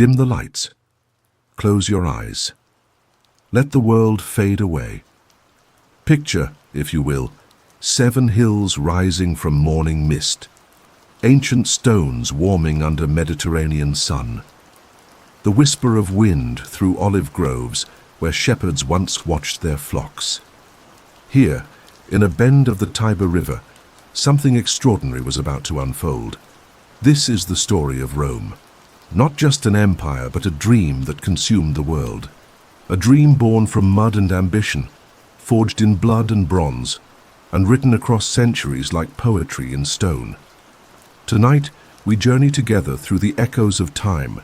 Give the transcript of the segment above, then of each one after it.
Dim the lights. Close your eyes. Let the world fade away. Picture, if you will, 7 hills rising from morning mist, ancient stones warming under Mediterranean sun, the whisper of wind through olive groves where shepherds once watched their flocks. Here, in a bend of the Tiber River, something extraordinary was about to unfold. This is the story of Rome. Not just an empire, but a dream that consumed the world. A dream born from mud and ambition, forged in blood and bronze, and written across centuries like poetry in stone. Tonight, we journey together through the echoes of time,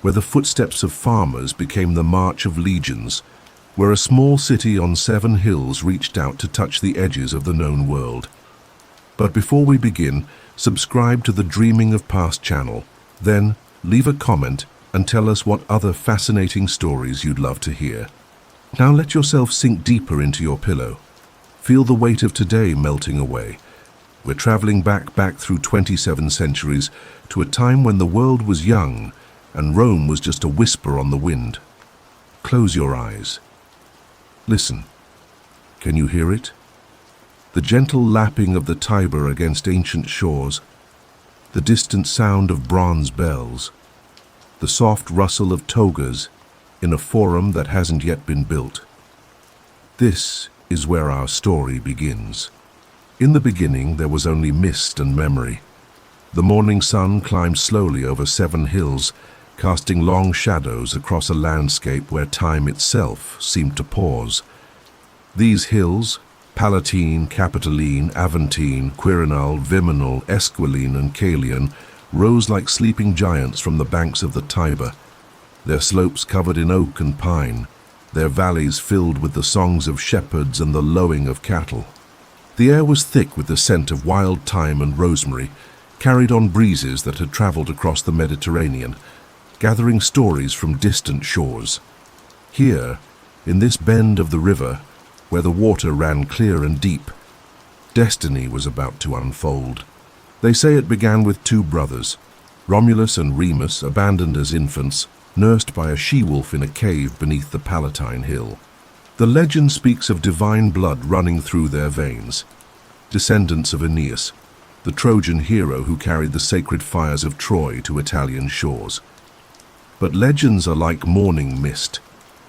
where the footsteps of farmers became the march of legions, where a small city on 7 hills reached out to touch the edges of the known world. But before we begin, subscribe to the Dreaming of Past channel. Then, leave a comment and tell us what other fascinating stories you'd love to hear. Now let yourself sink deeper into your pillow. Feel the weight of today melting away. We're traveling back through 27 centuries to a time when the world was young and Rome was just a whisper on the wind. Close your eyes. Listen. Can you hear it? The gentle lapping of the Tiber against ancient shores, the distant sound of bronze bells, the soft rustle of togas in a forum that hasn't yet been built. This is where our story begins. In the beginning, there was only mist and memory. The morning sun climbed slowly over 7 hills, casting long shadows across a landscape where time itself seemed to pause. These hills, Palatine, Capitoline, Aventine, Quirinal, Viminal, Esquiline, and Caelian, rose like sleeping giants from the banks of the Tiber, their slopes covered in oak and pine, their valleys filled with the songs of shepherds and the lowing of cattle. The air was thick with the scent of wild thyme and rosemary, carried on breezes that had traveled across the Mediterranean, gathering stories from distant shores. Here, in this bend of the river, where the water ran clear and deep, destiny was about to unfold. They say it began with 2 brothers, Romulus and Remus, abandoned as infants, nursed by a she-wolf in a cave beneath the Palatine Hill. The legend speaks of divine blood running through their veins, descendants of Aeneas, the Trojan hero who carried the sacred fires of Troy to Italian shores. But legends are like morning mist.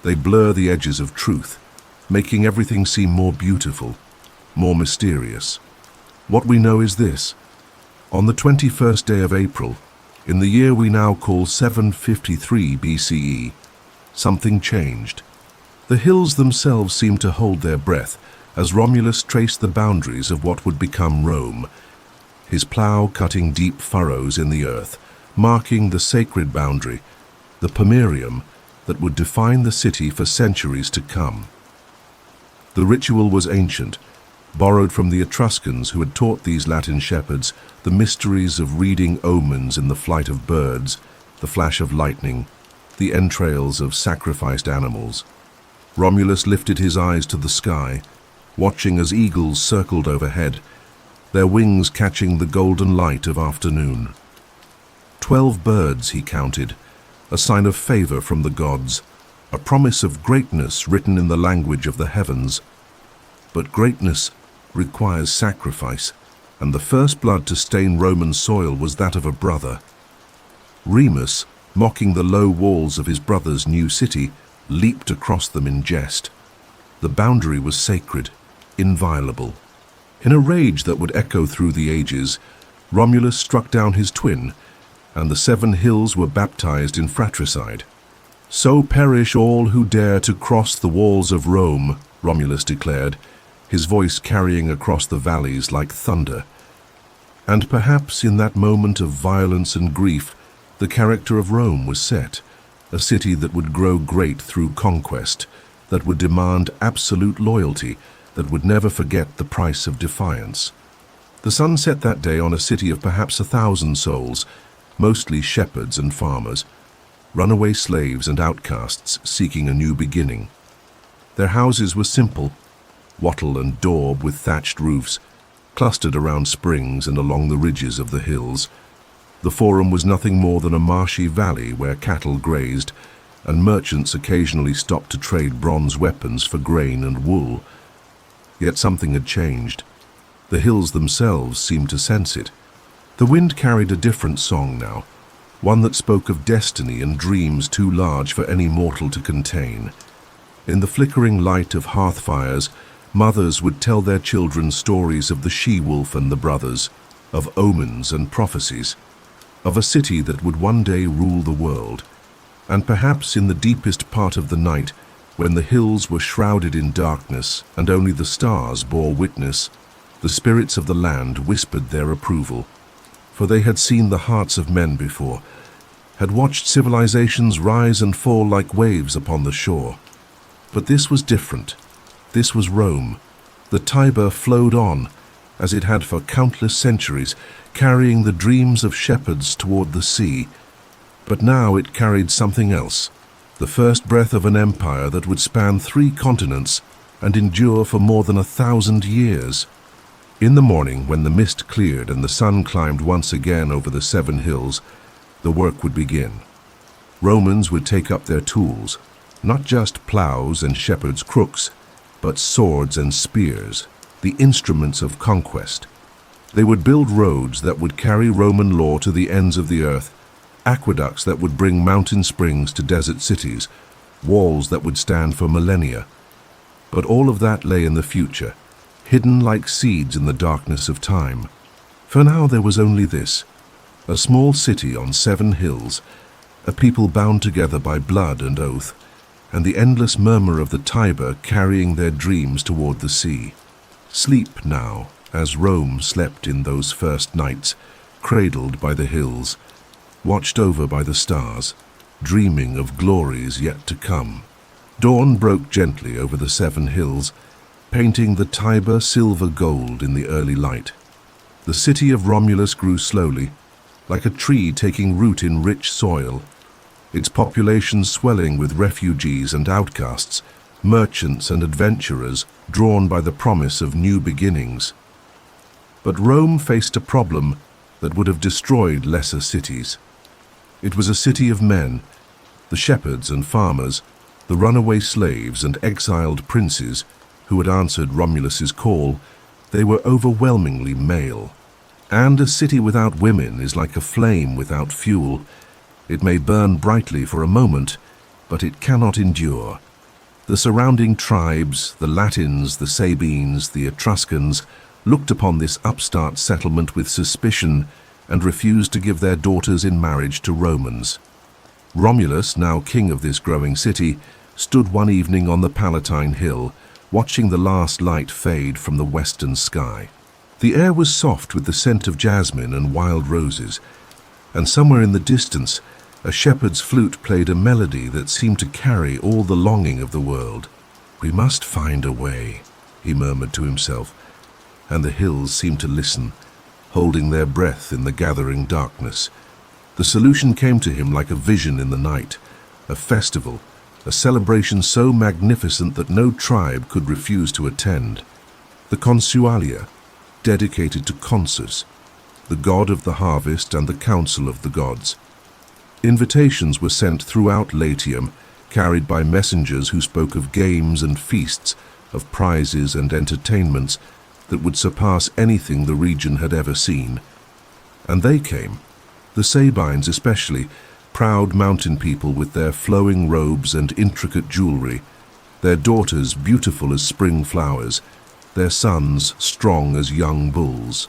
They blur the edges of truth, making everything seem more beautiful, more mysterious. What we know is this. On the 21st day of April, in the year we now call 753 BCE, something changed. The hills themselves seemed to hold their breath as Romulus traced the boundaries of what would become Rome, his plough cutting deep furrows in the earth, marking the sacred boundary, the pomerium that would define the city for centuries to come. The ritual was ancient, borrowed from the Etruscans who had taught these Latin shepherds the mysteries of reading omens in the flight of birds, the flash of lightning, the entrails of sacrificed animals. Romulus lifted his eyes to the sky, watching as eagles circled overhead, their wings catching the golden light of afternoon. 12 birds he counted, a sign of favor from the gods, a promise of greatness written in the language of the heavens. But greatness requires sacrifice, and the first blood to stain Roman soil was that of a brother. Remus, mocking the low walls of his brother's new city, leaped across them in jest. The boundary was sacred, inviolable. In a rage that would echo through the ages, Romulus struck down his twin, and the 7 hills were baptized in fratricide. "So perish all who dare to cross the walls of Rome," Romulus declared, his voice carrying across the valleys like thunder. And perhaps in that moment of violence and grief, the character of Rome was set, a city that would grow great through conquest, that would demand absolute loyalty, that would never forget the price of defiance. The sun set that day on a city of perhaps 1,000 souls, mostly shepherds and farmers, runaway slaves and outcasts seeking a new beginning. Their houses were simple, wattle and daub with thatched roofs, clustered around springs and along the ridges of the hills. The Forum was nothing more than a marshy valley where cattle grazed, and merchants occasionally stopped to trade bronze weapons for grain and wool. Yet something had changed. The hills themselves seemed to sense it. The wind carried a different song now, one that spoke of destiny and dreams too large for any mortal to contain. In the flickering light of hearth fires, mothers would tell their children stories of the she-wolf and the brothers, of omens and prophecies, of a city that would one day rule the world. And perhaps in the deepest part of the night, when the hills were shrouded in darkness and only the stars bore witness, the spirits of the land whispered their approval. For they had seen the hearts of men before, had watched civilizations rise and fall like waves upon the shore. But this was different. This was Rome. The Tiber flowed on, as it had for countless centuries, carrying the dreams of shepherds toward the sea. But now it carried something else, the first breath of an empire that would span 3 continents and endure for more than 1,000 years. In the morning, when the mist cleared and the sun climbed once again over the 7 hills, the work would begin. Romans would take up their tools, not just plows and shepherds' crooks, but swords and spears, the instruments of conquest. They would build roads that would carry Roman law to the ends of the earth, aqueducts that would bring mountain springs to desert cities, walls that would stand for millennia. But all of that lay in the future, hidden like seeds in the darkness of time. For now there was only this, a small city on 7 hills, a people bound together by blood and oath, and the endless murmur of the Tiber carrying their dreams toward the sea. Sleep now, as Rome slept in those first nights, cradled by the hills, watched over by the stars, dreaming of glories yet to come. Dawn broke gently over the 7 hills, painting the Tiber silver gold in the early light. The city of Romulus grew slowly, like a tree taking root in rich soil, its population swelling with refugees and outcasts, merchants and adventurers drawn by the promise of new beginnings. But Rome faced a problem that would have destroyed lesser cities. It was a city of men, the shepherds and farmers, the runaway slaves and exiled princes who had answered Romulus's call. They were overwhelmingly male. And a city without women is like a flame without fuel. It may burn brightly for a moment, but it cannot endure. The surrounding tribes, the Latins, the Sabines, the Etruscans, looked upon this upstart settlement with suspicion and refused to give their daughters in marriage to Romans. Romulus, now king of this growing city, stood one evening on the Palatine Hill, watching the last light fade from the western sky. The air was soft with the scent of jasmine and wild roses, and somewhere in the distance, a shepherd's flute played a melody that seemed to carry all the longing of the world. "We must find a way," he murmured to himself, and the hills seemed to listen, holding their breath in the gathering darkness. The solution came to him like a vision in the night, a festival, a celebration so magnificent that no tribe could refuse to attend. The Consualia, dedicated to Consus, the god of the harvest and the council of the gods. Invitations were sent throughout Latium, carried by messengers who spoke of games and feasts, of prizes and entertainments that would surpass anything the region had ever seen. And they came, the Sabines especially, proud mountain people with their flowing robes and intricate jewelry, their daughters beautiful as spring flowers, their sons strong as young bulls.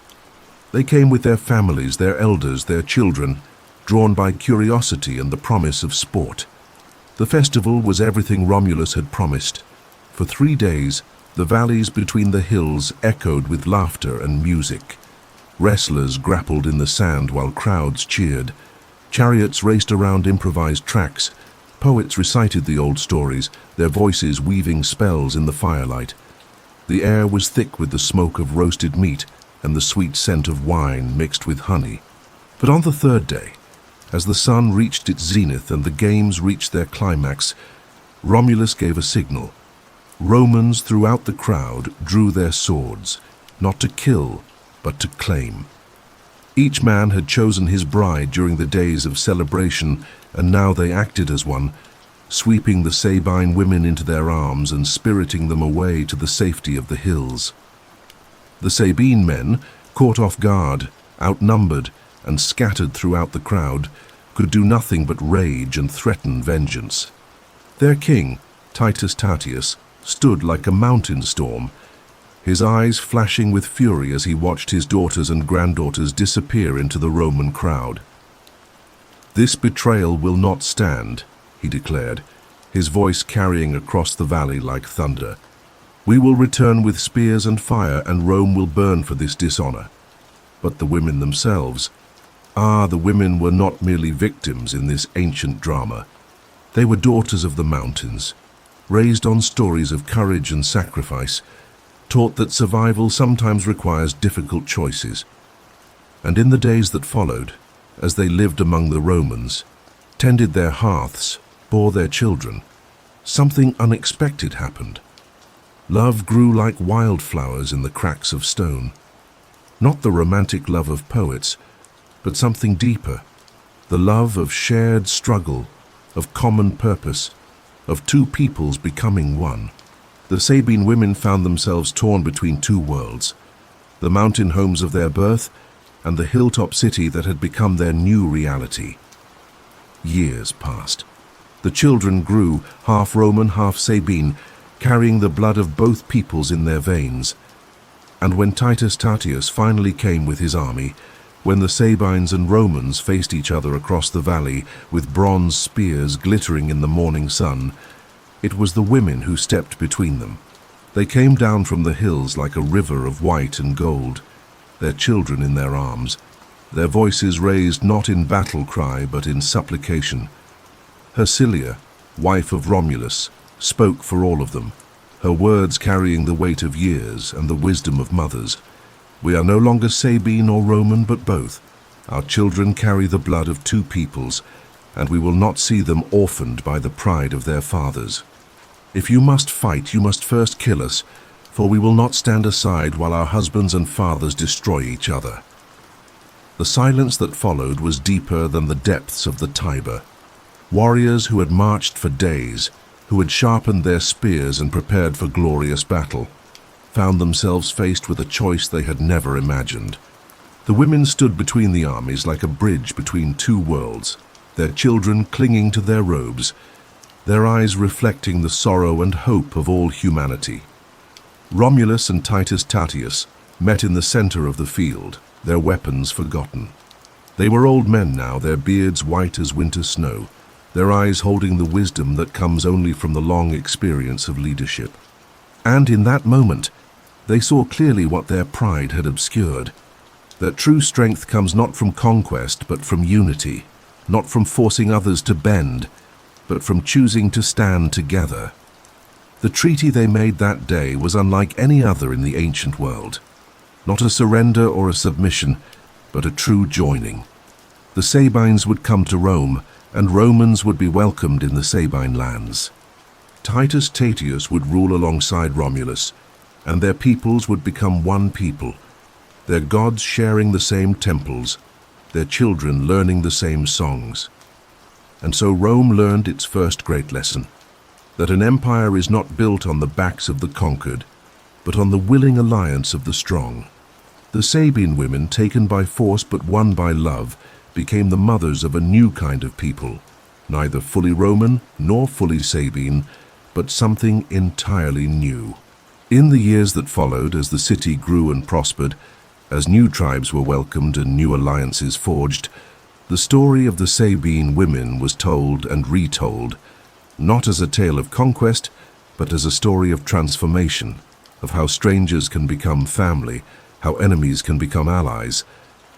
They came with their families, their elders, their children, drawn by curiosity and the promise of sport. The festival was everything Romulus had promised. For 3 days, the valleys between the hills echoed with laughter and music. Wrestlers grappled in the sand while crowds cheered. Chariots raced around improvised tracks. Poets recited the old stories, their voices weaving spells in the firelight. The air was thick with the smoke of roasted meat and the sweet scent of wine mixed with honey. But on the 3rd day, as the sun reached its zenith and the games reached their climax, Romulus gave a signal. Romans throughout the crowd drew their swords, not to kill, but to claim. Each man had chosen his bride during the days of celebration, and now they acted as one, sweeping the Sabine women into their arms and spiriting them away to the safety of the hills. The Sabine men, caught off guard, outnumbered, and scattered throughout the crowd, could do nothing but rage and threaten vengeance. Their king, Titus Tatius, stood like a mountain storm, his eyes flashing with fury as he watched his daughters and granddaughters disappear into the Roman crowd. "This betrayal will not stand," he declared, his voice carrying across the valley like thunder. "We will return with spears and fire, and Rome will burn for this dishonor." But the women themselves, the women were not merely victims in this ancient drama. They were daughters of the mountains, raised on stories of courage and sacrifice, taught that survival sometimes requires difficult choices. And in the days that followed, as they lived among the Romans, tended their hearths, bore their children, something unexpected happened. Love grew like wildflowers in the cracks of stone. Not the romantic love of poets, but something deeper, the love of shared struggle, of common purpose, of two peoples becoming one. The Sabine women found themselves torn between two worlds, the mountain homes of their birth and the hilltop city that had become their new reality. Years passed. The children grew, half Roman, half Sabine, carrying the blood of both peoples in their veins. And when Titus Tatius finally came with his army, when the Sabines and Romans faced each other across the valley with bronze spears glittering in the morning sun, it was the women who stepped between them. They came down from the hills like a river of white and gold, their children in their arms, their voices raised not in battle cry but in supplication. Hersilia, wife of Romulus, spoke for all of them, her words carrying the weight of years and the wisdom of mothers. "We are no longer Sabine or Roman, but both. Our children carry the blood of two peoples, and we will not see them orphaned by the pride of their fathers. If you must fight, you must first kill us, for we will not stand aside while our husbands and fathers destroy each other." The silence that followed was deeper than the depths of the Tiber. Warriors who had marched for days, who had sharpened their spears and prepared for glorious battle, found themselves faced with a choice they had never imagined. The women stood between the armies like a bridge between two worlds, their children clinging to their robes, their eyes reflecting the sorrow and hope of all humanity. Romulus and Titus Tatius met in the center of the field, their weapons forgotten. They were old men now, their beards white as winter snow, their eyes holding the wisdom that comes only from the long experience of leadership. And in that moment, they saw clearly what their pride had obscured, that true strength comes not from conquest but from unity, not from forcing others to bend, but from choosing to stand together. The treaty they made that day was unlike any other in the ancient world. Not a surrender or a submission, but a true joining. The Sabines would come to Rome, and Romans would be welcomed in the Sabine lands. Titus Tatius would rule alongside Romulus, and their peoples would become one people, their gods sharing the same temples, their children learning the same songs. And so Rome learned its first great lesson, that an empire is not built on the backs of the conquered, but on the willing alliance of the strong. The Sabine women, taken by force but won by love, became the mothers of a new kind of people, neither fully Roman nor fully Sabine, but something entirely new. In the years that followed, as the city grew and prospered, as new tribes were welcomed and new alliances forged, the story of the Sabine women was told and retold, not as a tale of conquest, but as a story of transformation, of how strangers can become family, how enemies can become allies,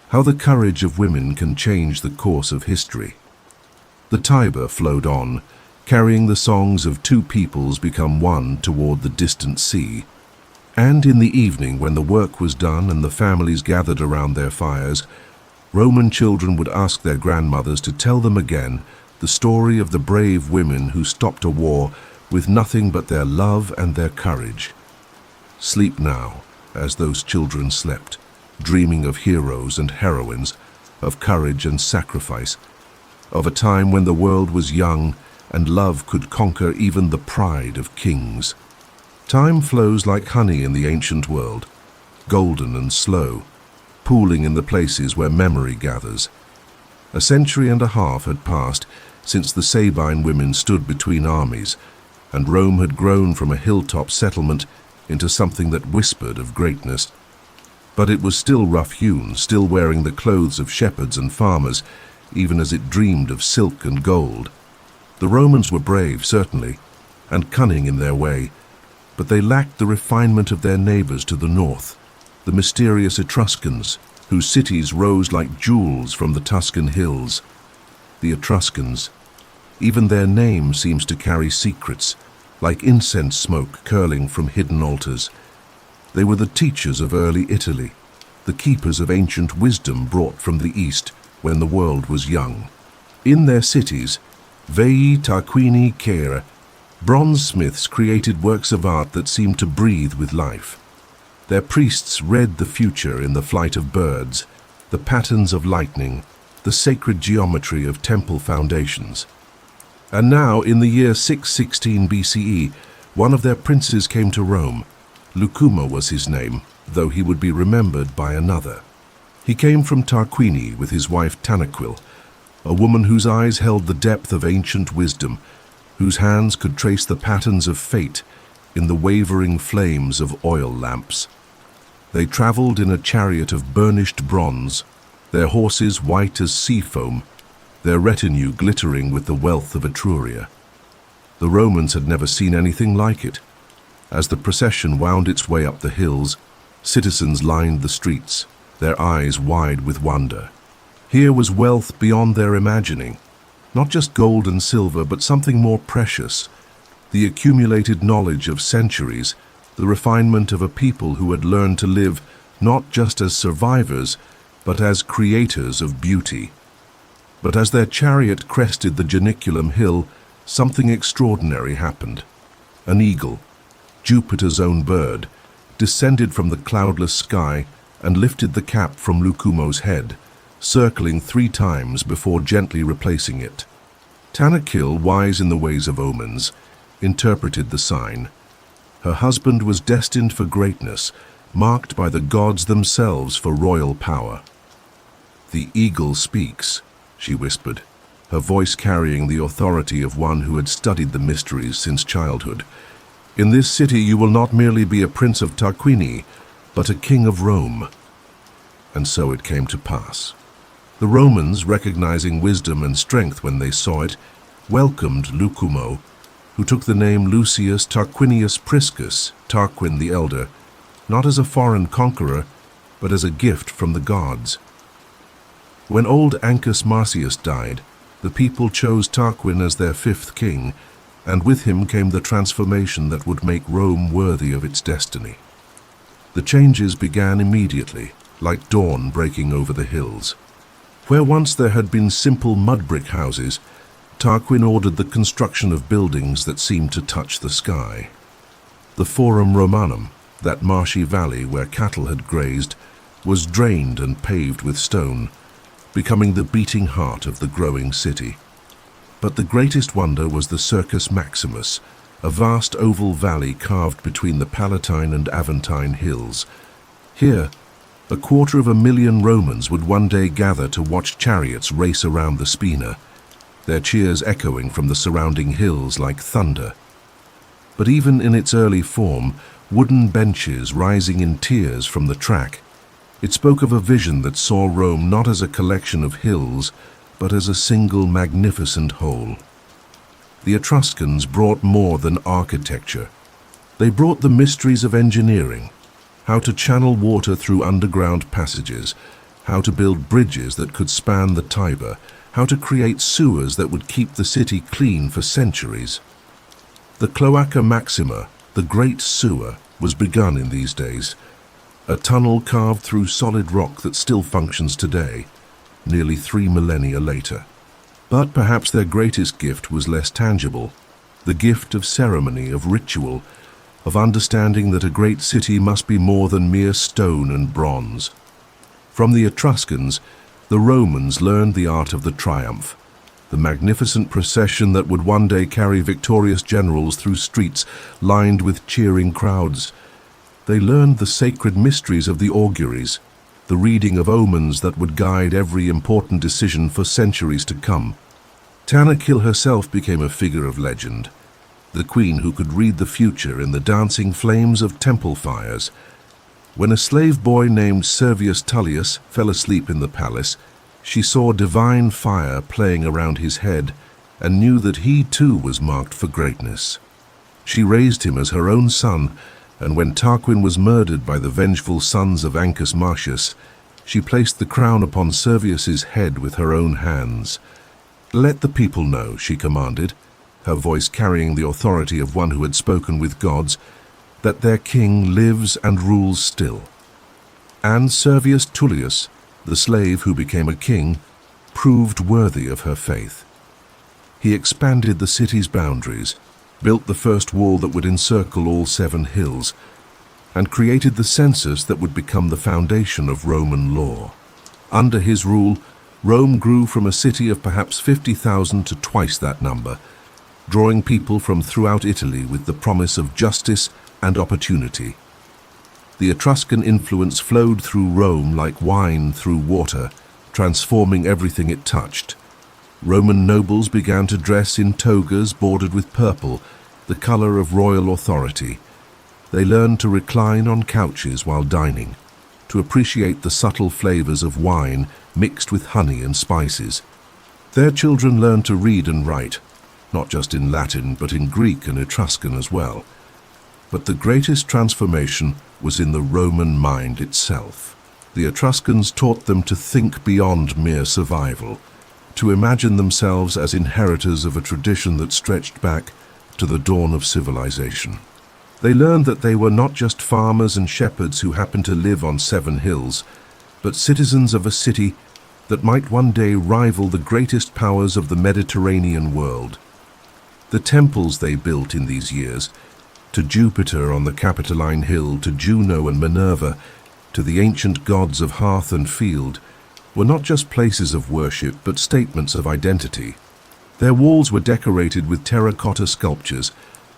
how the courage of women can change the course of history. The Tiber flowed on, carrying the songs of two peoples become one toward the distant sea. And in the evening, when the work was done and the families gathered around their fires, Roman children would ask their grandmothers to tell them again the story of the brave women who stopped a war with nothing but their love and their courage. Sleep now, as those children slept, dreaming of heroes and heroines, of courage and sacrifice, of a time when the world was young and love could conquer even the pride of kings. Time flows like honey in the ancient world, golden and slow, pooling in the places where memory gathers. A century and a half had passed since the Sabine women stood between armies, and Rome had grown from a hilltop settlement into something that whispered of greatness. But it was still rough-hewn, still wearing the clothes of shepherds and farmers, even as it dreamed of silk and gold. The Romans were brave, certainly, and cunning in their way, but they lacked the refinement of their neighbors to the north, the mysterious Etruscans, whose cities rose like jewels from the Tuscan hills. The Etruscans, even their name seems to carry secrets, like incense smoke curling from hidden altars. They were the teachers of early Italy, the keepers of ancient wisdom brought from the East when the world was young. In their cities, Veii Tarquini Caere, bronze-smiths created works of art that seemed to breathe with life. Their priests read the future in the flight of birds, the patterns of lightning, the sacred geometry of temple foundations. And now, in the year 616 BCE, one of their princes came to Rome. Lucumo was his name, though he would be remembered by another. He came from Tarquini with his wife Tanaquil, a woman whose eyes held the depth of ancient wisdom, whose hands could trace the patterns of fate in the wavering flames of oil lamps. They traveled in a chariot of burnished bronze, their horses white as sea foam, their retinue glittering with the wealth of Etruria. The Romans had never seen anything like it. As the procession wound its way up the hills, citizens lined the streets, their eyes wide with wonder. Here was wealth beyond their imagining, not just gold and silver, but something more precious, the accumulated knowledge of centuries, the refinement of a people who had learned to live not just as survivors, but as creators of beauty. But as their chariot crested the Janiculum hill, something extraordinary happened. An eagle, Jupiter's own bird, descended from the cloudless sky and lifted the cap from Lucumo's head, circling 3 times before gently replacing it. Tanaquil, wise in the ways of omens, interpreted the sign. Her husband was destined for greatness, marked by the gods themselves for royal power. "The eagle speaks," she whispered, her voice carrying the authority of one who had studied the mysteries since childhood. "In this city you will not merely be a prince of Tarquini, but a king of Rome." And so it came to pass. The Romans, recognizing wisdom and strength when they saw it, welcomed Lucumo, who took the name Lucius Tarquinius Priscus, Tarquin the Elder, not as a foreign conqueror, but as a gift from the gods. When old Ancus Marcius died, the people chose Tarquin as their 5th king, and with him came the transformation that would make Rome worthy of its destiny. The changes began immediately, like dawn breaking over the hills. Where once there had been simple mud brick houses, Tarquin ordered the construction of buildings that seemed to touch the sky. The Forum Romanum, that marshy valley where cattle had grazed, was drained and paved with stone, becoming the beating heart of the growing city. But the greatest wonder was the Circus Maximus, a vast oval valley carved between the Palatine and Aventine hills. Here, 250,000 Romans would one day gather to watch chariots race around the Spina, their cheers echoing from the surrounding hills like thunder. But even in its early form, wooden benches rising in tiers from the track, it spoke of a vision that saw Rome not as a collection of hills, but as a single magnificent whole. The Etruscans brought more than architecture. They brought the mysteries of engineering, how to channel water through underground passages, how to build bridges that could span the Tiber, how to create sewers that would keep the city clean for centuries. The Cloaca Maxima, the Great Sewer, was begun in these days, a tunnel carved through solid rock that still functions today, nearly 3 millennia later. But perhaps their greatest gift was less tangible, the gift of ceremony, of ritual, of understanding that a great city must be more than mere stone and bronze. From the Etruscans, the Romans learned the art of the triumph, the magnificent procession that would one day carry victorious generals through streets lined with cheering crowds. They learned the sacred mysteries of the auguries, the reading of omens that would guide every important decision for centuries to come. Tanakil herself became a figure of legend, the queen who could read the future in the dancing flames of temple fires. When a slave boy named Servius Tullius fell asleep in the palace, she saw divine fire playing around his head and knew that he too was marked for greatness. She raised him as her own son, and when Tarquin was murdered by the vengeful sons of Ancus Marcius, she placed the crown upon Servius's head with her own hands. "Let the people know," she commanded, her voice carrying the authority of one who had spoken with gods, "that their king lives and rules still." And Servius Tullius, the slave who became a king, proved worthy of her faith. He expanded the city's boundaries, built the first wall that would encircle all 7 hills, and created the census that would become the foundation of Roman law. Under his rule, Rome grew from a city of perhaps 50,000 to twice that number, drawing people from throughout Italy with the promise of justice and opportunity. The Etruscan influence flowed through Rome like wine through water, transforming everything it touched. Roman nobles began to dress in togas bordered with purple, the color of royal authority. They learned to recline on couches while dining, to appreciate the subtle flavors of wine mixed with honey and spices. Their children learned to read and write, not just in Latin but in Greek and Etruscan as well. But the greatest transformation was in the Roman mind itself. The Etruscans taught them to think beyond mere survival, to imagine themselves as inheritors of a tradition that stretched back to the dawn of civilization. They learned that they were not just farmers and shepherds who happened to live on 7 hills, but citizens of a city that might one day rival the greatest powers of the Mediterranean world. The temples they built in these years, to Jupiter on the Capitoline Hill, to Juno and Minerva, to the ancient gods of hearth and field, were not just places of worship but statements of identity. Their walls were decorated with terracotta sculptures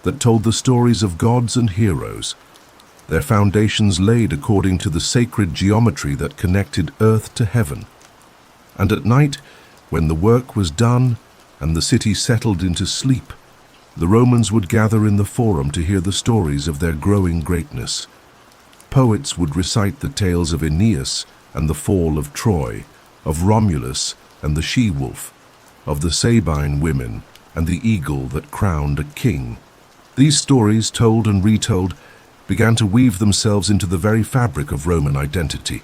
that told the stories of gods and heroes, their foundations laid according to the sacred geometry that connected earth to heaven. And at night, when the work was done and the city settled into sleep, the Romans would gather in the Forum to hear the stories of their growing greatness. Poets would recite the tales of Aeneas and the fall of Troy, of Romulus and the she-wolf, of the Sabine women and the eagle that crowned a king. These stories, told and retold, began to weave themselves into the very fabric of Roman identity.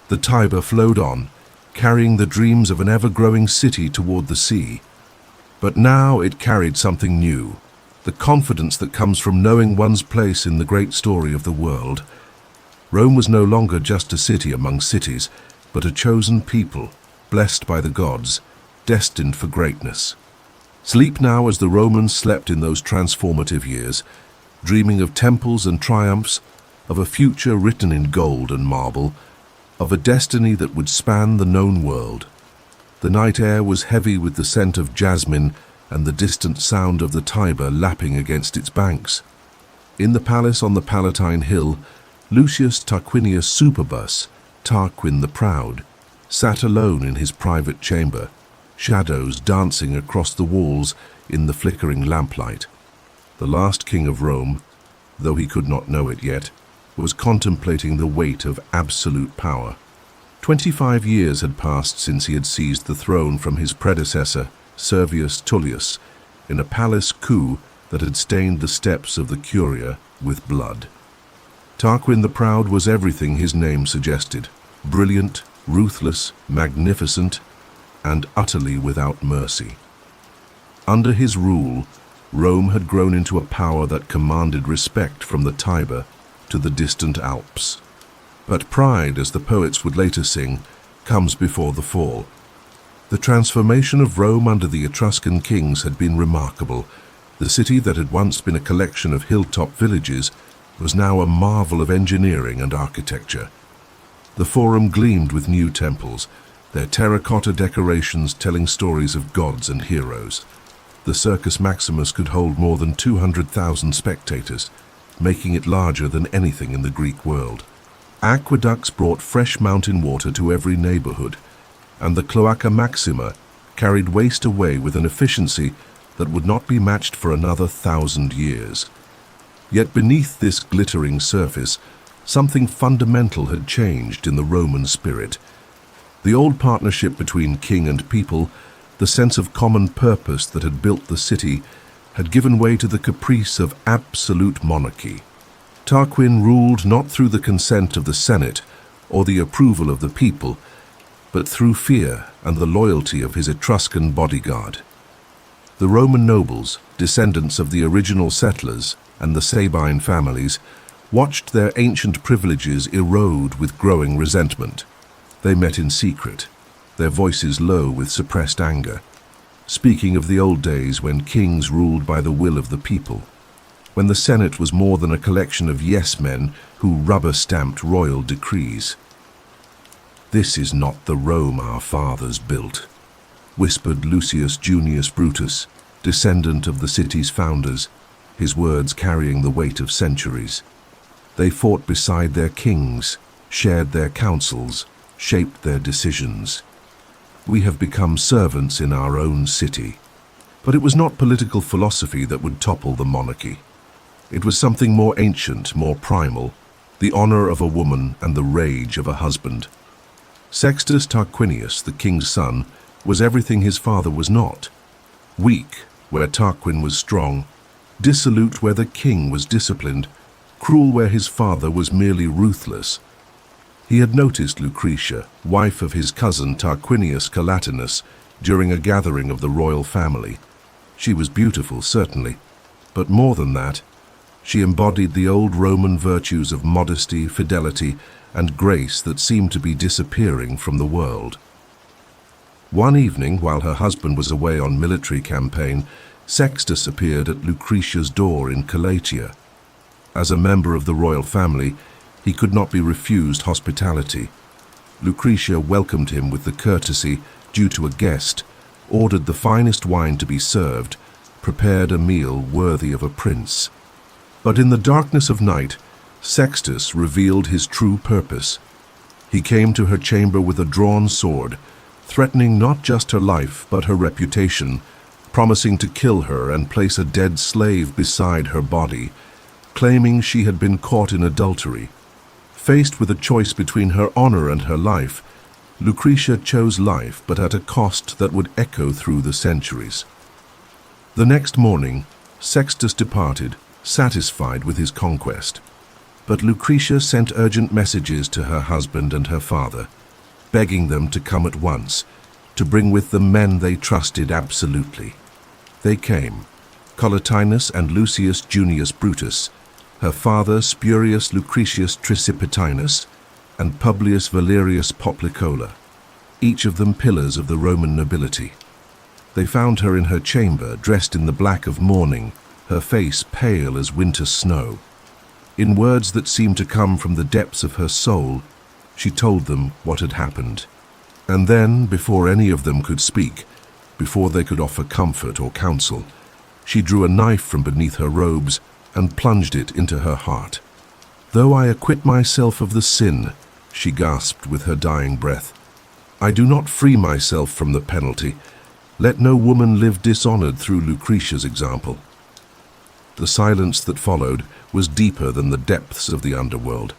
The Tiber flowed on, carrying the dreams of an ever-growing city toward the sea. But now it carried something new, the confidence that comes from knowing one's place in the great story of the world. Rome was no longer just a city among cities, but a chosen people, blessed by the gods, destined for greatness. Sleep now as the Romans slept in those transformative years, dreaming of temples and triumphs, of a future written in gold and marble, of a destiny that would span the known world. The night air was heavy with the scent of jasmine and the distant sound of the Tiber lapping against its banks. In the palace on the Palatine Hill, Lucius Tarquinius Superbus, Tarquin the Proud, sat alone in his private chamber, shadows dancing across the walls in the flickering lamplight. The last king of Rome, though he could not know it yet, was contemplating the weight of absolute power. 25 years had passed since he had seized the throne from his predecessor, Servius Tullius, in a palace coup that had stained the steps of the Curia with blood. Tarquin the Proud was everything his name suggested: brilliant, ruthless, magnificent, and utterly without mercy. Under his rule, Rome had grown into a power that commanded respect from the Tiber to the distant Alps. But pride, as the poets would later sing, comes before the fall. The transformation of Rome under the Etruscan kings had been remarkable. The city that had once been a collection of hilltop villages was now a marvel of engineering and architecture. The Forum gleamed with new temples, their terracotta decorations telling stories of gods and heroes. The Circus Maximus could hold more than 200,000 spectators, making it larger than anything in the Greek world. Aqueducts brought fresh mountain water to every neighborhood, and the Cloaca Maxima carried waste away with an efficiency that would not be matched for another 1,000 years. Yet beneath this glittering surface, something fundamental had changed in the Roman spirit. The old partnership between king and people, the sense of common purpose that had built the city, had given way to the caprice of absolute monarchy. Tarquin ruled not through the consent of the Senate or the approval of the people, but through fear and the loyalty of his Etruscan bodyguard. The Roman nobles, descendants of the original settlers and the Sabine families, watched their ancient privileges erode with growing resentment. They met in secret, their voices low with suppressed anger, speaking of the old days when kings ruled by the will of the people, when the Senate was more than a collection of yes-men who rubber-stamped royal decrees. "This is not the Rome our fathers built," whispered Lucius Junius Brutus, descendant of the city's founders, his words carrying the weight of centuries. They fought beside their kings, shared their counsels, shaped their decisions. We have become servants in our own city. But it was not political philosophy that would topple the monarchy. It was something more ancient, more primal, the honor of a woman and the rage of a husband. Sextus Tarquinius, the king's son, was everything his father was not. Weak where Tarquin was strong, dissolute where the king was disciplined, cruel where his father was merely ruthless. He had noticed Lucretia, wife of his cousin Tarquinius Collatinus, during a gathering of the royal family. She was beautiful, certainly, but more than that, she embodied the old Roman virtues of modesty, fidelity, and grace that seemed to be disappearing from the world. One evening, while her husband was away on military campaign, Sextus appeared at Lucretia's door in Collatia. As a member of the royal family, he could not be refused hospitality. Lucretia welcomed him with the courtesy due to a guest, ordered the finest wine to be served, prepared a meal worthy of a prince. But in the darkness of night, Sextus revealed his true purpose. He came to her chamber with a drawn sword, threatening not just her life but her reputation, promising to kill her and place a dead slave beside her body, claiming she had been caught in adultery. Faced with a choice between her honor and her life, Lucretia chose life, but at a cost that would echo through the centuries. The next morning, Sextus departed, satisfied with his conquest. But Lucretia sent urgent messages to her husband and her father, begging them to come at once, to bring with them men they trusted absolutely. They came, Collatinus and Lucius Junius Brutus, her father Spurius Lucretius Tricipitinus, and Publius Valerius Poplicola, each of them pillars of the Roman nobility. They found her in her chamber, dressed in the black of mourning, her face pale as winter snow. In words that seemed to come from the depths of her soul, she told them what had happened. And then, before any of them could speak, before they could offer comfort or counsel, she drew a knife from beneath her robes and plunged it into her heart. "Though I acquit myself of the sin," she gasped with her dying breath, "I do not free myself from the penalty. Let no woman live dishonored through Lucretia's example." The silence that followed was deeper than the depths of the underworld.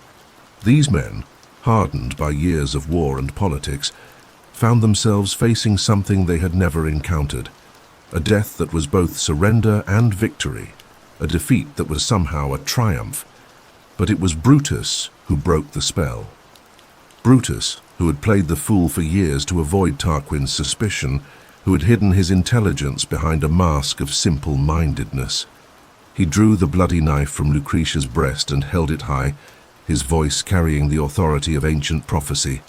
These men, hardened by years of war and politics, found themselves facing something they had never encountered, a death that was both surrender and victory, a defeat that was somehow a triumph. But it was Brutus who broke the spell. Brutus, who had played the fool for years to avoid Tarquin's suspicion, who had hidden his intelligence behind a mask of simple-mindedness. He drew the bloody knife from Lucretia's breast and held it high, his voice carrying the authority of ancient prophecy.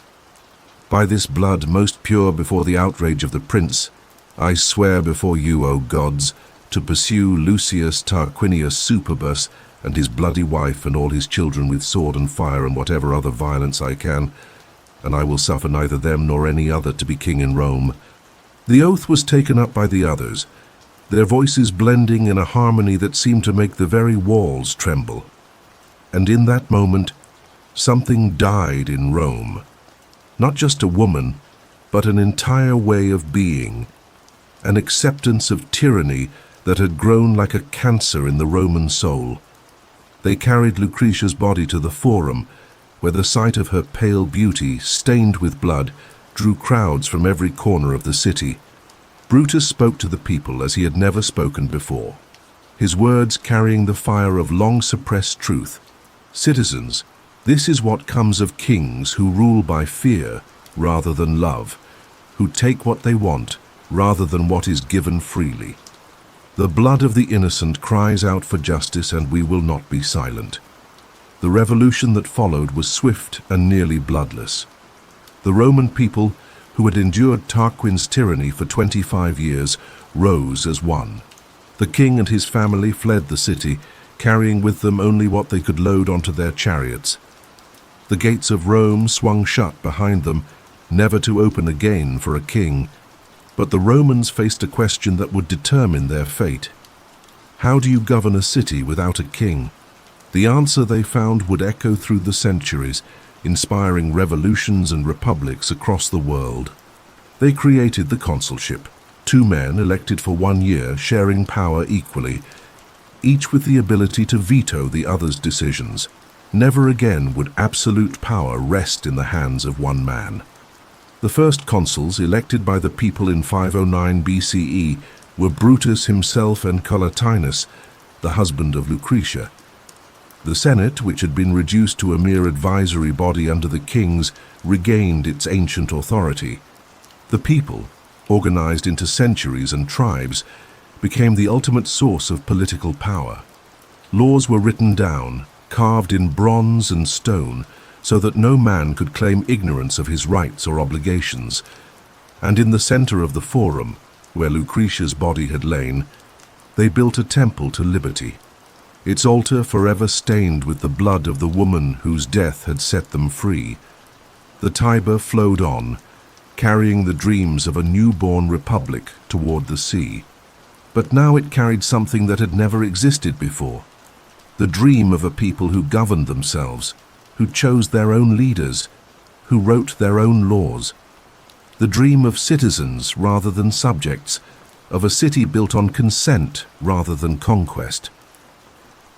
"By this blood most pure before the outrage of the prince, I swear before you, O gods, to pursue Lucius Tarquinius Superbus and his bloody wife and all his children with sword and fire and whatever other violence I can, and I will suffer neither them nor any other to be king in Rome." The oath was taken up by the others, their voices blending in a harmony that seemed to make the very walls tremble. And in that moment, something died in Rome. Not just a woman, but an entire way of being, an acceptance of tyranny that had grown like a cancer in the Roman soul. They carried Lucretia's body to the Forum, where the sight of her pale beauty, stained with blood, drew crowds from every corner of the city. Brutus spoke to the people as he had never spoken before, his words carrying the fire of long-suppressed truth. "Citizens, this is what comes of kings who rule by fear rather than love, who take what they want rather than what is given freely. The blood of the innocent cries out for justice, and we will not be silent." The revolution that followed was swift and nearly bloodless. The Roman people, who had endured Tarquin's tyranny for 25 years, rose as one. The king and his family fled the city, carrying with them only what they could load onto their chariots. The gates of Rome swung shut behind them, never to open again for a king. But the Romans faced a question that would determine their fate. How do you govern a city without a king? The answer they found would echo through the centuries, inspiring revolutions and republics across the world. They created the consulship, 2 men elected for 1 year, sharing power equally, each with the ability to veto the other's decisions. Never again would absolute power rest in the hands of one man. The first consuls, elected by the people in 509 BCE, were Brutus himself and Collatinus, the husband of Lucretia. The Senate, which had been reduced to a mere advisory body under the kings, regained its ancient authority. The people, organized into centuries and tribes, became the ultimate source of political power. Laws were written down, carved in bronze and stone, so that no man could claim ignorance of his rights or obligations. And in the center of the Forum, where Lucretia's body had lain, they built a temple to liberty, its altar forever stained with the blood of the woman whose death had set them free. The Tiber flowed on, carrying the dreams of a newborn republic toward the sea. But now it carried something that had never existed before, the dream of a people who governed themselves, who chose their own leaders, who wrote their own laws. The dream of citizens rather than subjects, of a city built on consent rather than conquest.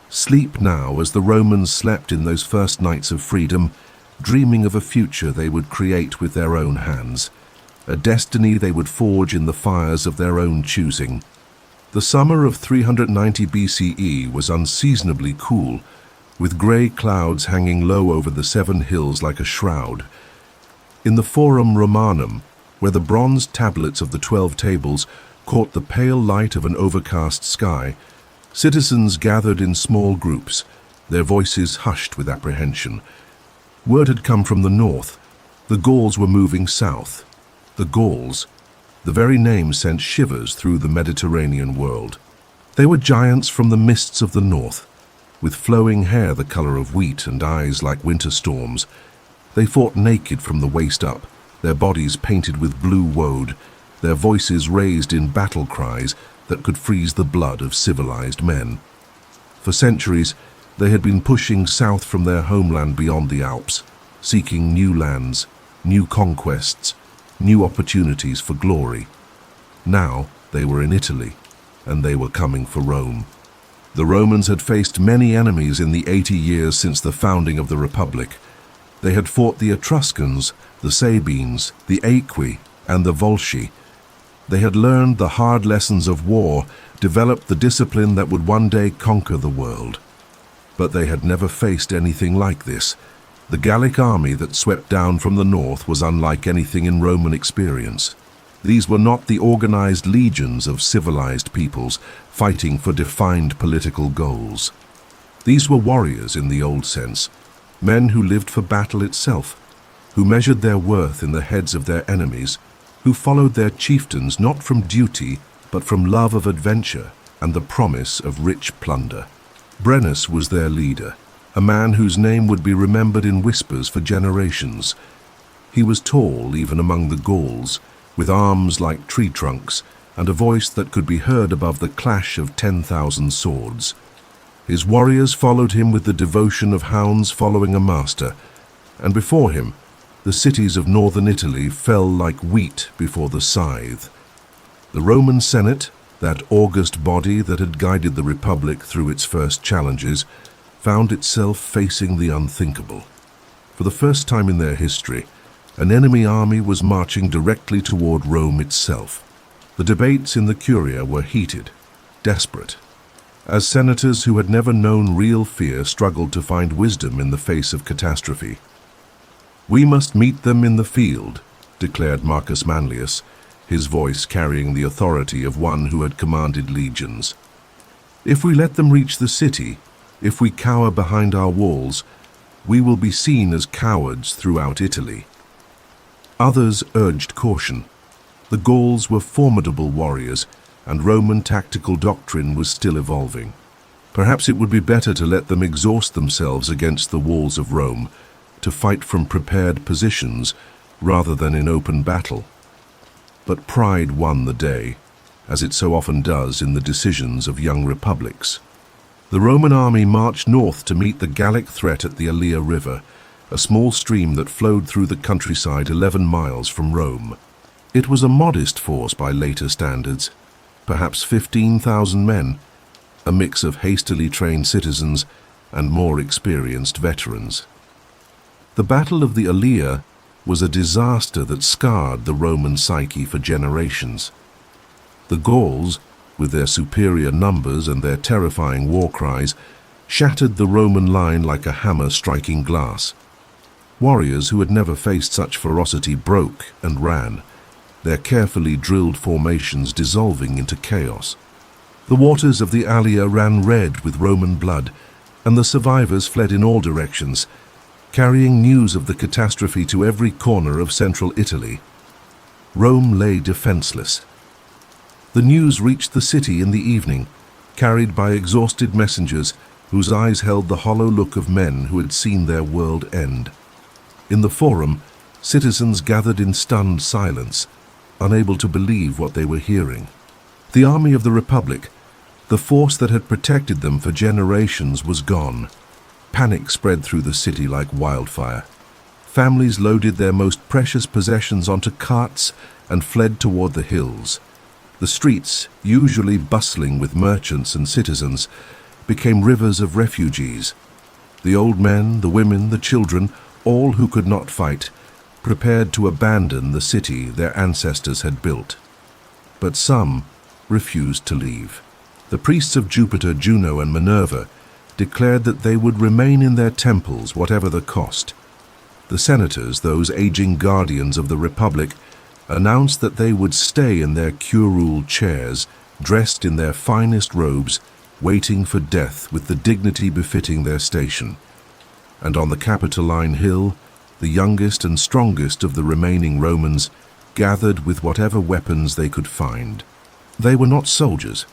Sleep now as the Romans slept in those first nights of freedom, dreaming of a future they would create with their own hands, a destiny they would forge in the fires of their own choosing. The summer of 390 BCE was unseasonably cool, with grey clouds hanging low over the 7 hills like a shroud. In the Forum Romanum, where the bronze tablets of the 12 tables caught the pale light of an overcast sky, citizens gathered in small groups, their voices hushed with apprehension. Word had come from the north. The Gauls were moving south. The Gauls, the very name sent shivers through the Mediterranean world. They were giants from the mists of the north, with flowing hair the color of wheat and eyes like winter storms. They fought naked from the waist up, their bodies painted with blue woad, their voices raised in battle cries that could freeze the blood of civilized men. For centuries, they had been pushing south from their homeland beyond the Alps, seeking new lands, new conquests, new opportunities for glory. Now they were in Italy, and they were coming for Rome. The Romans had faced many enemies in the 80 years since the founding of the Republic. They had fought the Etruscans, the Sabines, the Aequi, and the Volsci. They had learned the hard lessons of war, developed the discipline that would one day conquer the world. But they had never faced anything like this. The Gallic army that swept down from the north was unlike anything in Roman experience. These were not the organized legions of civilized peoples fighting for defined political goals. These were warriors in the old sense, men who lived for battle itself, who measured their worth in the heads of their enemies, who followed their chieftains not from duty but from love of adventure and the promise of rich plunder. Brennus was their leader, a man whose name would be remembered in whispers for generations. He was tall even among the Gauls, with arms like tree trunks and a voice that could be heard above the clash of 10,000 swords. His warriors followed him with the devotion of hounds following a master, and before him, the cities of northern Italy fell like wheat before the scythe. The Roman Senate, that august body that had guided the Republic through its first challenges, found itself facing the unthinkable. For the first time in their history, an enemy army was marching directly toward Rome itself. The debates in the Curia were heated, desperate, as senators who had never known real fear struggled to find wisdom in the face of catastrophe. "We must meet them in the field," declared Marcus Manlius, his voice carrying the authority of one who had commanded legions. "If we let them reach the city, if we cower behind our walls, we will be seen as cowards throughout Italy." Others urged caution. The Gauls were formidable warriors, and Roman tactical doctrine was still evolving. Perhaps it would be better to let them exhaust themselves against the walls of Rome, to fight from prepared positions rather than in open battle. But pride won the day, as it so often does in the decisions of young republics. The Roman army marched north to meet the Gallic threat at the Allia River, a small stream that flowed through the countryside 11 miles from Rome. It was a modest force by later standards, perhaps 15,000 men, a mix of hastily trained citizens and more experienced veterans. The Battle of the Allia was a disaster that scarred the Roman psyche for generations. The Gauls, with their superior numbers and their terrifying war cries, shattered the Roman line like a hammer striking glass. Warriors who had never faced such ferocity broke and ran, their carefully drilled formations dissolving into chaos. The waters of the Allia ran red with Roman blood, and the survivors fled in all directions, carrying news of the catastrophe to every corner of central Italy. Rome lay defenseless. The news reached the city in the evening, carried by exhausted messengers whose eyes held the hollow look of men who had seen their world end. In the Forum, citizens gathered in stunned silence, unable to believe what they were hearing. The army of the Republic, the force that had protected them for generations, was gone. Panic spread through the city like wildfire. Families loaded their most precious possessions onto carts and fled toward the hills. The streets, usually bustling with merchants and citizens, became rivers of refugees. The old men, the women, the children, all who could not fight, prepared to abandon the city their ancestors had built. But some refused to leave. The priests of Jupiter, Juno, and Minerva declared that they would remain in their temples whatever the cost. The senators, those aging guardians of the Republic, announced that they would stay in their curule chairs, dressed in their finest robes, waiting for death with the dignity befitting their station. And on the Capitoline Hill, the youngest and strongest of the remaining Romans gathered with whatever weapons they could find. They were not soldiers.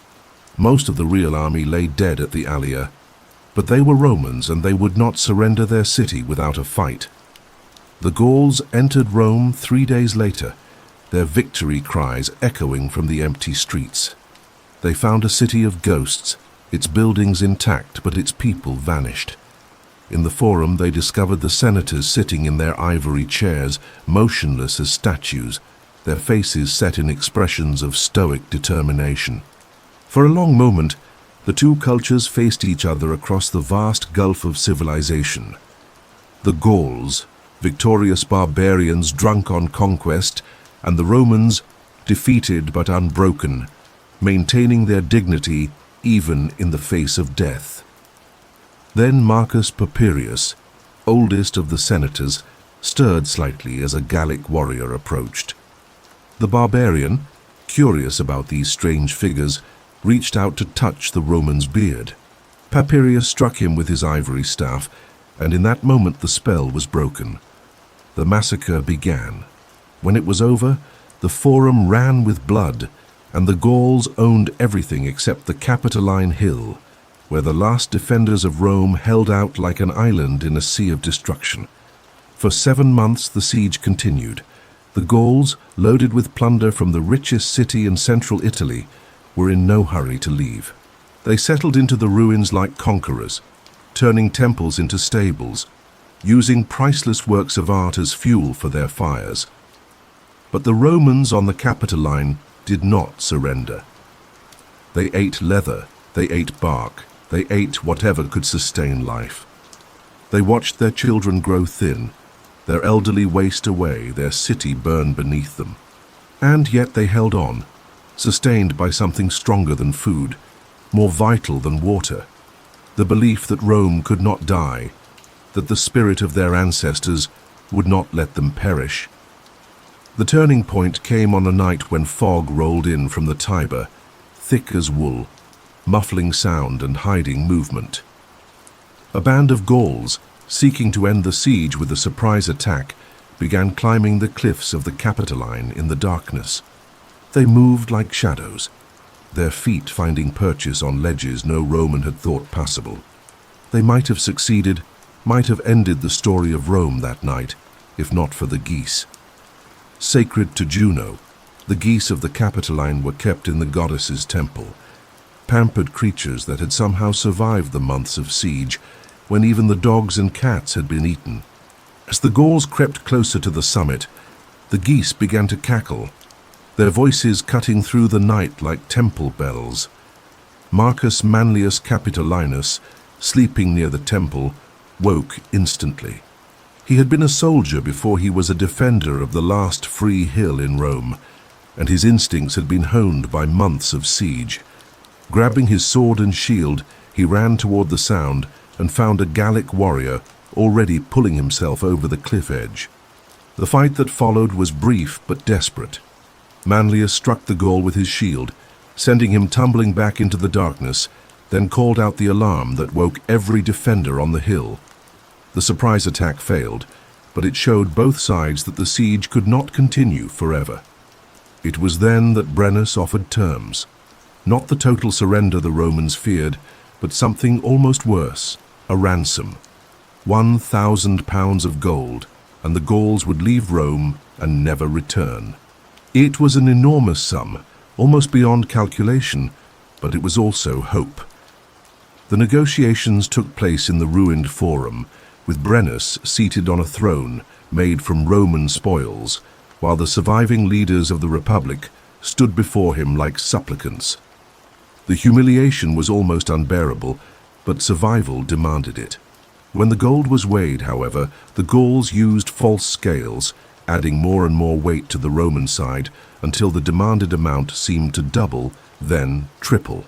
Most of the real army lay dead at the Allia, but they were Romans and they would not surrender their city without a fight. The Gauls entered Rome 3 days later, their victory cries echoing from the empty streets. They found a city of ghosts, its buildings intact but its people vanished. In the Forum they discovered the senators sitting in their ivory chairs, motionless as statues, their faces set in expressions of stoic determination. For a long moment, the two cultures faced each other across the vast gulf of civilization. The Gauls, victorious barbarians drunk on conquest, and the Romans, defeated but unbroken, maintaining their dignity even in the face of death. Then Marcus Papirius, oldest of the senators, stirred slightly as a Gallic warrior approached. The barbarian, curious about these strange figures, reached out to touch the Roman's beard. Papirius struck him with his ivory staff, and in that moment the spell was broken. The massacre began. When it was over, the Forum ran with blood, and the Gauls owned everything except the Capitoline Hill, where the last defenders of Rome held out like an island in a sea of destruction. For 7 months the siege continued. The Gauls, loaded with plunder from the richest city in central Italy, were in no hurry to leave. They settled into the ruins like conquerors, turning temples into stables, using priceless works of art as fuel for their fires. But the Romans on the Capitoline did not surrender. They ate leather, they ate bark, they ate whatever could sustain life. They watched their children grow thin, their elderly waste away, their city burn beneath them. And yet they held on, sustained by something stronger than food, more vital than water, the belief that Rome could not die, that the spirit of their ancestors would not let them perish. The turning point came on a night when fog rolled in from the Tiber, thick as wool, muffling sound and hiding movement. A band of Gauls, seeking to end the siege with a surprise attack, began climbing the cliffs of the Capitoline in the darkness. They moved like shadows, their feet finding purchase on ledges no Roman had thought passable. They might have succeeded, might have ended the story of Rome that night, if not for the geese. Sacred to Juno, the geese of the Capitoline were kept in the goddess's temple, pampered creatures that had somehow survived the months of siege, when even the dogs and cats had been eaten. As the Gauls crept closer to the summit, the geese began to cackle, their voices cutting through the night like temple bells. Marcus Manlius Capitolinus, sleeping near the temple, woke instantly. He had been a soldier before he was a defender of the last free hill in Rome, and his instincts had been honed by months of siege. Grabbing his sword and shield, he ran toward the sound and found a Gallic warrior already pulling himself over the cliff edge. The fight that followed was brief but desperate. Manlius struck the Gaul with his shield, sending him tumbling back into the darkness, then called out the alarm that woke every defender on the hill. The surprise attack failed, but it showed both sides that the siege could not continue forever. It was then that Brennus offered terms. Not the total surrender the Romans feared, but something almost worse, a ransom. 1,000 pounds of gold, and the Gauls would leave Rome and never return. It was an enormous sum, almost beyond calculation, but it was also hope. The negotiations took place in the ruined Forum, with Brennus seated on a throne made from Roman spoils, while the surviving leaders of the Republic stood before him like supplicants. The humiliation was almost unbearable, but survival demanded it. When the gold was weighed, however, the Gauls used false scales, adding more and more weight to the Roman side until the demanded amount seemed to double, then triple.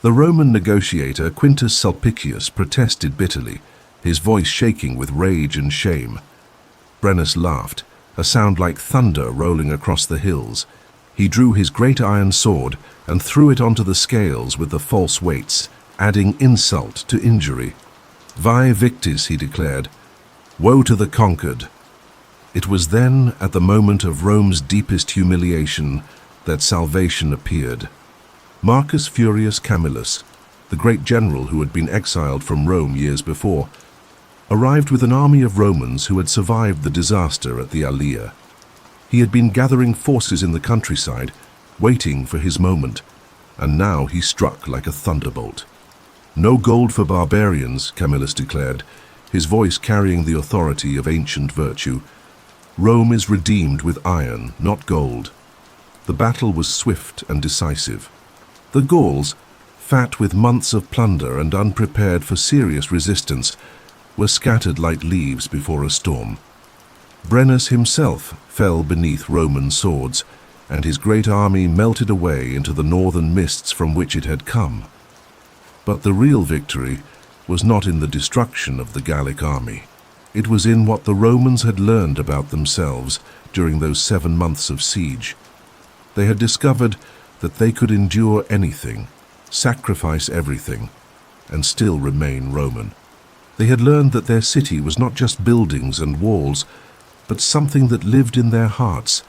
The Roman negotiator Quintus Sulpicius protested bitterly, his voice shaking with rage and shame. Brennus laughed, a sound like thunder rolling across the hills. He drew his great iron sword and threw it onto the scales with the false weights, adding insult to injury. Vae victis, he declared. Woe to the conquered. It was then, at the moment of Rome's deepest humiliation, that salvation appeared. Marcus Furius Camillus, the great general who had been exiled from Rome years before, arrived with an army of Romans who had survived the disaster at the Allia. He had been gathering forces in the countryside, waiting for his moment, and now he struck like a thunderbolt. No gold for barbarians, Camillus declared, his voice carrying the authority of ancient virtue. Rome is redeemed with iron, not gold. The battle was swift and decisive. The Gauls, fat with months of plunder and unprepared for serious resistance, were scattered like leaves before a storm. Brennus himself fell beneath Roman swords, and his great army melted away into the northern mists from which it had come. But the real victory was not in the destruction of the Gallic army. It was in what the Romans had learned about themselves during those 7 months of siege. They had discovered that they could endure anything, sacrifice everything, and still remain Roman. They had learned that their city was not just buildings and walls, but something that lived in their hearts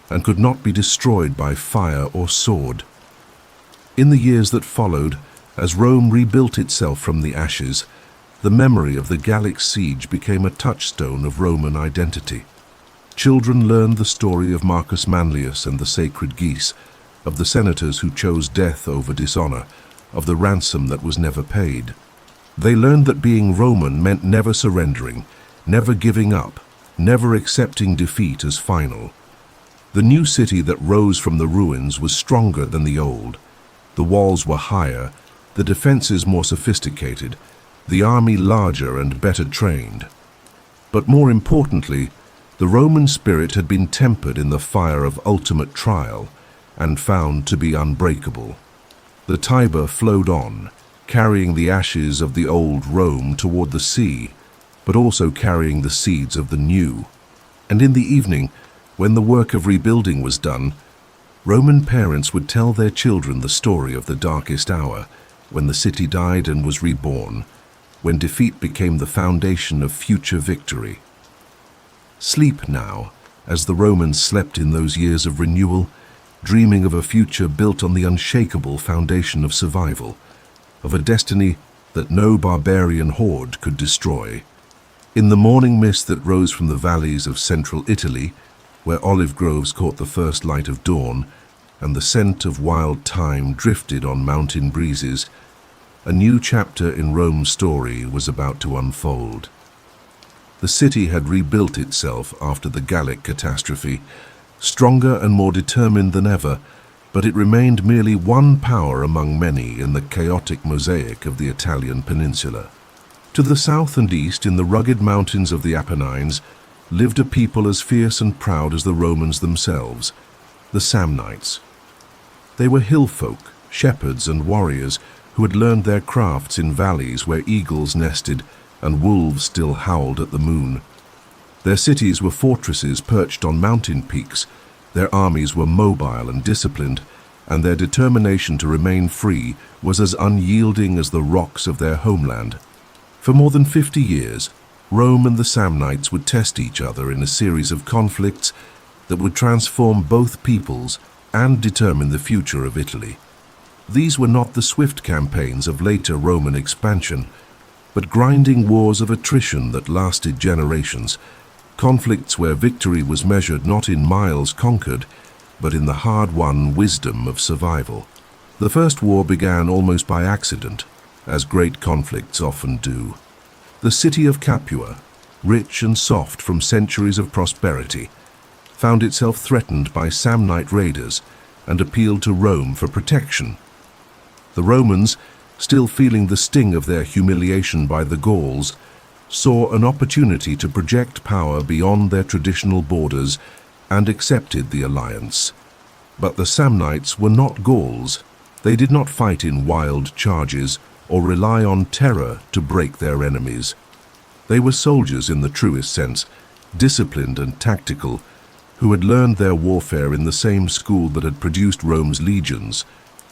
and could not be destroyed by fire or sword. In the years that followed, as Rome rebuilt itself from the ashes, the memory of the Gallic siege became a touchstone of Roman identity. Children learned the story of Marcus Manlius and the sacred geese, of the senators who chose death over dishonor, of the ransom that was never paid. They learned that being Roman meant never surrendering, never giving up, never accepting defeat as final. The new city that rose from the ruins was stronger than the old. The walls were higher, the defenses more sophisticated, the army larger and better trained. But more importantly, the Roman spirit had been tempered in the fire of ultimate trial and found to be unbreakable. The Tiber flowed on, carrying the ashes of the old Rome toward the sea, but also carrying the seeds of the new. And in the evening, when the work of rebuilding was done, Roman parents would tell their children the story of the darkest hour, when the city died and was reborn, when defeat became the foundation of future victory. Sleep now, as the Romans slept in those years of renewal, dreaming of a future built on the unshakable foundation of survival, of a destiny that no barbarian horde could destroy. In the morning mist that rose from the valleys of central Italy, where olive groves caught the first light of dawn, and the scent of wild thyme drifted on mountain breezes, a new chapter in Rome's story was about to unfold. The city had rebuilt itself after the Gallic catastrophe, stronger and more determined than ever, but it remained merely one power among many in the chaotic mosaic of the Italian peninsula. To the south and east, in the rugged mountains of the Apennines, lived a people as fierce and proud as the Romans themselves, the Samnites. They were hill folk, shepherds and warriors who had learned their crafts in valleys where eagles nested and wolves still howled at the moon. Their cities were fortresses perched on mountain peaks, their armies were mobile and disciplined, and their determination to remain free was as unyielding as the rocks of their homeland. For more than 50 years, Rome and the Samnites would test each other in a series of conflicts that would transform both peoples and determine the future of Italy. These were not the swift campaigns of later Roman expansion, but grinding wars of attrition that lasted generations, conflicts where victory was measured not in miles conquered, but in the hard-won wisdom of survival. The first war began almost by accident, as great conflicts often do. The city of Capua, rich and soft from centuries of prosperity, found itself threatened by Samnite raiders and appealed to Rome for protection. The Romans, still feeling the sting of their humiliation by the Gauls, saw an opportunity to project power beyond their traditional borders and accepted the alliance. But the Samnites were not Gauls. They did not fight in wild charges or rely on terror to break their enemies. They were soldiers in the truest sense, disciplined and tactical, who had learned their warfare in the same school that had produced Rome's legions,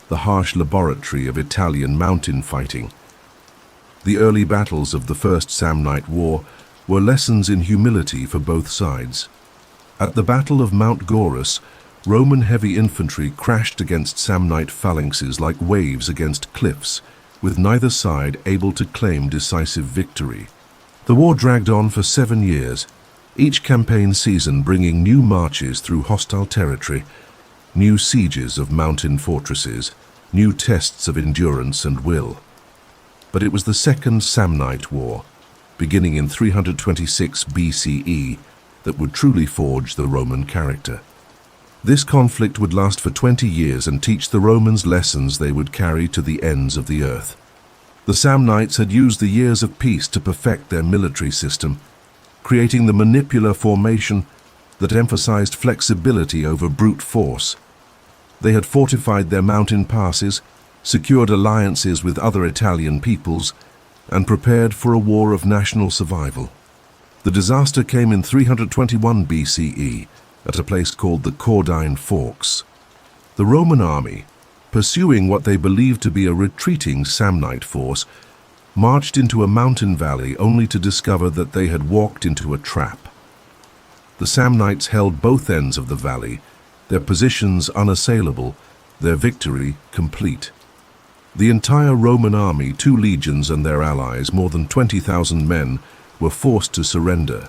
the harsh laboratory of Italian mountain fighting. The early battles of the First Samnite War were lessons in humility for both sides. At the Battle of Mount Gaurus, Roman heavy infantry crashed against Samnite phalanxes like waves against cliffs, with neither side able to claim decisive victory. The war dragged on for 7 years, each campaign season bringing new marches through hostile territory, new sieges of mountain fortresses, new tests of endurance and will. But it was the Second Samnite War, beginning in 326 BCE, that would truly forge the Roman character. This conflict would last for 20 years and teach the Romans lessons they would carry to the ends of the earth. The Samnites had used the years of peace to perfect their military system, creating the manipular formation that emphasized flexibility over brute force. They had fortified their mountain passes, secured alliances with other Italian peoples, and prepared for a war of national survival. The disaster came in 321 BCE at a place called the Caudine Forks. The Roman army, pursuing what they believed to be a retreating Samnite force, marched into a mountain valley only to discover that they had walked into a trap. The Samnites held both ends of the valley, their positions unassailable, their victory complete. The entire Roman army, 2 legions and their allies, more than 20,000 men, were forced to surrender.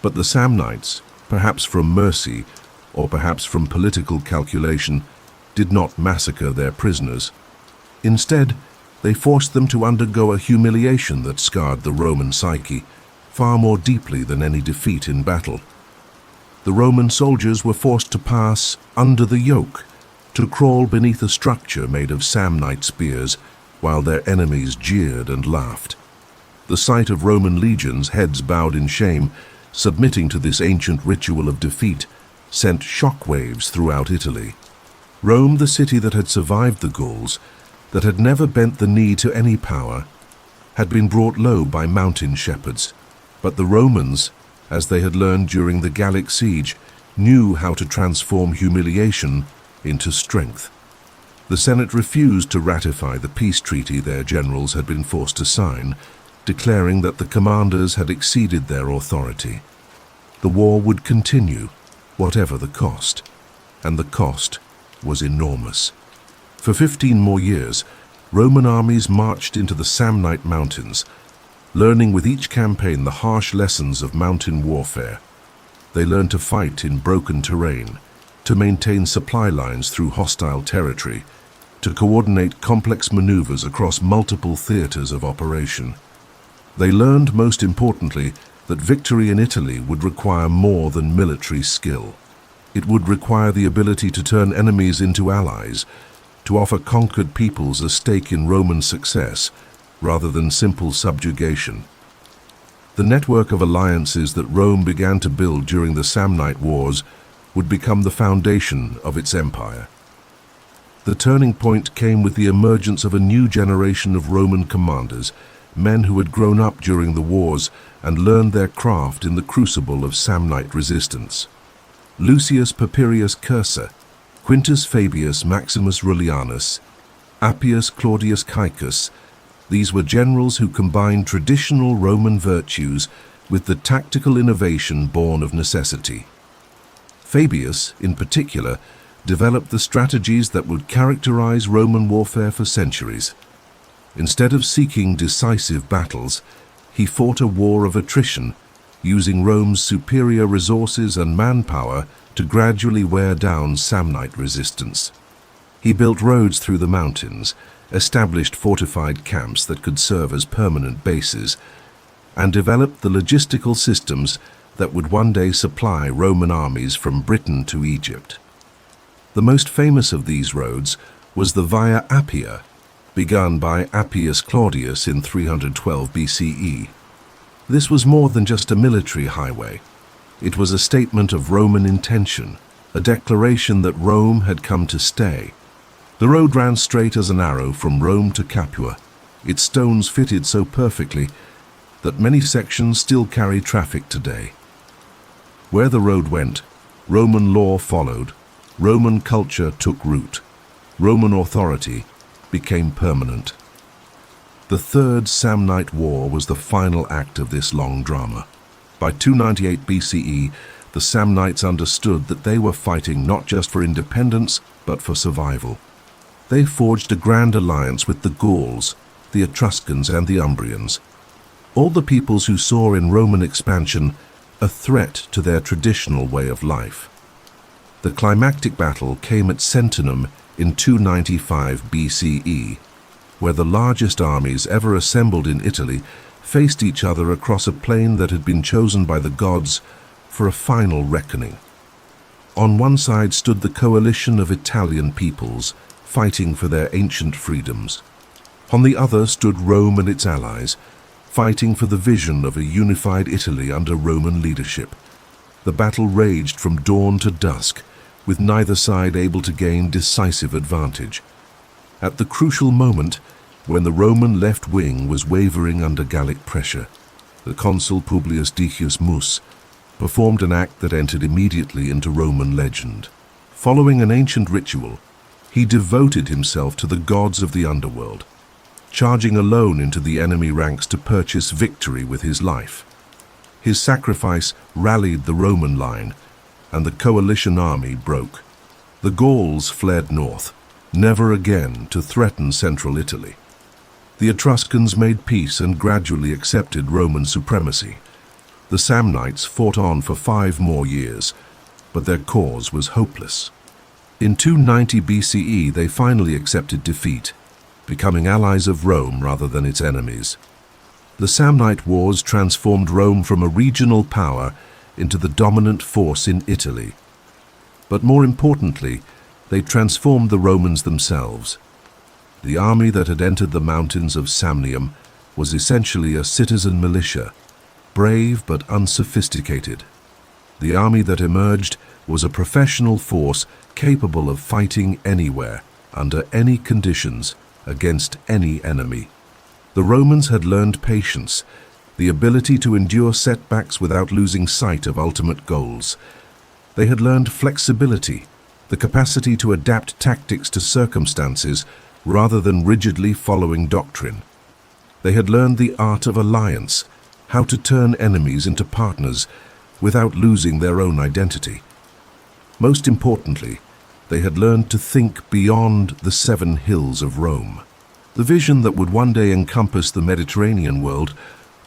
But the Samnites, perhaps from mercy or perhaps from political calculation, did not massacre their prisoners. Instead, they forced them to undergo a humiliation that scarred the Roman psyche far more deeply than any defeat in battle. The Roman soldiers were forced to pass under the yoke, to crawl beneath a structure made of Samnite spears while their enemies jeered and laughed. The sight of Roman legions, heads bowed in shame, submitting to this ancient ritual of defeat, sent shockwaves throughout Italy. Rome, the city that had survived the Gauls, that had never bent the knee to any power, had been brought low by mountain shepherds. But the Romans, as they had learned during the Gallic siege, knew how to transform humiliation into strength. The Senate refused to ratify the peace treaty their generals had been forced to sign, declaring that the commanders had exceeded their authority. The war would continue, whatever the cost, and the cost was enormous. For 15 more years, Roman armies marched into the Samnite mountains, learning with each campaign the harsh lessons of mountain warfare. They learned to fight in broken terrain, to maintain supply lines through hostile territory, to coordinate complex maneuvers across multiple theaters of operation. They learned, most importantly, that victory in Italy would require more than military skill. It would require the ability to turn enemies into allies, to offer conquered peoples a stake in Roman success, rather than simple subjugation. The network of alliances that Rome began to build during the Samnite Wars would become the foundation of its empire. The turning point came with the emergence of a new generation of Roman commanders, men who had grown up during the wars and learned their craft in the crucible of Samnite resistance. Lucius Papirius Cursor, Quintus Fabius Maximus Rullianus, Appius Claudius Caecus, these were generals who combined traditional Roman virtues with the tactical innovation born of necessity. Fabius, in particular, developed the strategies that would characterize Roman warfare for centuries. Instead of seeking decisive battles, he fought a war of attrition, using Rome's superior resources and manpower to gradually wear down Samnite resistance. He built roads through the mountains, established fortified camps that could serve as permanent bases, and developed the logistical systems that would one day supply Roman armies from Britain to Egypt. The most famous of these roads was the Via Appia, begun by Appius Claudius in 312 BCE. This was more than just a military highway. It was a statement of Roman intention, a declaration that Rome had come to stay. The road ran straight as an arrow from Rome to Capua. Its stones fitted so perfectly that many sections still carry traffic today. Where the road went, Roman law followed, Roman culture took root, Roman authority became permanent. The Third Samnite War was the final act of this long drama. By 298 BCE, the Samnites understood that they were fighting not just for independence, but for survival. They forged a grand alliance with the Gauls, the Etruscans, and the Umbrians, all the peoples who saw in Roman expansion a threat to their traditional way of life. The climactic battle came at Sentinum in 295 BCE, where the largest armies ever assembled in Italy faced each other across a plain that had been chosen by the gods for a final reckoning. On one side stood the coalition of Italian peoples, fighting for their ancient freedoms. On the other stood Rome and its allies, fighting for the vision of a unified Italy under Roman leadership. The battle raged from dawn to dusk, with neither side able to gain decisive advantage. At the crucial moment, when the Roman left wing was wavering under Gallic pressure, the consul Publius Decius Mus performed an act that entered immediately into Roman legend. Following an ancient ritual, he devoted himself to the gods of the underworld, charging alone into the enemy ranks to purchase victory with his life. His sacrifice rallied the Roman line, and the coalition army broke. The Gauls fled north, never again to threaten central Italy. The Etruscans made peace and gradually accepted Roman supremacy. The Samnites fought on for 5 more years, but their cause was hopeless. In 290 BCE, they finally accepted defeat, becoming allies of Rome rather than its enemies. The Samnite Wars transformed Rome from a regional power into the dominant force in Italy. But more importantly, they transformed the Romans themselves. The army that had entered the mountains of Samnium was essentially a citizen militia, brave but unsophisticated. The army that emerged was a professional force capable of fighting anywhere, under any conditions, against any enemy. The Romans had learned patience, the ability to endure setbacks without losing sight of ultimate goals. They had learned flexibility, the capacity to adapt tactics to circumstances rather than rigidly following doctrine. They had learned the art of alliance, how to turn enemies into partners without losing their own identity. Most importantly, they had learned to think beyond the 7 hills of Rome. The vision that would one day encompass the Mediterranean world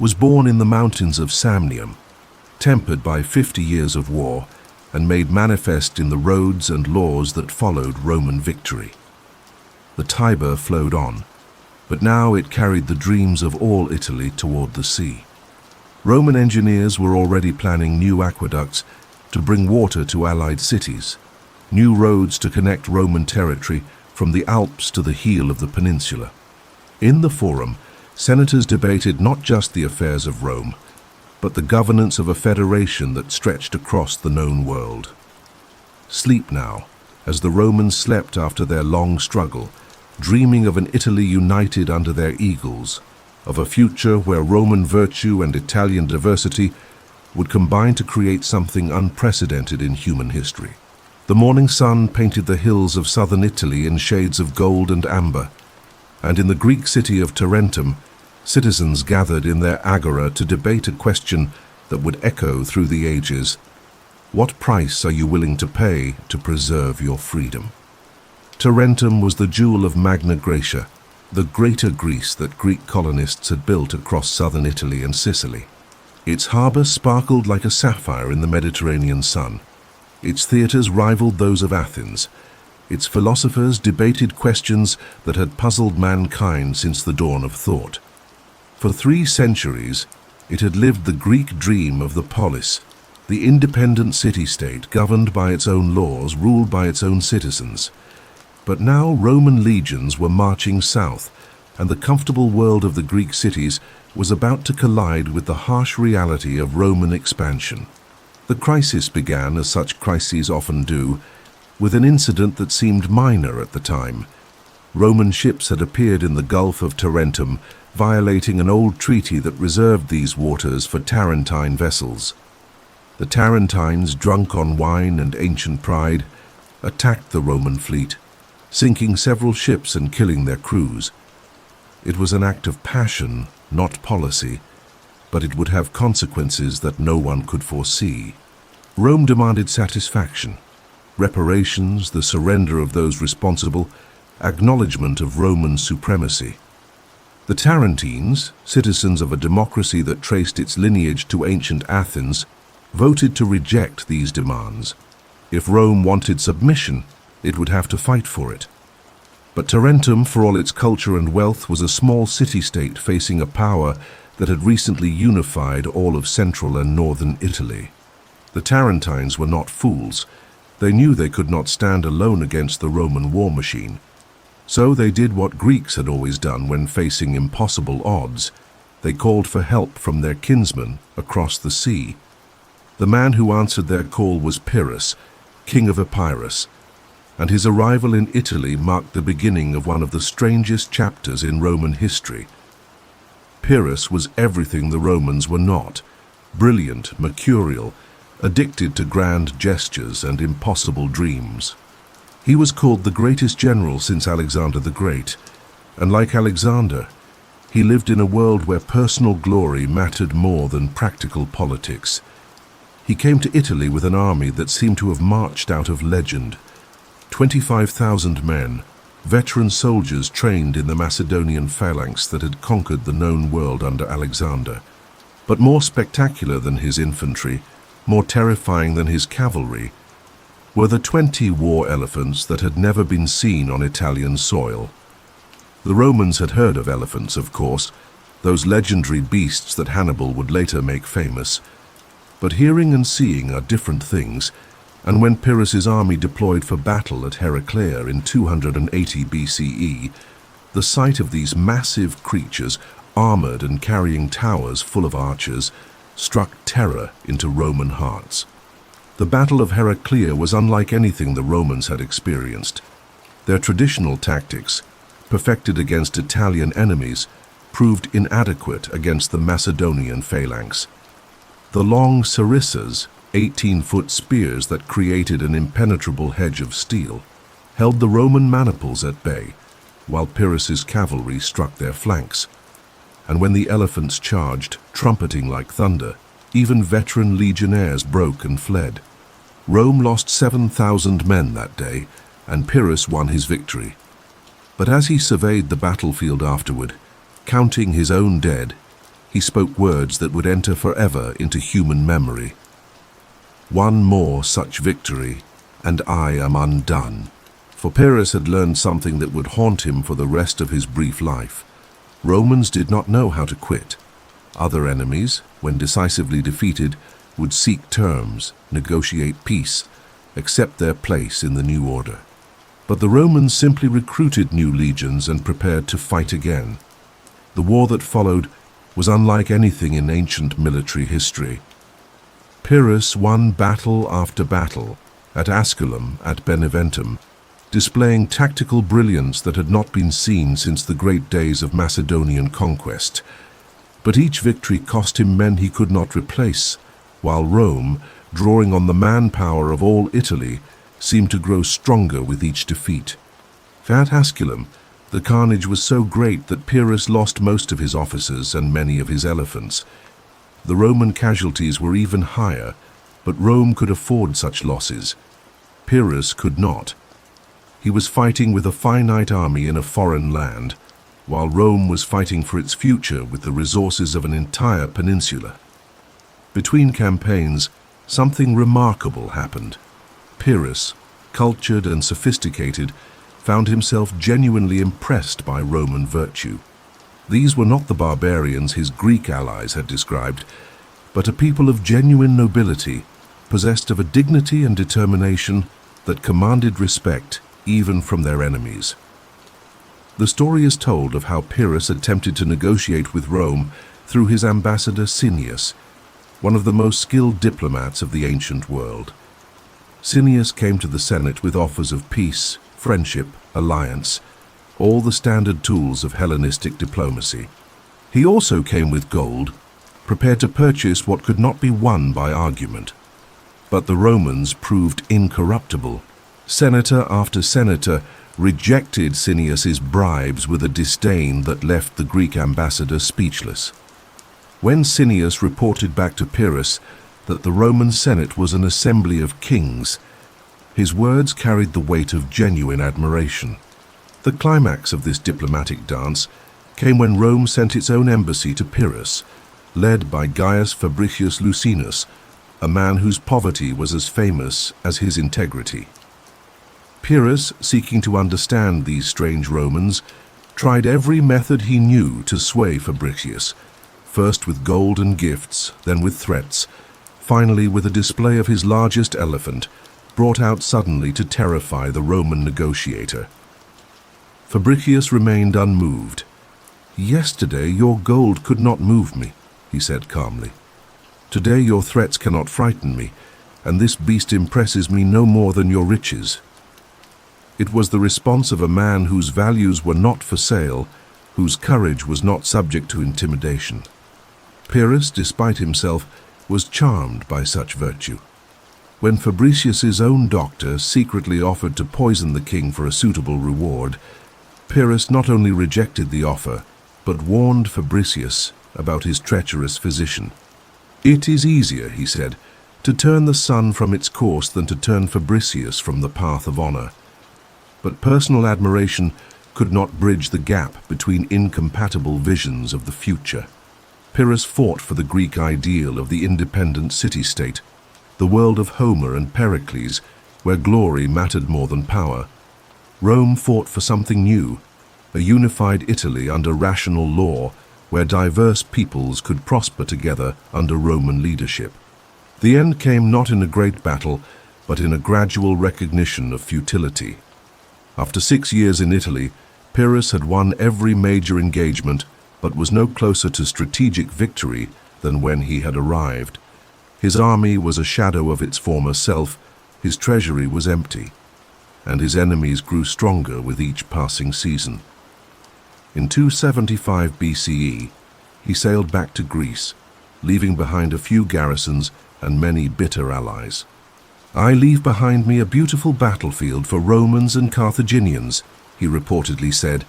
was born in the mountains of Samnium, tempered by 50 years of war, and made manifest in the roads and laws that followed Roman victory. The Tiber flowed on, but now it carried the dreams of all Italy toward the sea. Roman engineers were already planning new aqueducts to bring water to allied cities, new roads to connect Roman territory from the Alps to the heel of the peninsula. In the Forum, senators debated not just the affairs of Rome, but the governance of a federation that stretched across the known world. Sleep now, as the Romans slept after their long struggle, dreaming of an Italy united under their eagles, of a future where Roman virtue and Italian diversity would combine to create something unprecedented in human history. The morning sun painted the hills of southern Italy in shades of gold and amber, and in the Greek city of Tarentum, citizens gathered in their agora to debate a question that would echo through the ages. What price are you willing to pay to preserve your freedom? Tarentum was the jewel of Magna Graecia, the greater Greece that Greek colonists had built across southern Italy and Sicily. Its harbor sparkled like a sapphire in the Mediterranean sun. Its theaters rivaled those of Athens. Its philosophers debated questions that had puzzled mankind since the dawn of thought. For 3 centuries, it had lived the Greek dream of the polis, the independent city-state governed by its own laws, ruled by its own citizens. But now Roman legions were marching south, and the comfortable world of the Greek cities was about to collide with the harsh reality of Roman expansion. The crisis began, as such crises often do, with an incident that seemed minor at the time. Roman ships had appeared in the Gulf of Tarentum, violating an old treaty that reserved these waters for Tarentine vessels. The Tarentines, drunk on wine and ancient pride, attacked the Roman fleet, sinking several ships and killing their crews. It was an act of passion, not policy, but it would have consequences that no one could foresee. Rome demanded satisfaction, reparations, the surrender of those responsible, acknowledgement of Roman supremacy. The Tarentines, citizens of a democracy that traced its lineage to ancient Athens, voted to reject these demands. If Rome wanted submission, it would have to fight for it. But Tarentum, for all its culture and wealth, was a small city-state facing a power that had recently unified all of central and northern Italy. The Tarentines were not fools. They knew they could not stand alone against the Roman war machine. So they did what Greeks had always done when facing impossible odds. They called for help from their kinsmen across the sea. The man who answered their call was Pyrrhus, king of Epirus, and his arrival in Italy marked the beginning of one of the strangest chapters in Roman history. Pyrrhus was everything the Romans were not: brilliant, mercurial, addicted to grand gestures and impossible dreams. He was called the greatest general since Alexander the Great, and like Alexander, he lived in a world where personal glory mattered more than practical politics. He came to Italy with an army that seemed to have marched out of legend. 25,000 men, veteran soldiers trained in the Macedonian phalanx that had conquered the known world under Alexander. But more spectacular than his infantry, more terrifying than his cavalry, were the 20 war elephants that had never been seen on Italian soil. The Romans had heard of elephants, of course, those legendary beasts that Hannibal would later make famous. But hearing and seeing are different things, and when Pyrrhus's army deployed for battle at Heraclea in 280 BCE, the sight of these massive creatures, armored and carrying towers full of archers, struck terror into Roman hearts. The Battle of Heraclea was unlike anything the Romans had experienced. Their traditional tactics, perfected against Italian enemies, proved inadequate against the Macedonian phalanx. The long sarissas, 18-foot spears that created an impenetrable hedge of steel, held the Roman maniples at bay, while Pyrrhus's cavalry struck their flanks. And when the elephants charged, trumpeting like thunder, even veteran legionnaires broke and fled. Rome lost 7,000 men that day, and Pyrrhus won his victory. But as he surveyed the battlefield afterward, counting his own dead, he spoke words that would enter forever into human memory. One more such victory, and I am undone. For Pyrrhus had learned something that would haunt him for the rest of his brief life. Romans did not know how to quit. Other enemies, when decisively defeated, would seek terms, negotiate peace, accept their place in the new order. But the Romans simply recruited new legions and prepared to fight again. The war that followed was unlike anything in ancient military history. Pyrrhus won battle after battle, at Asculum, at Beneventum, displaying tactical brilliance that had not been seen since the great days of Macedonian conquest. But each victory cost him men he could not replace, while Rome, drawing on the manpower of all Italy, seemed to grow stronger with each defeat. At Asculum, the carnage was so great that Pyrrhus lost most of his officers and many of his elephants. The Roman casualties were even higher, but Rome could afford such losses. Pyrrhus could not. He was fighting with a finite army in a foreign land, while Rome was fighting for its future with the resources of an entire peninsula. Between campaigns, something remarkable happened. Pyrrhus, cultured and sophisticated, found himself genuinely impressed by Roman virtue. These were not the barbarians his Greek allies had described, but a people of genuine nobility, possessed of a dignity and determination that commanded respect even from their enemies. The story is told of how Pyrrhus attempted to negotiate with Rome through his ambassador Cineas, one of the most skilled diplomats of the ancient world. Cineas came to the Senate with offers of peace, friendship, alliance, all the standard tools of Hellenistic diplomacy. He also came with gold, prepared to purchase what could not be won by argument. But the Romans proved incorruptible. Senator after senator rejected Cineas's bribes with a disdain that left the Greek ambassador speechless. When Cineas reported back to Pyrrhus that the Roman Senate was an assembly of kings, his words carried the weight of genuine admiration. The climax of this diplomatic dance came when Rome sent its own embassy to Pyrrhus, led by Gaius Fabricius Lucinus, a man whose poverty was as famous as his integrity. Pyrrhus, seeking to understand these strange Romans, tried every method he knew to sway Fabricius, first with gold and gifts, then with threats, finally with a display of his largest elephant, brought out suddenly to terrify the Roman negotiator. Fabricius remained unmoved. "Yesterday your gold could not move me," he said calmly. "Today your threats cannot frighten me, and this beast impresses me no more than your riches." It was the response of a man whose values were not for sale, whose courage was not subject to intimidation. Pyrrhus, despite himself, was charmed by such virtue. When Fabricius's own doctor secretly offered to poison the king for a suitable reward, Pyrrhus not only rejected the offer, but warned Fabricius about his treacherous physician. "It is easier," he said, "to turn the sun from its course than to turn Fabricius from the path of honor." But personal admiration could not bridge the gap between incompatible visions of the future. Pyrrhus fought for the Greek ideal of the independent city-state, the world of Homer and Pericles, where glory mattered more than power. Rome fought for something new, a unified Italy under rational law, where diverse peoples could prosper together under Roman leadership. The end came not in a great battle, but in a gradual recognition of futility. After 6 years in Italy, Pyrrhus had won every major engagement, but was no closer to strategic victory than when he had arrived. His army was a shadow of its former self, his treasury was empty, and his enemies grew stronger with each passing season. In 275 BCE, he sailed back to Greece, leaving behind a few garrisons and many bitter allies. "I leave behind me a beautiful battlefield for Romans and Carthaginians," he reportedly said,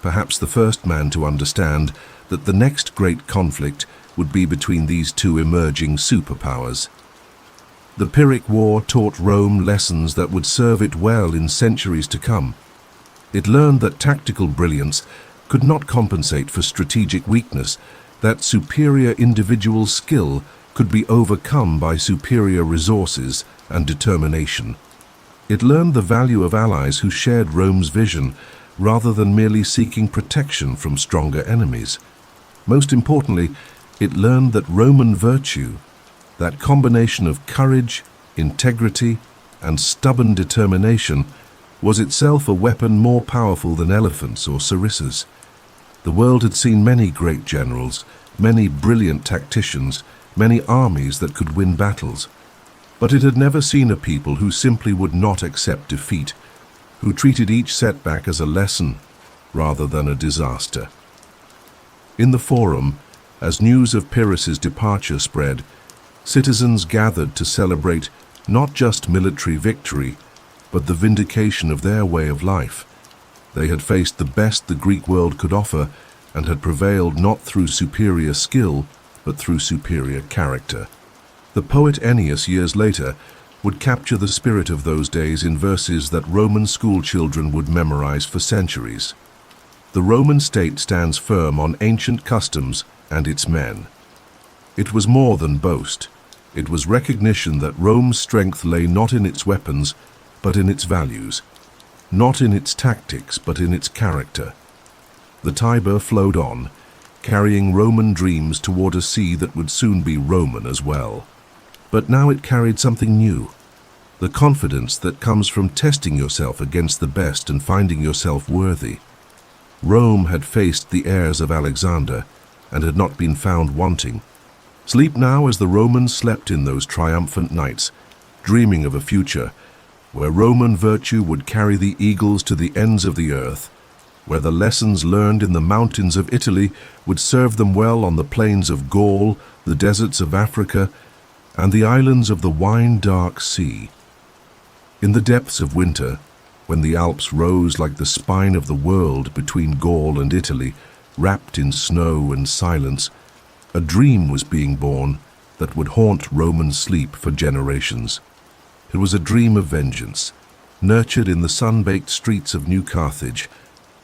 perhaps the first man to understand that the next great conflict would be between these two emerging superpowers. The Pyrrhic War taught Rome lessons that would serve it well in centuries to come. It learned that tactical brilliance could not compensate for strategic weakness, that superior individual skill could be overcome by superior resources and determination. It learned the value of allies who shared Rome's vision rather than merely seeking protection from stronger enemies. Most importantly, it learned that Roman virtue, that combination of courage, integrity, and stubborn determination, was itself a weapon more powerful than elephants or sarissas. The world had seen many great generals, many brilliant tacticians, many armies that could win battles. But it had never seen a people who simply would not accept defeat, who treated each setback as a lesson rather than a disaster. In the Forum, as news of Pyrrhus's departure spread, citizens gathered to celebrate not just military victory, but the vindication of their way of life. They had faced the best the Greek world could offer and had prevailed not through superior skill, but through superior character. The poet Ennius, years later, would capture the spirit of those days in verses that Roman school children would memorize for centuries. The Roman state stands firm on ancient customs and its men. It was more than boast. It was recognition that Rome's strength lay not in its weapons, but in its values, not in its tactics, but in its character. The Tiber flowed on, carrying Roman dreams toward a sea that would soon be Roman as well. But now it carried something new, the confidence that comes from testing yourself against the best and finding yourself worthy. Rome had faced the heirs of Alexander and had not been found wanting. Sleep now as the Romans slept in those triumphant nights, dreaming of a future where Roman virtue would carry the eagles to the ends of the earth, where the lessons learned in the mountains of Italy would serve them well on the plains of Gaul, the deserts of Africa, and the islands of the wine-dark sea. In the depths of winter, when the Alps rose like the spine of the world between Gaul and Italy, wrapped in snow and silence, a dream was being born that would haunt Roman sleep for generations. It was a dream of vengeance, nurtured in the sun-baked streets of New Carthage,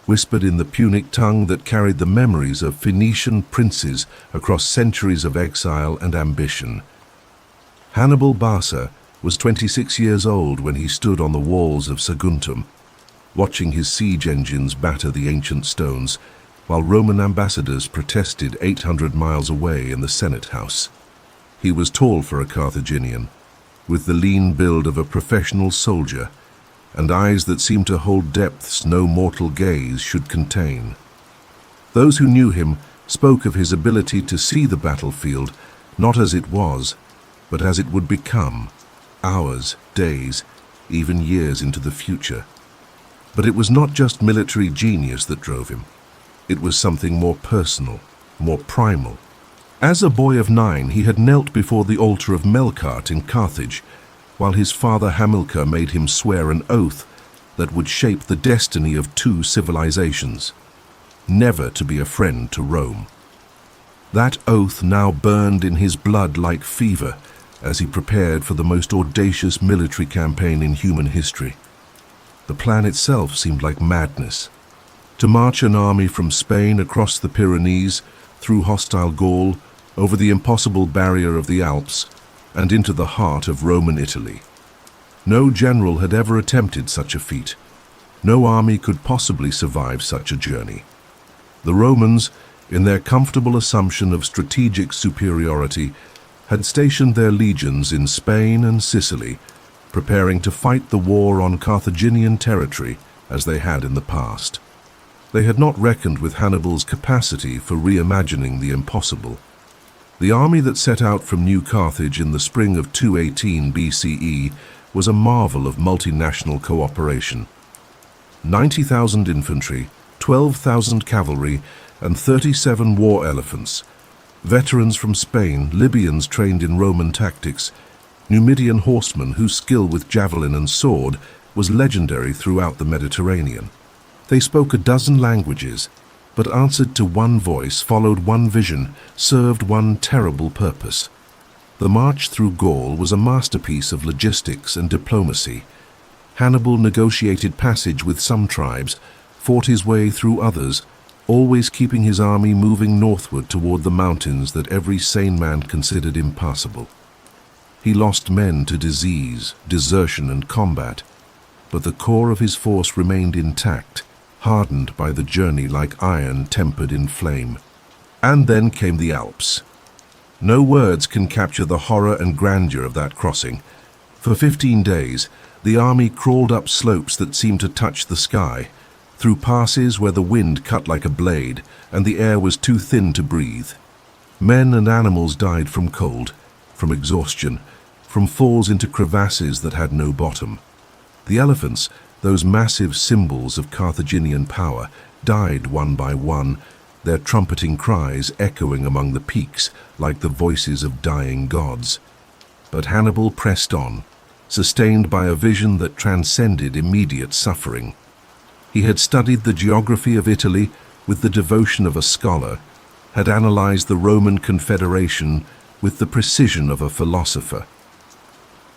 whispered in the Punic tongue that carried the memories of Phoenician princes across centuries of exile and ambition. Hannibal Barca was 26 years old when he stood on the walls of Saguntum, watching his siege engines batter the ancient stones, while Roman ambassadors protested 800 miles away in the Senate House. He was tall for a Carthaginian, with the lean build of a professional soldier, and eyes that seemed to hold depths no mortal gaze should contain. Those who knew him spoke of his ability to see the battlefield not as it was, but as it would become, hours, days, even years into the future. But it was not just military genius that drove him. It was something more personal, more primal. As a boy of 9, he had knelt before the altar of Melkart in Carthage, while his father Hamilcar made him swear an oath that would shape the destiny of 2 civilizations, never to be a friend to Rome. That oath now burned in his blood like fever as he prepared for the most audacious military campaign in human history. The plan itself seemed like madness. To march an army from Spain across the Pyrenees, through hostile Gaul, over the impossible barrier of the Alps, and into the heart of Roman Italy. No general had ever attempted such a feat. No army could possibly survive such a journey. The Romans, in their comfortable assumption of strategic superiority, had stationed their legions in Spain and Sicily, preparing to fight the war on Carthaginian territory as they had in the past. They had not reckoned with Hannibal's capacity for reimagining the impossible. The army that set out from New Carthage in the spring of 218 BCE was a marvel of multinational cooperation. 90,000 infantry, 12,000 cavalry, and 37 war elephants. Veterans from Spain, Libyans trained in Roman tactics, Numidian horsemen whose skill with javelin and sword was legendary throughout the Mediterranean. They spoke a dozen languages, but answered to one voice, followed one vision, served one terrible purpose. The march through Gaul was a masterpiece of logistics and diplomacy. Hannibal negotiated passage with some tribes, fought his way through others, always keeping his army moving northward toward the mountains that every sane man considered impassable. He lost men to disease, desertion, and combat, but the core of his force remained intact, hardened by the journey like iron tempered in flame. And then came the Alps. No words can capture the horror and grandeur of that crossing. For 15 days, the army crawled up slopes that seemed to touch the sky, through passes where the wind cut like a blade and the air was too thin to breathe. Men and animals died from cold, from exhaustion, from falls into crevasses that had no bottom. The elephants, those massive symbols of Carthaginian power, died one by one, their trumpeting cries echoing among the peaks like the voices of dying gods. But Hannibal pressed on, sustained by a vision that transcended immediate suffering. He had studied the geography of Italy with the devotion of a scholar, had analyzed the Roman Confederation with the precision of a philosopher.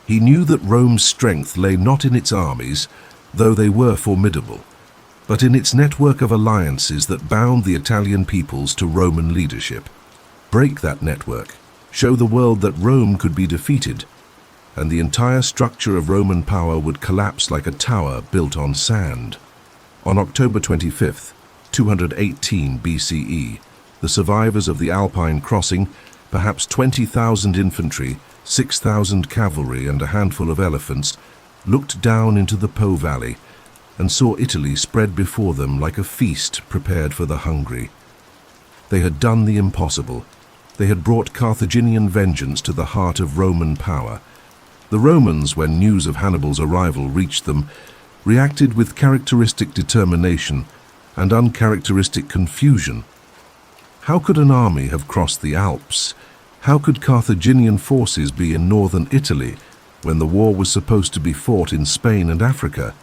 He knew that Rome's strength lay not in its armies, though they were formidable, but in its network of alliances that bound the Italian peoples to Roman leadership. Break that network, show the world that Rome could be defeated, and the entire structure of Roman power would collapse like a tower built on sand. On October 25th, 218 BCE, the survivors of the Alpine crossing, perhaps 20,000 infantry, 6,000 cavalry and a handful of elephants, looked down into the Po Valley and saw Italy spread before them like a feast prepared for the hungry. They had done the impossible. They had brought Carthaginian vengeance to the heart of Roman power. The Romans, when news of Hannibal's arrival reached them, reacted with characteristic determination and uncharacteristic confusion. How could an army have crossed the Alps? How could Carthaginian forces be in northern Italy when the war was supposed to be fought in Spain and Africa?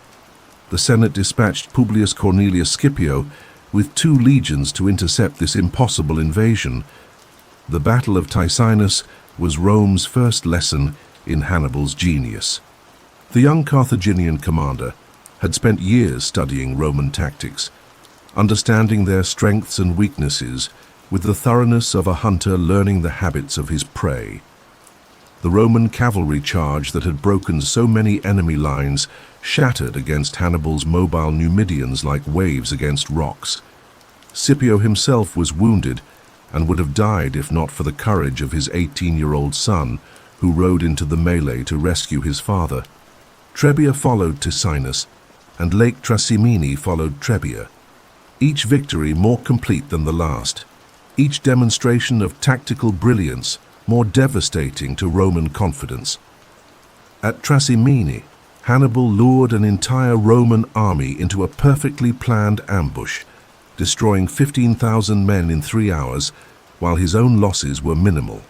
The Senate dispatched Publius Cornelius Scipio with 2 legions to intercept this impossible invasion. The Battle of Ticinus was Rome's first lesson in Hannibal's genius. The young Carthaginian commander had spent years studying Roman tactics, understanding their strengths and weaknesses with the thoroughness of a hunter learning the habits of his prey. The Roman cavalry charge that had broken so many enemy lines shattered against Hannibal's mobile Numidians like waves against rocks. Scipio himself was wounded and would have died if not for the courage of his 18-year-old son, who rode into the melee to rescue his father. Trebia followed Ticinus, and Lake Trasimene followed Trebia. Each victory more complete than the last, each demonstration of tactical brilliance more devastating to Roman confidence. At Trasimene, Hannibal lured an entire Roman army into a perfectly planned ambush, destroying 15,000 men in 3 hours, while his own losses were minimal.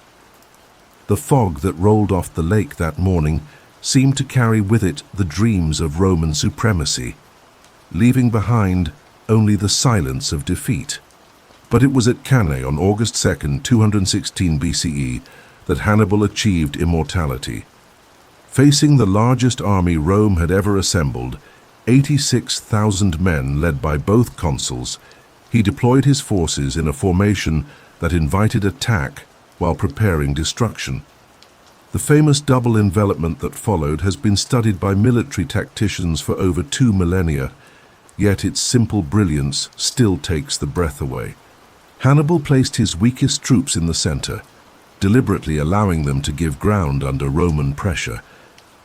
The fog that rolled off the lake that morning seemed to carry with it the dreams of Roman supremacy, leaving behind only the silence of defeat. But it was at Cannae on August 2nd, 216 BCE, that Hannibal achieved immortality. Facing the largest army Rome had ever assembled, 86,000 men led by both consuls, he deployed his forces in a formation that invited attack while preparing destruction. The famous double envelopment that followed has been studied by military tacticians for over 2 millennia, yet its simple brilliance still takes the breath away. Hannibal placed his weakest troops in the center, deliberately allowing them to give ground under Roman pressure.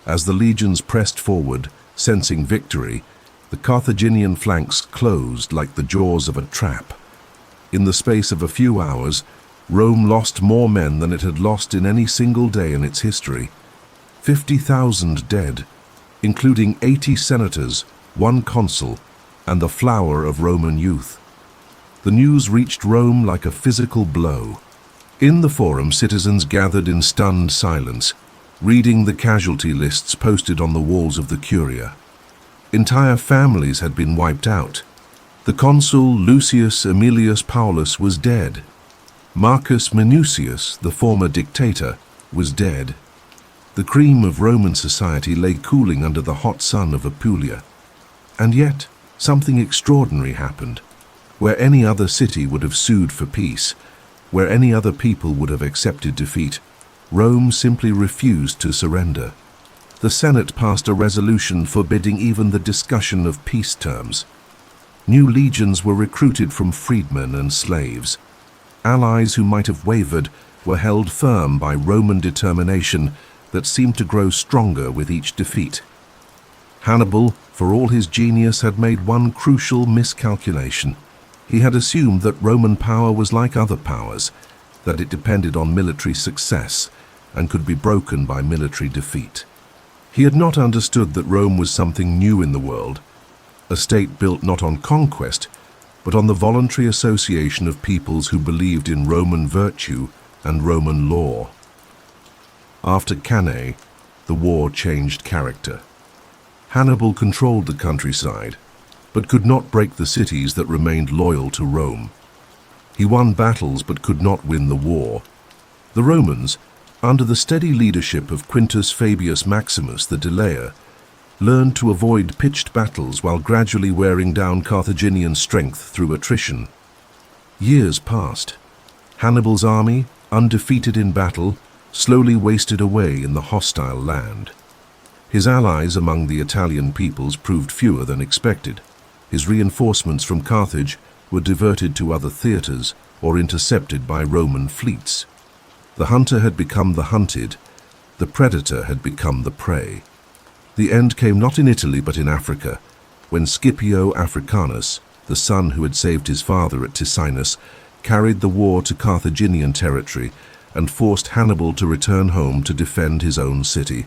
As the legions pressed forward, sensing victory, the Carthaginian flanks closed like the jaws of a trap. In the space of a few hours, Rome lost more men than it had lost in any single day in its history. 50,000 dead, including 80 senators, 1 consul, and the flower of Roman youth. The news reached Rome like a physical blow. In the Forum, citizens gathered in stunned silence, reading the casualty lists posted on the walls of the Curia. Entire families had been wiped out. The consul Lucius Aemilius Paulus was dead. Marcus Minucius, the former dictator, was dead. The cream of Roman society lay cooling under the hot sun of Apulia. And yet, something extraordinary happened. Where any other city would have sued for peace, where any other people would have accepted defeat, Rome simply refused to surrender. The Senate passed a resolution forbidding even the discussion of peace terms. New legions were recruited from freedmen and slaves. Allies who might have wavered were held firm by Roman determination that seemed to grow stronger with each defeat. Hannibal, for all his genius, had made one crucial miscalculation. He had assumed that Roman power was like other powers, that it depended on military success and could be broken by military defeat. He had not understood that Rome was something new in the world, a state built not on conquest, but on the voluntary association of peoples who believed in Roman virtue and Roman law. After Cannae, the war changed character. Hannibal controlled the countryside, but could not break the cities that remained loyal to Rome. He won battles but could not win the war. The Romans, under the steady leadership of Quintus Fabius Maximus the Delayer, learned to avoid pitched battles while gradually wearing down Carthaginian strength through attrition. Years passed. Hannibal's army, undefeated in battle, slowly wasted away in the hostile land. His allies among the Italian peoples proved fewer than expected. His reinforcements from Carthage were diverted to other theaters or intercepted by Roman fleets. The hunter had become the hunted, the predator had become the prey. The end came not in Italy but in Africa, when Scipio Africanus, the son who had saved his father at Ticinus, carried the war to Carthaginian territory and forced Hannibal to return home to defend his own city.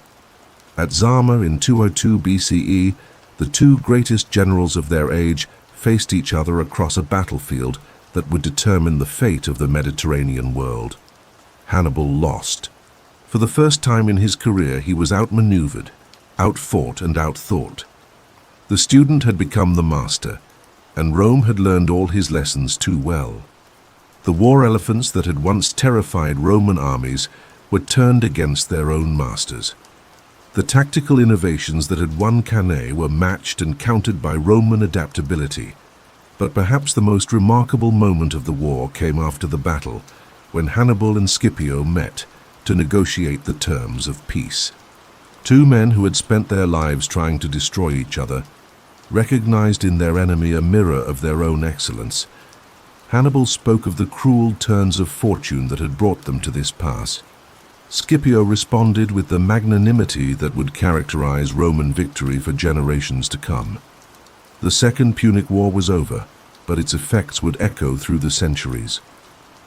At Zama in 202 BCE, the two greatest generals of their age faced each other across a battlefield that would determine the fate of the Mediterranean world. Hannibal lost. For the first time in his career, he was outmaneuvered, outfought and outthought. The student had become the master, and Rome had learned all his lessons too well. The war elephants that had once terrified Roman armies were turned against their own masters. The tactical innovations that had won Cannae were matched and countered by Roman adaptability. But perhaps the most remarkable moment of the war came after the battle, when Hannibal and Scipio met to negotiate the terms of peace. Two men who had spent their lives trying to destroy each other recognized in their enemy a mirror of their own excellence. Hannibal spoke of the cruel turns of fortune that had brought them to this pass. Scipio responded with the magnanimity that would characterize Roman victory for generations to come. The Second Punic War was over, but its effects would echo through the centuries.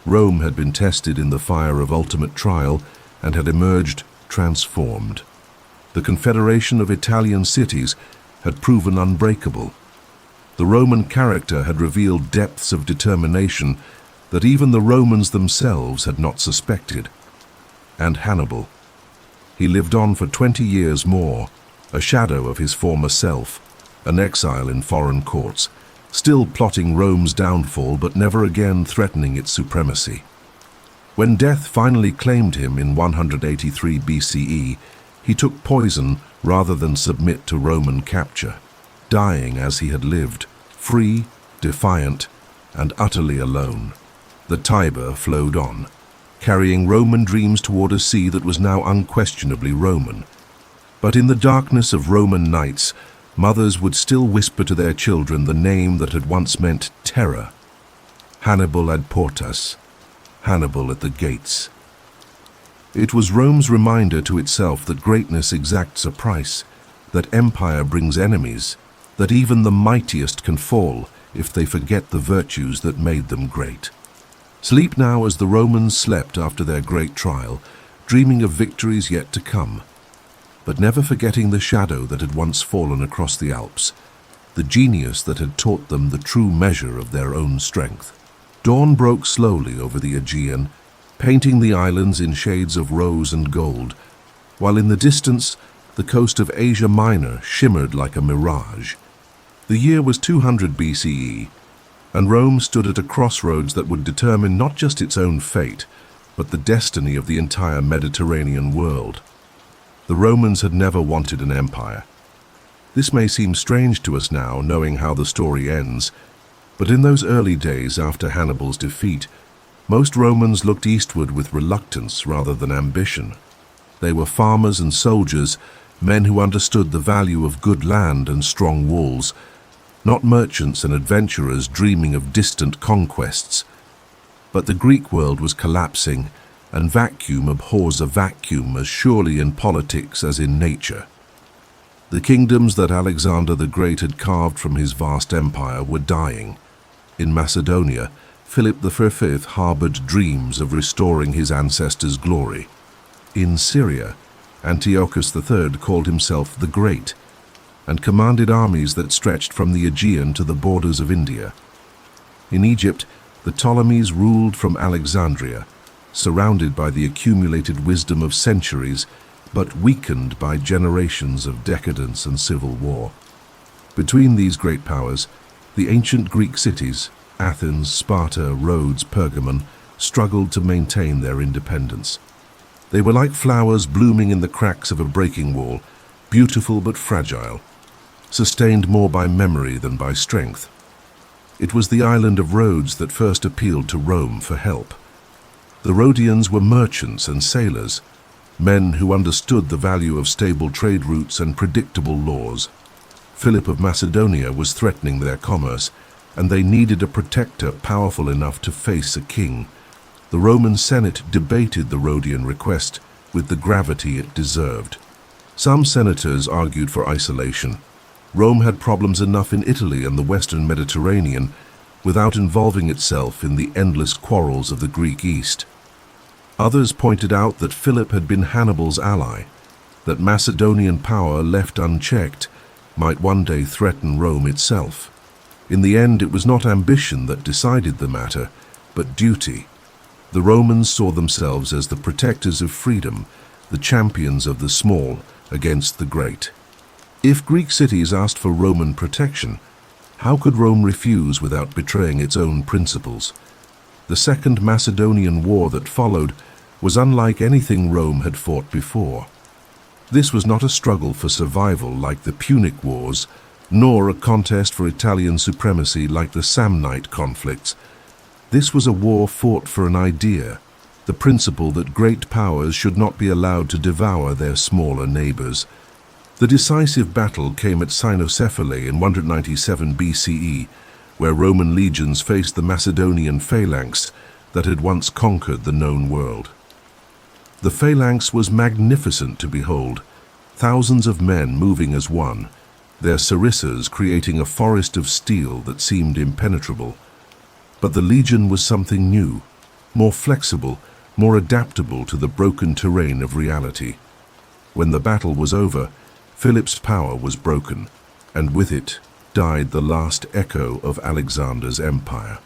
Rome had been tested in the fire of ultimate trial and had emerged transformed. The confederation of Italian cities had proven unbreakable. The Roman character had revealed depths of determination that even the Romans themselves had not suspected. And Hannibal. He lived on for 20 years more, a shadow of his former self, an exile in foreign courts, still plotting Rome's downfall but never again threatening its supremacy. When death finally claimed him in 183 BCE, he took poison rather than submit to Roman capture. dying as he had lived, free, defiant, and utterly alone. The Tiber flowed on, carrying Roman dreams toward a sea that was now unquestionably Roman. But in the darkness of Roman nights, mothers would still whisper to their children the name that had once meant terror. Hannibal ad portas, Hannibal at the gates. It was Rome's reminder to itself that greatness exacts a price, that empire brings enemies, that even the mightiest can fall if they forget the virtues that made them great. Sleep now as the Romans slept after their great trial, dreaming of victories yet to come, but never forgetting the shadow that had once fallen across the Alps, the genius that had taught them the true measure of their own strength. Dawn broke slowly over the Aegean, painting the islands in shades of rose and gold, while in the distance the coast of Asia Minor shimmered like a mirage. The year was 200 BCE, and Rome stood at a crossroads that would determine not just its own fate, but the destiny of the entire Mediterranean world. The Romans had never wanted an empire. This may seem strange to us now, knowing how the story ends, but in those early days after Hannibal's defeat, most Romans looked eastward with reluctance rather than ambition. They were farmers and soldiers, men who understood the value of good land and strong walls, not merchants and adventurers dreaming of distant conquests. But the Greek world was collapsing, and vacuum abhors a vacuum as surely in politics as in nature. The kingdoms that Alexander the Great had carved from his vast empire were dying. In Macedonia, Philip V harbored dreams of restoring his ancestors' glory. In Syria, Antiochus III called himself the Great, and commanded armies that stretched from the Aegean to the borders of India. In Egypt, the Ptolemies ruled from Alexandria, surrounded by the accumulated wisdom of centuries, but weakened by generations of decadence and civil war. Between these great powers, the ancient Greek cities, Athens, Sparta, Rhodes, Pergamon, struggled to maintain their independence. They were like flowers blooming in the cracks of a breaking wall, beautiful but fragile, sustained more by memory than by strength. It was the island of Rhodes that first appealed to Rome for help. The Rhodians were merchants and sailors, men who understood the value of stable trade routes and predictable laws. Philip of Macedonia was threatening their commerce, and they needed a protector powerful enough to face a king. The Roman Senate debated the Rhodian request with the gravity it deserved. Some senators argued for isolation. Rome had problems enough in Italy and the Western Mediterranean without involving itself in the endless quarrels of the Greek East. Others pointed out that Philip had been Hannibal's ally, that Macedonian power left unchecked might one day threaten Rome itself. In the end, it was not ambition that decided the matter, but duty. The Romans saw themselves as the protectors of freedom, the champions of the small against the great. If Greek cities asked for Roman protection, how could Rome refuse without betraying its own principles? The Second Macedonian War that followed was unlike anything Rome had fought before. This was not a struggle for survival like the Punic Wars, nor a contest for Italian supremacy like the Samnite conflicts. This was a war fought for an idea, the principle that great powers should not be allowed to devour their smaller neighbors. The decisive battle came at Cynocephalae in 197 BCE, where Roman legions faced the Macedonian phalanx that had once conquered the known world. The phalanx was magnificent to behold, thousands of men moving as one, their sarissas creating a forest of steel that seemed impenetrable. But the legion was something new, more flexible, more adaptable to the broken terrain of reality. When the battle was over, Philip's power was broken, and with it died the last echo of Alexander's empire.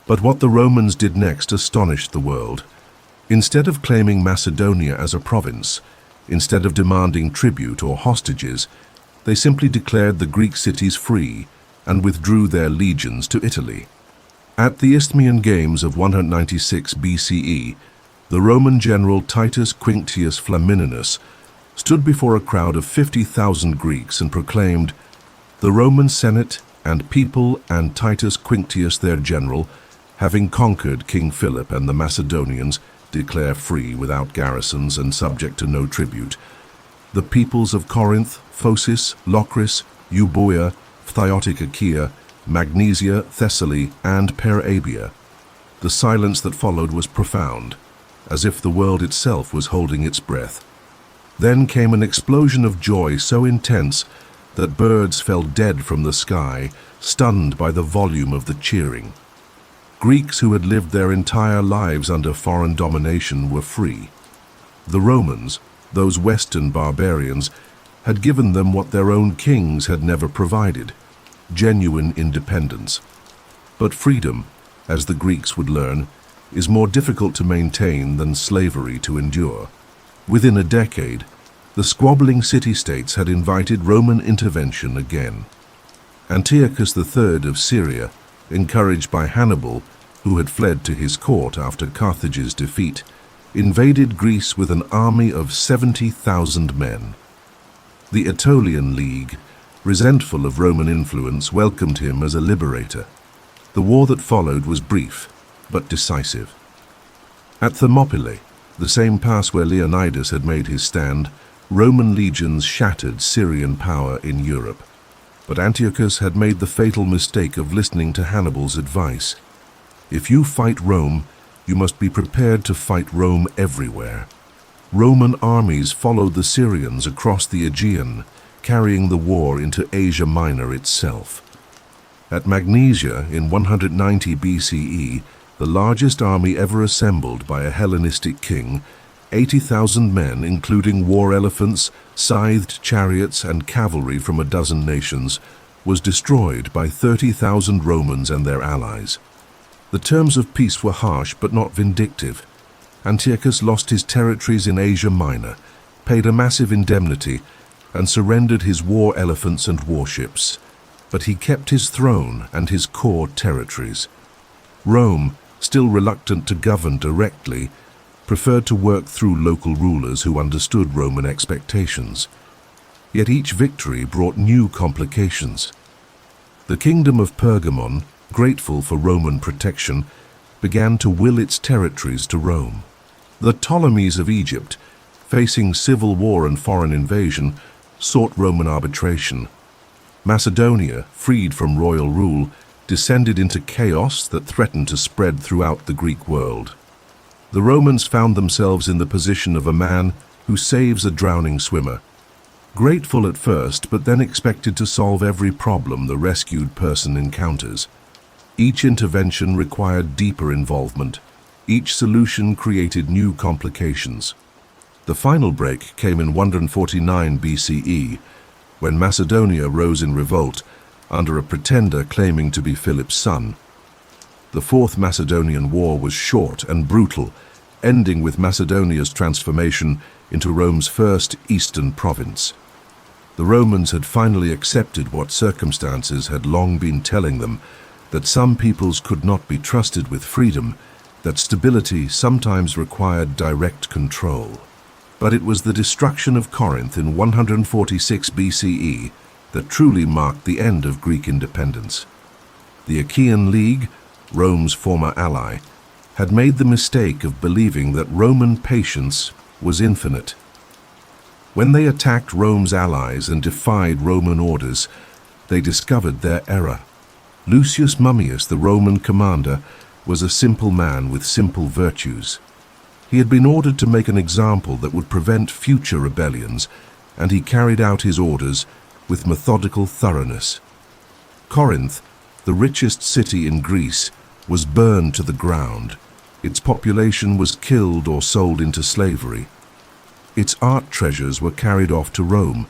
But what the Romans did next astonished the world. Instead of claiming Macedonia as a province, instead of demanding tribute or hostages, they simply declared the Greek cities free and withdrew their legions to Italy. At the Isthmian Games of 196 BCE, the Roman general Titus Quinctius Flamininus stood before a crowd of 50,000 Greeks and proclaimed, The Roman Senate and people and Titus Quinctius their general, having conquered King Philip and the Macedonians, declare free without garrisons and subject to no tribute. The peoples of Corinth, Phocis, Locris, Euboea, Phthiotic Achaia, Magnesia, Thessaly, and Perabia. The silence that followed was profound, as if the world itself was holding its breath. Then came an explosion of joy so intense that birds fell dead from the sky, stunned by the volume of the cheering. Greeks who had lived their entire lives under foreign domination were free. The Romans, those Western barbarians, had given them what their own kings had never provided: genuine independence. But freedom, as the Greeks would learn, is more difficult to maintain than slavery to endure. Within a decade, the squabbling city-states had invited Roman intervention again. Antiochus III of Syria, encouraged by Hannibal, who had fled to his court after Carthage's defeat, invaded Greece with an army of 70,000 men. The Aetolian League, resentful of Roman influence, welcomed him as a liberator. The war that followed was brief, but decisive. At Thermopylae, the same pass where Leonidas had made his stand, Roman legions shattered Syrian power in Europe. But Antiochus had made the fatal mistake of listening to Hannibal's advice. If you fight Rome, you must be prepared to fight Rome everywhere. Roman armies followed the Syrians across the Aegean, carrying the war into Asia Minor itself. At Magnesia in 190 BCE, the largest army ever assembled by a Hellenistic king, 80,000 men, including war elephants, scythed chariots, and cavalry from a dozen nations, was destroyed by 30,000 Romans and their allies. The terms of peace were harsh but not vindictive. Antiochus lost his territories in Asia Minor, paid a massive indemnity, and surrendered his war elephants and warships. But he kept his throne and his core territories. Rome, still reluctant to govern directly, preferred to work through local rulers who understood Roman expectations. Yet each victory brought new complications. The kingdom of Pergamon, grateful for Roman protection, began to will its territories to Rome. The Ptolemies of Egypt, facing civil war and foreign invasion, sought Roman arbitration. Macedonia, freed from royal rule, descended into chaos that threatened to spread throughout the Greek world. The Romans found themselves in the position of a man who saves a drowning swimmer. Grateful at first, but then expected to solve every problem the rescued person encounters. Each intervention required deeper involvement. Each solution created new complications. The final break came in 149 BCE, when Macedonia rose in revolt under a pretender claiming to be Philip's son. The Fourth Macedonian War was short and brutal, ending with Macedonia's transformation into Rome's first eastern province. The Romans had finally accepted what circumstances had long been telling them, that some peoples could not be trusted with freedom, that stability sometimes required direct control. But it was the destruction of Corinth in 146 BCE that truly marked the end of Greek independence. The Achaean League, Rome's former ally, had made the mistake of believing that Roman patience was infinite. When they attacked Rome's allies and defied Roman orders, they discovered their error. Lucius Mummius, the Roman commander, was a simple man with simple virtues. He had been ordered to make an example that would prevent future rebellions, and he carried out his orders with methodical thoroughness. Corinth, the richest city in Greece, was burned to the ground. Its population was killed or sold into slavery. Its art treasures were carried off to Rome,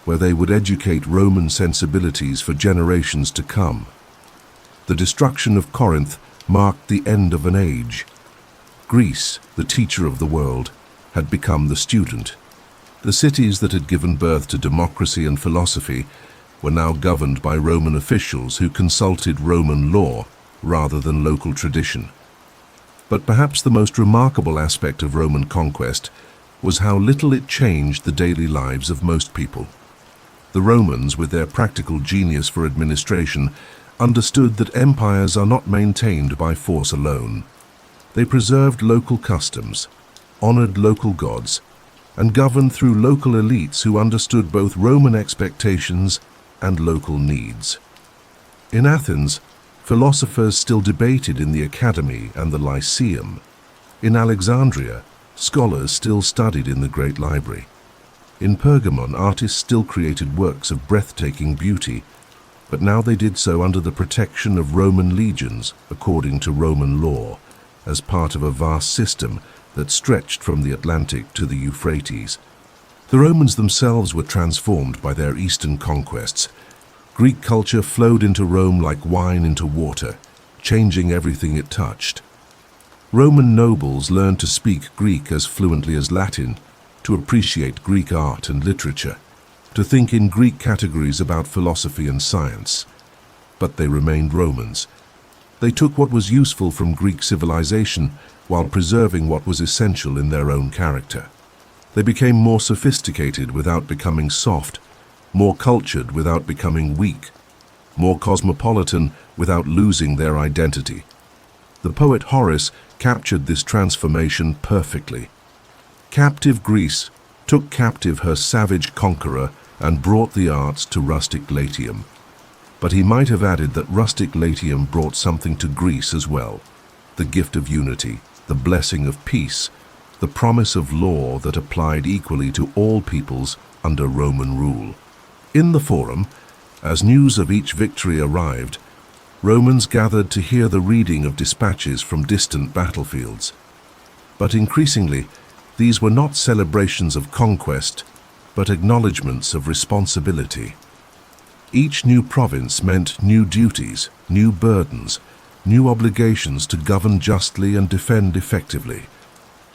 where they would educate Roman sensibilities for generations to come. The destruction of Corinth marked the end of an age. Greece, the teacher of the world, had become the student. The cities that had given birth to democracy and philosophy were now governed by Roman officials who consulted Roman law rather than local tradition. But perhaps the most remarkable aspect of Roman conquest was how little it changed the daily lives of most people. The Romans, with their practical genius for administration, understood that empires are not maintained by force alone. They preserved local customs, honored local gods, and governed through local elites who understood both Roman expectations and local needs. In Athens, philosophers still debated in the Academy and the Lyceum. In Alexandria, scholars still studied in the Great Library. In Pergamon, artists still created works of breathtaking beauty, but now they did so under the protection of Roman legions, according to Roman law, as part of a vast system that stretched from the Atlantic to the Euphrates. The Romans themselves were transformed by their eastern conquests. Greek culture flowed into Rome like wine into water, changing everything it touched. Roman nobles learned to speak Greek as fluently as Latin, to appreciate Greek art and literature, to think in Greek categories about philosophy and science. But they remained Romans. They took what was useful from Greek civilization while preserving what was essential in their own character. They became more sophisticated without becoming soft, more cultured without becoming weak, more cosmopolitan without losing their identity. The poet Horace captured this transformation perfectly. Captive Greece took captive her savage conqueror and brought the arts to rustic Latium. But he might have added that rustic Latium brought something to Greece as well, the gift of unity, the blessing of peace, the promise of law that applied equally to all peoples under Roman rule. In the Forum, as news of each victory arrived, Romans gathered to hear the reading of dispatches from distant battlefields. But increasingly, these were not celebrations of conquest, but acknowledgments of responsibility. Each new province meant new duties, new burdens, new obligations to govern justly and defend effectively.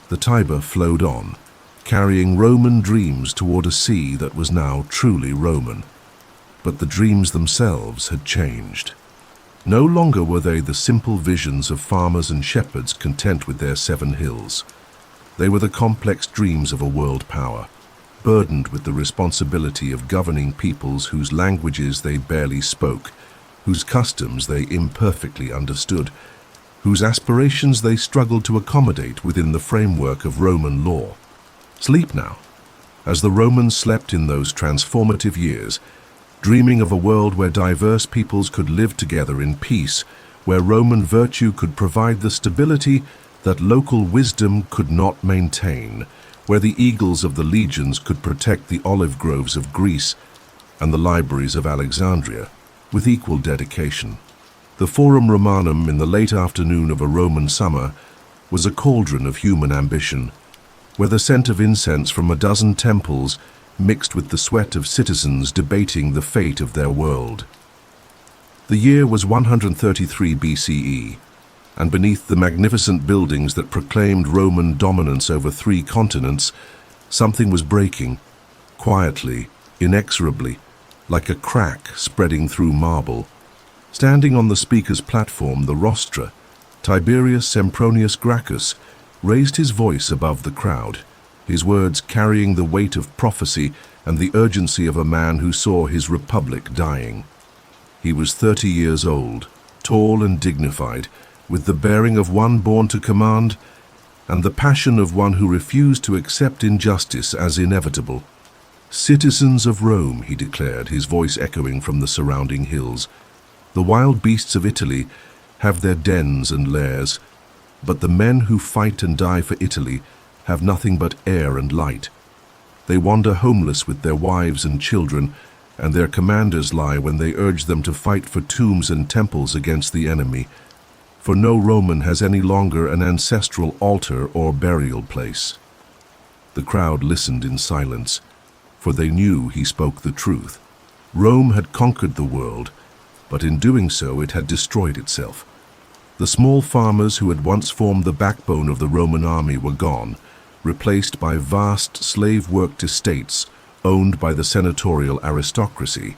The Tiber flowed on, carrying Roman dreams toward a sea that was now truly Roman. But the dreams themselves had changed. No longer were they the simple visions of farmers and shepherds content with their 7 hills. They were the complex dreams of a world power, burdened with the responsibility of governing peoples whose languages they barely spoke, whose customs they imperfectly understood, whose aspirations they struggled to accommodate within the framework of Roman law. Sleep now, as the Romans slept in those transformative years, dreaming of a world where diverse peoples could live together in peace, where Roman virtue could provide the stability that local wisdom could not maintain, where the eagles of the legions could protect the olive groves of Greece and the libraries of Alexandria with equal dedication. The Forum Romanum in the late afternoon of a Roman summer was a cauldron of human ambition, where the scent of incense from a dozen temples mixed with the sweat of citizens debating the fate of their world. The year was 133 BCE, and beneath the magnificent buildings that proclaimed Roman dominance over 3 continents, something was breaking, quietly, inexorably, like a crack spreading through marble. Standing on the speaker's platform, the rostra, Tiberius Sempronius Gracchus raised his voice above the crowd, his words carrying the weight of prophecy and the urgency of a man who saw his republic dying. He was 30 years old, tall and dignified, with the bearing of one born to command and the passion of one who refused to accept injustice as inevitable. "Citizens of Rome," he declared, his voice echoing from the surrounding hills, "the wild beasts of Italy have their dens and lairs, but the men who fight and die for Italy have nothing but air and light. They wander homeless with their wives and children, and their commanders lie when they urge them to fight for tombs and temples against the enemy. For no Roman has any longer an ancestral altar or burial place." The crowd listened in silence, for they knew he spoke the truth. Rome had conquered the world, but in doing so it had destroyed itself. The small farmers who had once formed the backbone of the Roman army were gone, replaced by vast slave-worked estates owned by the senatorial aristocracy.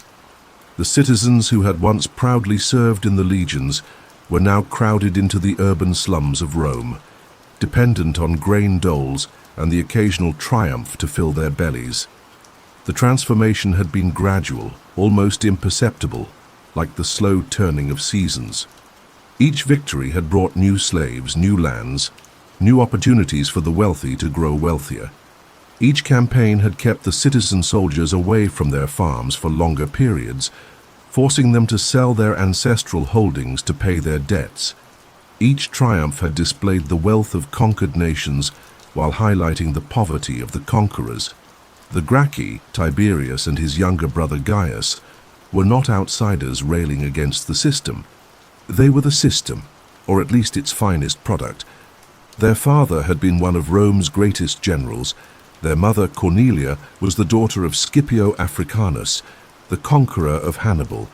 The citizens who had once proudly served in the legions were now crowded into the urban slums of Rome, dependent on grain doles and the occasional triumph to fill their bellies. The transformation had been gradual, almost imperceptible, like the slow turning of seasons. Each victory had brought new slaves, new lands, new opportunities for the wealthy to grow wealthier. Each campaign had kept the citizen soldiers away from their farms for longer periods, forcing them to sell their ancestral holdings to pay their debts. Each triumph had displayed the wealth of conquered nations while highlighting the poverty of the conquerors. The Gracchi, Tiberius and his younger brother Gaius, were not outsiders railing against the system. They were the system, or at least its finest product. Their father had been one of Rome's greatest generals. Their mother, Cornelia, was the daughter of Scipio Africanus, the conqueror of Hannibal.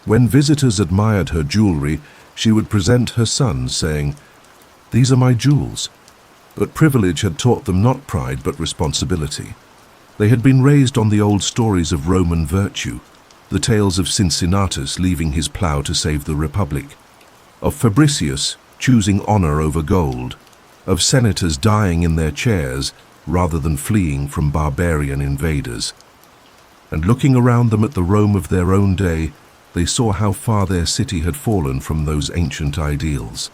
When visitors admired her jewelry, she would present her sons, saying, "These are my jewels." But privilege had taught them not pride but responsibility. They had been raised on the old stories of Roman virtue, the tales of Cincinnatus leaving his plough to save the Republic, of Fabricius choosing honor over gold, of senators dying in their chairs rather than fleeing from barbarian invaders. And looking around them at the Rome of their own day, they saw how far their city had fallen from those ancient ideals.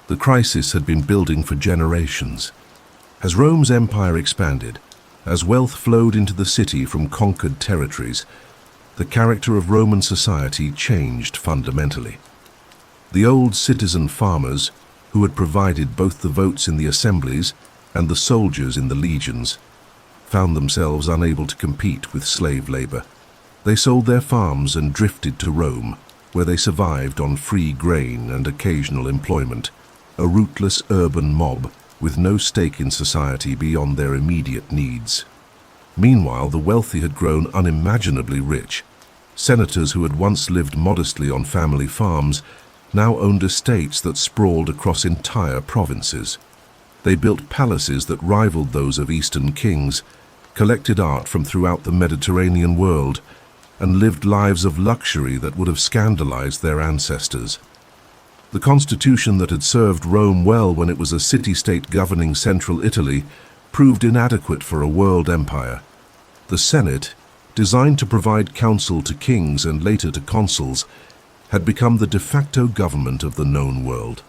The crisis had been building for generations. As Rome's empire expanded, as wealth flowed into the city from conquered territories, the character of Roman society changed fundamentally. The old citizen farmers, who had provided both the votes in the assemblies and the soldiers in the legions, found themselves unable to compete with slave labor. They sold their farms and drifted to Rome, where they survived on free grain and occasional employment, a rootless urban mob with no stake in society beyond their immediate needs. Meanwhile, the wealthy had grown unimaginably rich. Senators who had once lived modestly on family farms now owned estates that sprawled across entire provinces. They built palaces that rivaled those of Eastern kings, collected art from throughout the Mediterranean world, and lived lives of luxury that would have scandalized their ancestors. The constitution that had served Rome well when it was a city-state governing central Italy proved inadequate for a world empire. The Senate, designed to provide counsel to kings and later to consuls, had become the de facto government of the known world.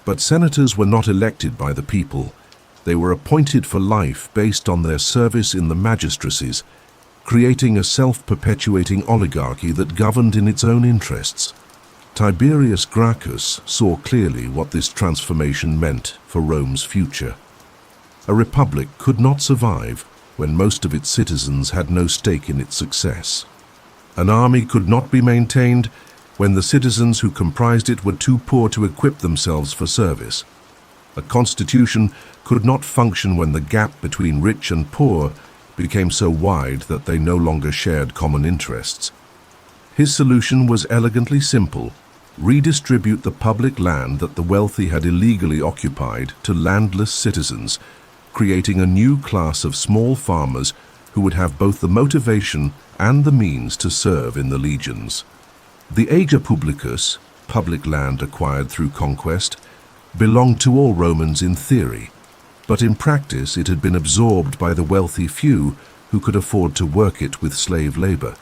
But senators were not elected by the people. They were appointed for life based on their service in the magistracies, creating a self-perpetuating oligarchy that governed in its own interests. Tiberius Gracchus saw clearly what this transformation meant for Rome's future. A republic could not survive when most of its citizens had no stake in its success. An army could not be maintained when the citizens who comprised it were too poor to equip themselves for service. A constitution could not function when the gap between rich and poor became so wide that they no longer shared common interests. His solution was elegantly simple: redistribute the public land that the wealthy had illegally occupied to landless citizens, creating a new class of small farmers who would have both the motivation and the means to serve in the legions. The Ager Publicus, public land acquired through conquest, belonged to all Romans in theory, but in practice it had been absorbed by the wealthy few who could afford to work it with slave labor.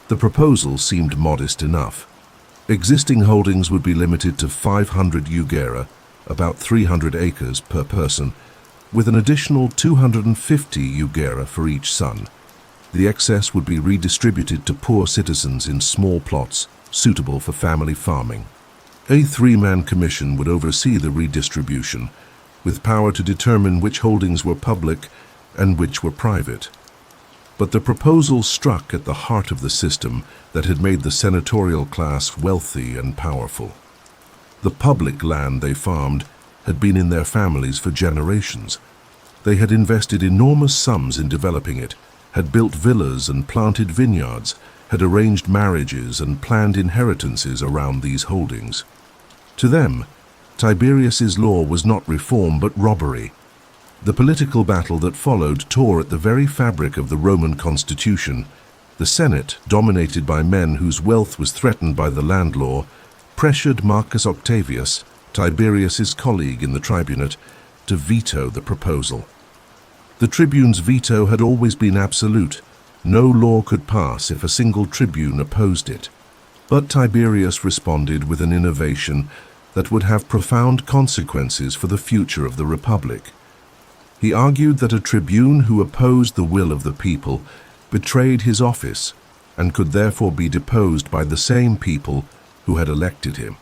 The proposal seemed modest enough. Existing holdings would be limited to 500 jugera, about 300 acres per person, with an additional 250 jugera for each son. The excess would be redistributed to poor citizens in small plots suitable for family farming. A three-man commission would oversee the redistribution, with power to determine which holdings were public and which were private. But the proposal struck at the heart of the system that had made the senatorial class wealthy and powerful. The public land they farmed had been in their families for generations. They had invested enormous sums in developing it, had built villas and planted vineyards, had arranged marriages and planned inheritances around these holdings. To them, Tiberius's law was not reform but robbery. The political battle that followed tore at the very fabric of the Roman constitution. The Senate, dominated by men whose wealth was threatened by the land law, pressured Marcus Octavius, Tiberius's colleague in the tribunate, to veto the proposal. The tribune's veto had always been absolute. No law could pass if a single tribune opposed it. But Tiberius responded with an innovation that would have profound consequences for the future of the Republic. He argued that a tribune who opposed the will of the people betrayed his office and could therefore be deposed by the same people who had elected him.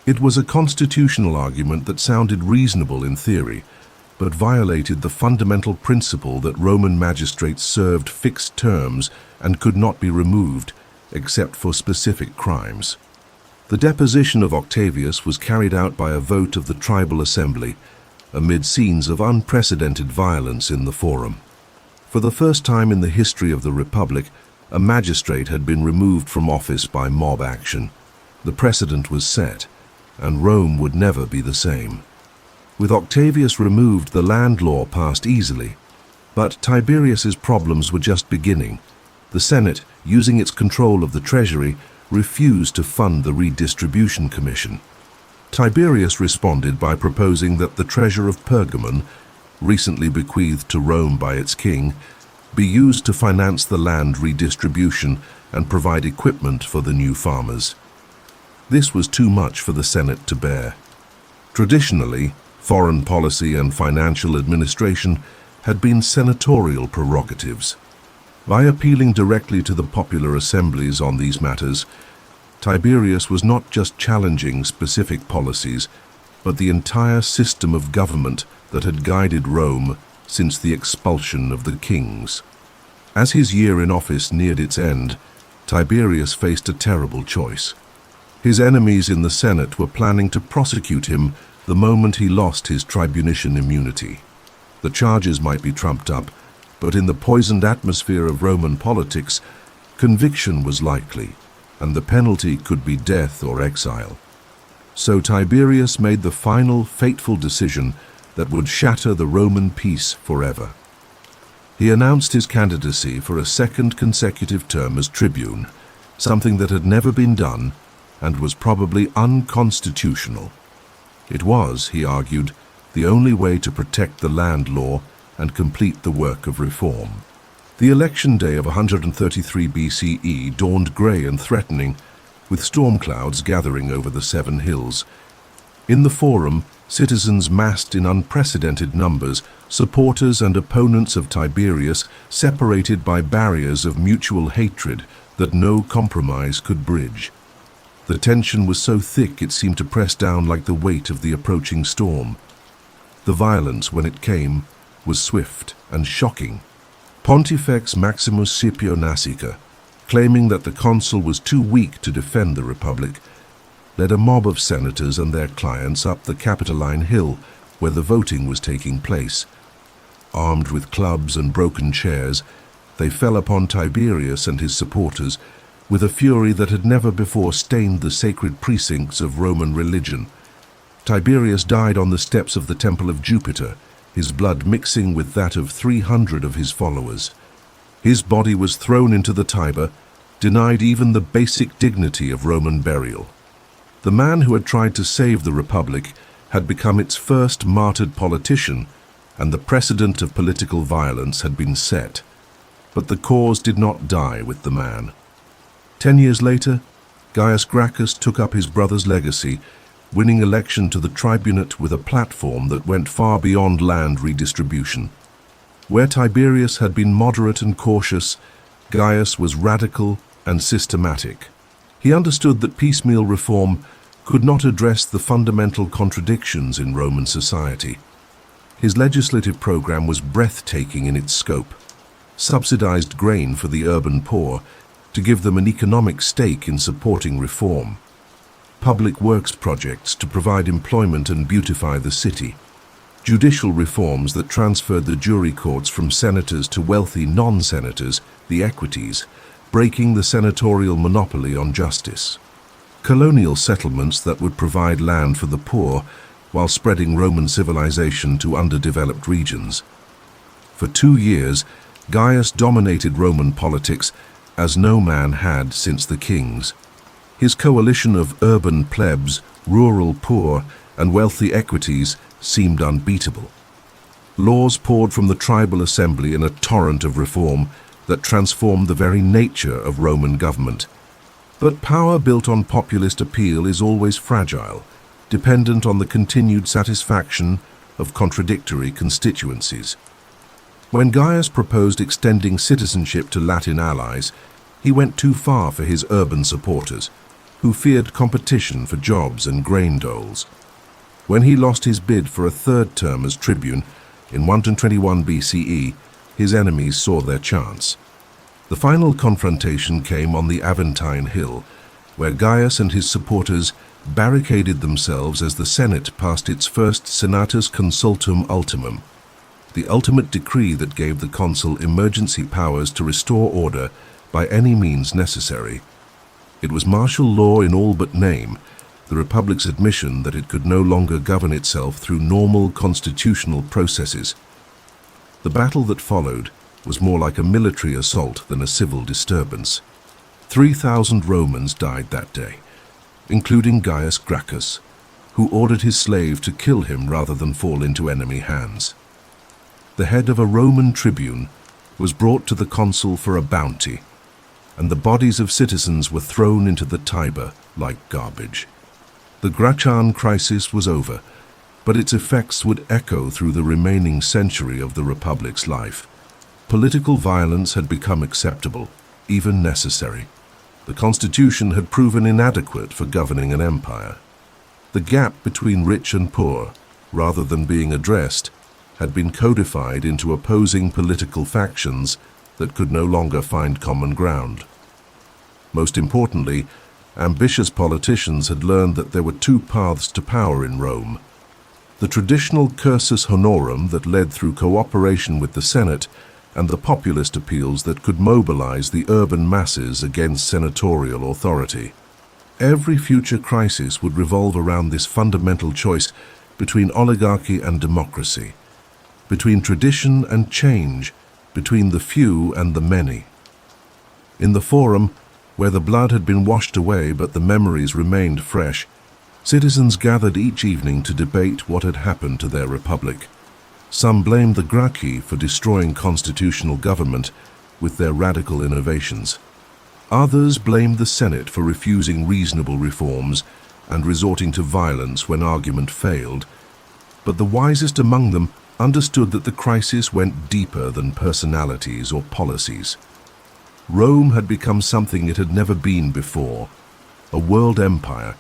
It was a constitutional argument that sounded reasonable in theory, but violated the fundamental principle that Roman magistrates served fixed terms and could not be removed except for specific crimes. The deposition of Octavius was carried out by a vote of the tribal assembly, amid scenes of unprecedented violence in the Forum. For the first time in the history of the Republic, a magistrate had been removed from office by mob action. The precedent was set, and Rome would never be the same. With Octavius removed, the land law passed easily. But Tiberius's problems were just beginning. The Senate, using its control of the treasury, refused to fund the Redistribution Commission. Tiberius responded by proposing that the treasure of Pergamon, recently bequeathed to Rome by its king, be used to finance the land redistribution and provide equipment for the new farmers. This was too much for the Senate to bear. Traditionally, foreign policy and financial administration had been senatorial prerogatives. By appealing directly to the popular assemblies on these matters, Tiberius was not just challenging specific policies, but the entire system of government that had guided Rome since the expulsion of the kings. As his year in office neared its end, Tiberius faced a terrible choice. His enemies in the Senate were planning to prosecute him the moment he lost his tribunician immunity. The charges might be trumped up, but in the poisoned atmosphere of Roman politics, conviction was likely, and the penalty could be death or exile. So Tiberius made the final, fateful decision that would shatter the Roman peace forever. He announced his candidacy for a second consecutive term as tribune, something that had never been done and was probably unconstitutional. It was, he argued, the only way to protect the land law and complete the work of reform. The election day of 133 BCE dawned grey and threatening, with storm clouds gathering over the 7 hills. In the Forum, citizens massed in unprecedented numbers, supporters and opponents of Tiberius separated by barriers of mutual hatred that no compromise could bridge. The tension was so thick it seemed to press down like the weight of the approaching storm. The violence, when it came, was swift and shocking. Pontifex Maximus Scipio Nasica, claiming that the consul was too weak to defend the Republic, led a mob of senators and their clients up the Capitoline Hill where the voting was taking place. Armed with clubs and broken chairs, they fell upon Tiberius and his supporters with a fury that had never before stained the sacred precincts of Roman religion. Tiberius died on the steps of the Temple of Jupiter, his blood mixing with that of 300 of his followers. His body was thrown into the Tiber, denied even the basic dignity of Roman burial. The man who had tried to save the Republic had become its first martyred politician, and the precedent of political violence had been set. But the cause did not die with the man. 10 years later, Gaius Gracchus took up his brother's legacy, winning election to the tribunate with a platform that went far beyond land redistribution. Where Tiberius had been moderate and cautious, Gaius was radical and systematic. He understood that piecemeal reform could not address the fundamental contradictions in Roman society. His legislative program was breathtaking in its scope. Subsidized grain for the urban poor to give them an economic stake in supporting reform. Public works projects to provide employment and beautify the city. Judicial reforms that transferred the jury courts from senators to wealthy non-senators, the equities, breaking the senatorial monopoly on justice. Colonial settlements that would provide land for the poor while spreading Roman civilization to underdeveloped regions. For 2 years, Gaius dominated Roman politics as no man had since the kings. His coalition of urban plebs, rural poor, and wealthy equities seemed unbeatable. Laws poured from the tribal assembly in a torrent of reform that transformed the very nature of Roman government. But power built on populist appeal is always fragile, dependent on the continued satisfaction of contradictory constituencies. When Gaius proposed extending citizenship to Latin allies, he went too far for his urban supporters, who feared competition for jobs and grain doles. When he lost his bid for a third term as tribune in 121 BCE, his enemies saw their chance. The final confrontation came on the Aventine Hill, where Gaius and his supporters barricaded themselves as the Senate passed its first Senatus Consultum Ultimum, the ultimate decree that gave the consul emergency powers to restore order by any means necessary. It was martial law in all but name, the Republic's admission that it could no longer govern itself through normal constitutional processes. The battle that followed was more like a military assault than a civil disturbance. 3,000 Romans died that day, including Gaius Gracchus, who ordered his slave to kill him rather than fall into enemy hands. The head of a Roman tribune was brought to the consul for a bounty, and the bodies of citizens were thrown into the Tiber like garbage. The Gracchan crisis was over, but its effects would echo through the remaining century of the Republic's life. Political violence had become acceptable, even necessary. The constitution had proven inadequate for governing an empire. The gap between rich and poor, rather than being addressed, had been codified into opposing political factions that could no longer find common ground. Most importantly, ambitious politicians had learned that there were two paths to power in Rome: the traditional cursus honorum that led through cooperation with the Senate, and the populist appeals that could mobilize the urban masses against senatorial authority. Every future crisis would revolve around this fundamental choice between oligarchy and democracy, between tradition and change, between the few and the many. In the Forum, where the blood had been washed away but the memories remained fresh, citizens gathered each evening to debate what had happened to their republic. Some blamed the Gracchi for destroying constitutional government with their radical innovations. Others blamed the Senate for refusing reasonable reforms and resorting to violence when argument failed. But the wisest among them understood that the crisis went deeper than personalities or policies. Rome had become something it had never been before, a world empire,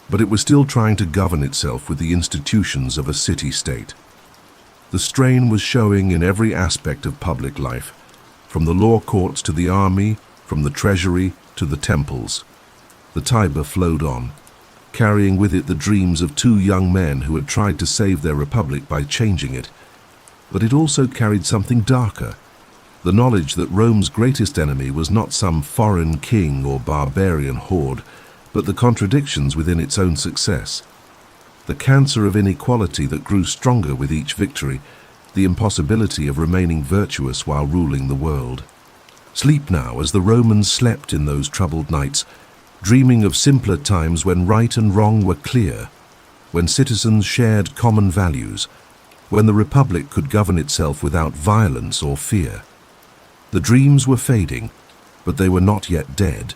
but it was still trying to govern itself with the institutions of a city-state. The strain was showing in every aspect of public life, from the law courts to the army, from the treasury to the temples. The Tiber flowed on, carrying with it the dreams of two young men who had tried to save their republic by changing it. But it also carried something darker, the knowledge that Rome's greatest enemy was not some foreign king or barbarian horde, but the contradictions within its own success. The cancer of inequality that grew stronger with each victory, the impossibility of remaining virtuous while ruling the world. Sleep now as the Romans slept in those troubled nights, dreaming of simpler times when right and wrong were clear, when citizens shared common values, when the Republic could govern itself without violence or fear. The dreams were fading, but they were not yet dead,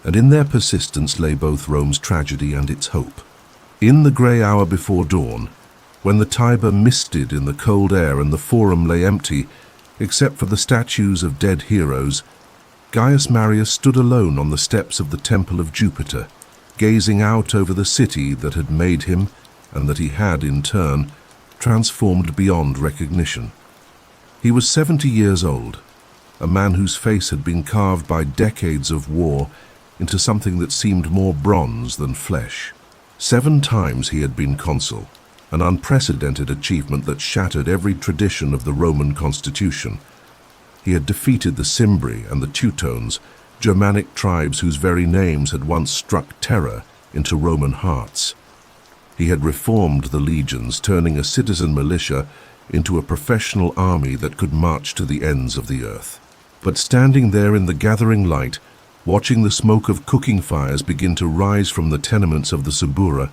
and in their persistence lay both Rome's tragedy and its hope. In the grey hour before dawn, when the Tiber misted in the cold air and the Forum lay empty, except for the statues of dead heroes, Gaius Marius stood alone on the steps of the Temple of Jupiter, gazing out over the city that had made him, and that he had, in turn, transformed beyond recognition. He was 70 years old, a man whose face had been carved by decades of war into something that seemed more bronze than flesh. 7 times he had been consul, an unprecedented achievement that shattered every tradition of the Roman constitution. He had defeated the Cimbri and the Teutones, Germanic tribes whose very names had once struck terror into Roman hearts. He had reformed the legions, turning a citizen militia into a professional army that could march to the ends of the earth. But standing there in the gathering light, watching the smoke of cooking fires begin to rise from the tenements of the Subura,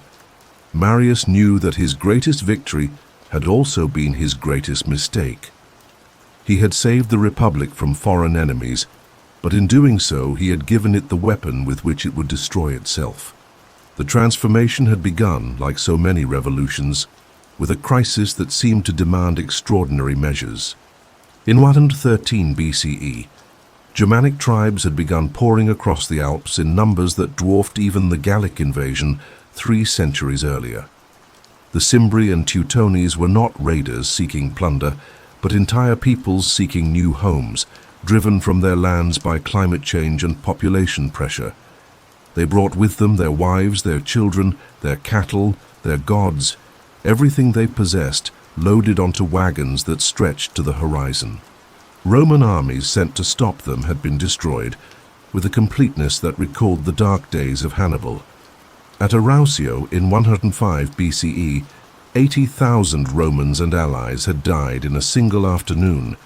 Marius knew that his greatest victory had also been his greatest mistake. He had saved the Republic from foreign enemies, but in doing so he had given it the weapon with which it would destroy itself. The transformation had begun, like so many revolutions, with a crisis that seemed to demand extraordinary measures. In 113 BCE, Germanic tribes had begun pouring across the Alps in numbers that dwarfed even the Gallic invasion 3 centuries earlier. The Cimbri and Teutones were not raiders seeking plunder, but entire peoples seeking new homes, driven from their lands by climate change and population pressure. They brought with them their wives, their children, their cattle, their gods, everything they possessed loaded onto wagons that stretched to the horizon. Roman armies sent to stop them had been destroyed, with a completeness that recalled the dark days of Hannibal. At Arausio in 105 BCE, 80,000 Romans and allies had died in a single afternoon,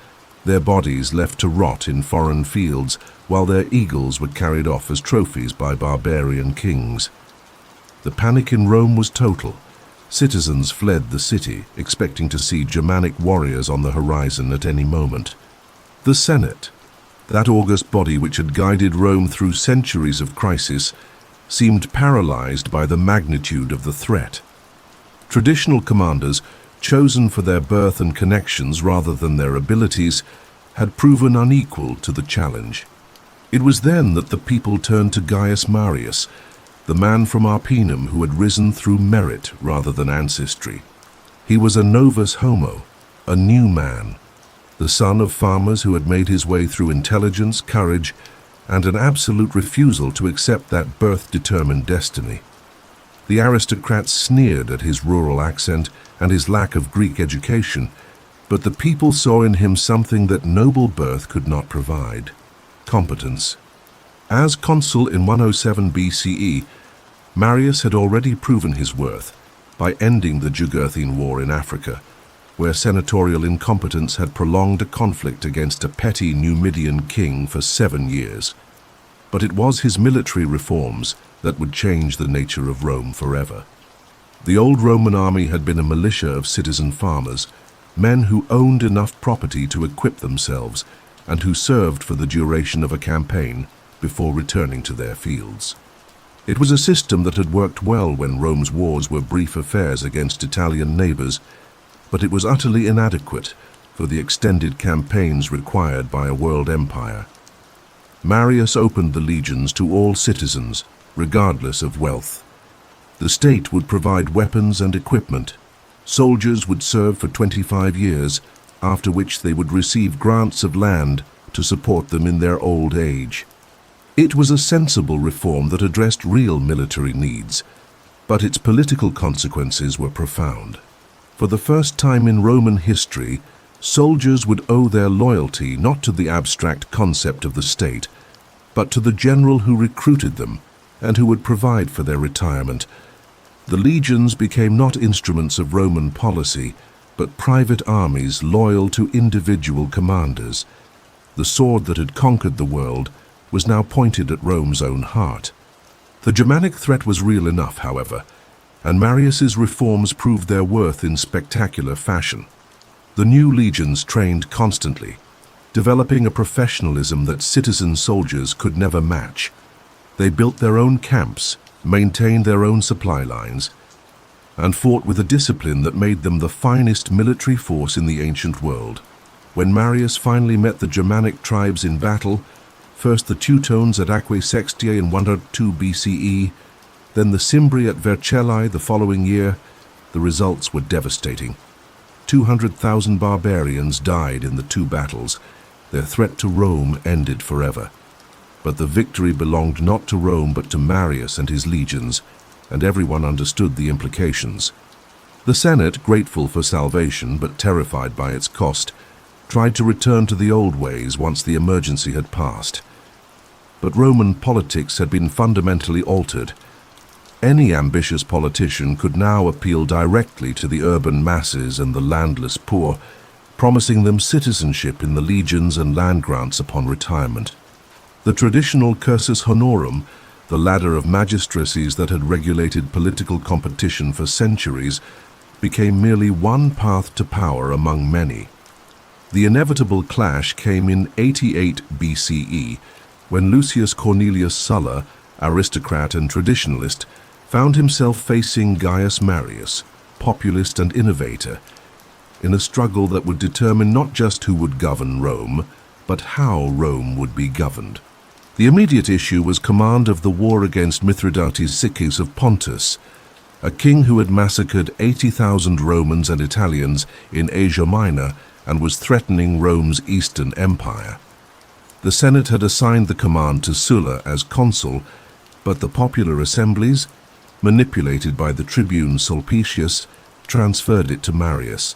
their bodies left to rot in foreign fields while their eagles were carried off as trophies by barbarian kings. The panic in Rome was total. Citizens fled the city, expecting to see Germanic warriors on the horizon at any moment. The Senate, that august body which had guided Rome through centuries of crisis, seemed paralyzed by the magnitude of the threat. Traditional commanders, chosen for their birth and connections rather than their abilities, had proven unequal to the challenge. It was then that the people turned to Gaius Marius, the man from Arpinum who had risen through merit rather than ancestry. He was a novus homo, a new man, the son of farmers who had made his way through intelligence, courage, and an absolute refusal to accept that birth-determined destiny. The aristocrats sneered at his rural accent and his lack of Greek education, but the people saw in him something that noble birth could not provide: competence. As consul in 107 BCE, Marius had already proven his worth by ending the Jugurthine War in Africa, where senatorial incompetence had prolonged a conflict against a petty Numidian king for 7 years. But it was his military reforms that would change the nature of Rome forever. The old Roman army had been a militia of citizen farmers, men who owned enough property to equip themselves and who served for the duration of a campaign before returning to their fields. It was a system that had worked well when Rome's wars were brief affairs against Italian neighbors, but it was utterly inadequate for the extended campaigns required by a world empire. Marius opened the legions to all citizens, regardless of wealth. The state would provide weapons and equipment. Soldiers would serve for 25 years, after which they would receive grants of land to support them in their old age. It was a sensible reform that addressed real military needs, but its political consequences were profound. For the first time in Roman history, soldiers would owe their loyalty not to the abstract concept of the state, but to the general who recruited them and who would provide for their retirement. The legions became not instruments of Roman policy, but private armies loyal to individual commanders. The sword that had conquered the world was now pointed at Rome's own heart. The Germanic threat was real enough, however, and Marius's reforms proved their worth in spectacular fashion. The new legions trained constantly, developing a professionalism that citizen soldiers could never match. They built their own camps, maintained their own supply lines, and fought with a discipline that made them the finest military force in the ancient world. When Marius finally met the Germanic tribes in battle, first the Teutones at Aquae Sextiae in 102 BCE, then the Cimbri at Vercellae the following year, the results were devastating. 200,000 barbarians died in the 2 battles. Their threat to Rome ended forever. But the victory belonged not to Rome but to Marius and his legions, and everyone understood the implications. The Senate, grateful for salvation but terrified by its cost, tried to return to the old ways once the emergency had passed. But Roman politics had been fundamentally altered. Any ambitious politician could now appeal directly to the urban masses and the landless poor, promising them citizenship in the legions and land grants upon retirement. The traditional cursus honorum, the ladder of magistracies that had regulated political competition for centuries, became merely one path to power among many. The inevitable clash came in 88 BCE, when Lucius Cornelius Sulla, aristocrat and traditionalist, found himself facing Gaius Marius, populist and innovator, in a struggle that would determine not just who would govern Rome, but how Rome would be governed. The immediate issue was command of the war against Mithridates Sicis of Pontus, a king who had massacred 80,000 Romans and Italians in Asia Minor and was threatening Rome's Eastern Empire. The Senate had assigned the command to Sulla as consul, but the popular assemblies, manipulated by the tribune Sulpicius, transferred it to Marius.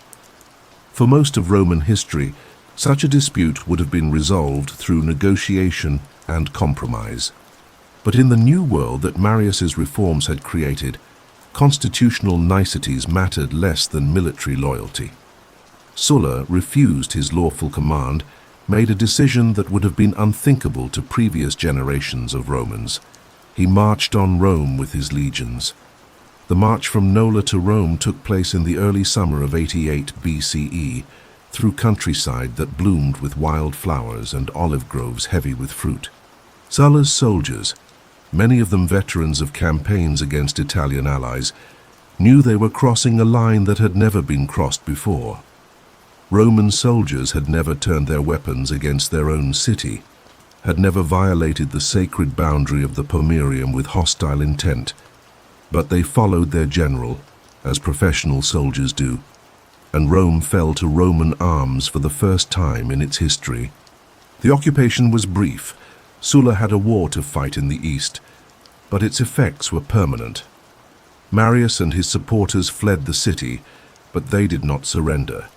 For most of Roman history, such a dispute would have been resolved through negotiation and compromise. But in the new world that Marius's reforms had created, constitutional niceties mattered less than military loyalty. Sulla refused his lawful command, made a decision that would have been unthinkable to previous generations of Romans. He marched on Rome with his legions. The march from Nola to Rome took place in the early summer of 88 BCE, through countryside that bloomed with wild flowers and olive groves heavy with fruit. Sulla's soldiers, many of them veterans of campaigns against Italian allies, knew they were crossing a line that had never been crossed before. Roman soldiers had never turned their weapons against their own city, had never violated the sacred boundary of the Pomerium with hostile intent, but they followed their general, as professional soldiers do, and Rome fell to Roman arms for the first time in its history. The occupation was brief. Sulla had a war to fight in the east, but its effects were permanent. Marius and his supporters fled the city, but they did not surrender.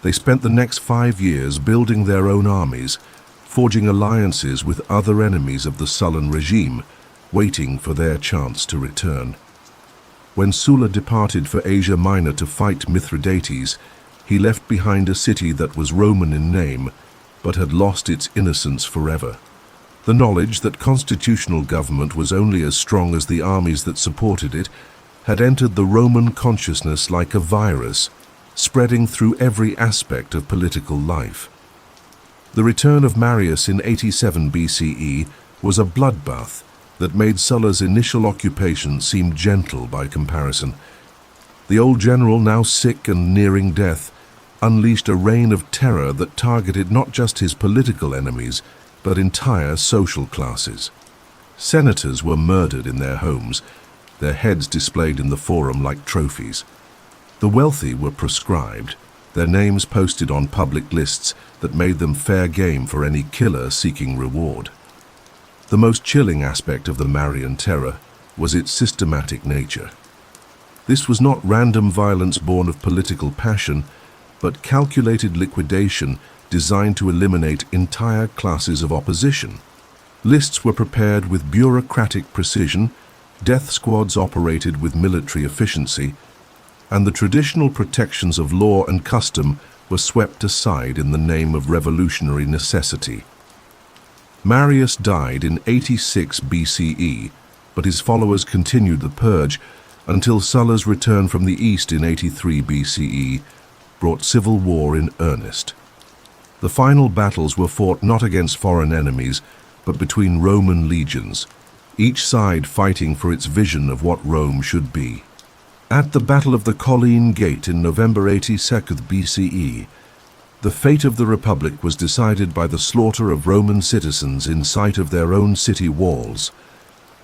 They spent the next 5 years building their own armies, forging alliances with other enemies of the Sullan regime, waiting for their chance to return. When Sulla departed for Asia Minor to fight Mithridates, he left behind a city that was Roman in name, but had lost its innocence forever. The knowledge that constitutional government was only as strong as the armies that supported it had entered the Roman consciousness like a virus, spreading through every aspect of political life. The return of Marius in 87 BCE was a bloodbath that made Sulla's initial occupation seem gentle by comparison. The old general, now sick and nearing death, unleashed a reign of terror that targeted not just his political enemies, but entire social classes. Senators were murdered in their homes, their heads displayed in the forum like trophies. The wealthy were proscribed, their names posted on public lists that made them fair game for any killer seeking reward. The most chilling aspect of the Marian Terror was its systematic nature. This was not random violence born of political passion, but calculated liquidation designed to eliminate entire classes of opposition. Lists were prepared with bureaucratic precision, death squads operated with military efficiency, and the traditional protections of law and custom were swept aside in the name of revolutionary necessity. Marius died in 86 BCE, but his followers continued the purge until Sulla's return from the east in 83 BCE brought civil war in earnest. The final battles were fought not against foreign enemies, but between Roman legions, each side fighting for its vision of what Rome should be. At the Battle of the Colline Gate in November 82 BCE, the fate of the Republic was decided by the slaughter of Roman citizens in sight of their own city walls.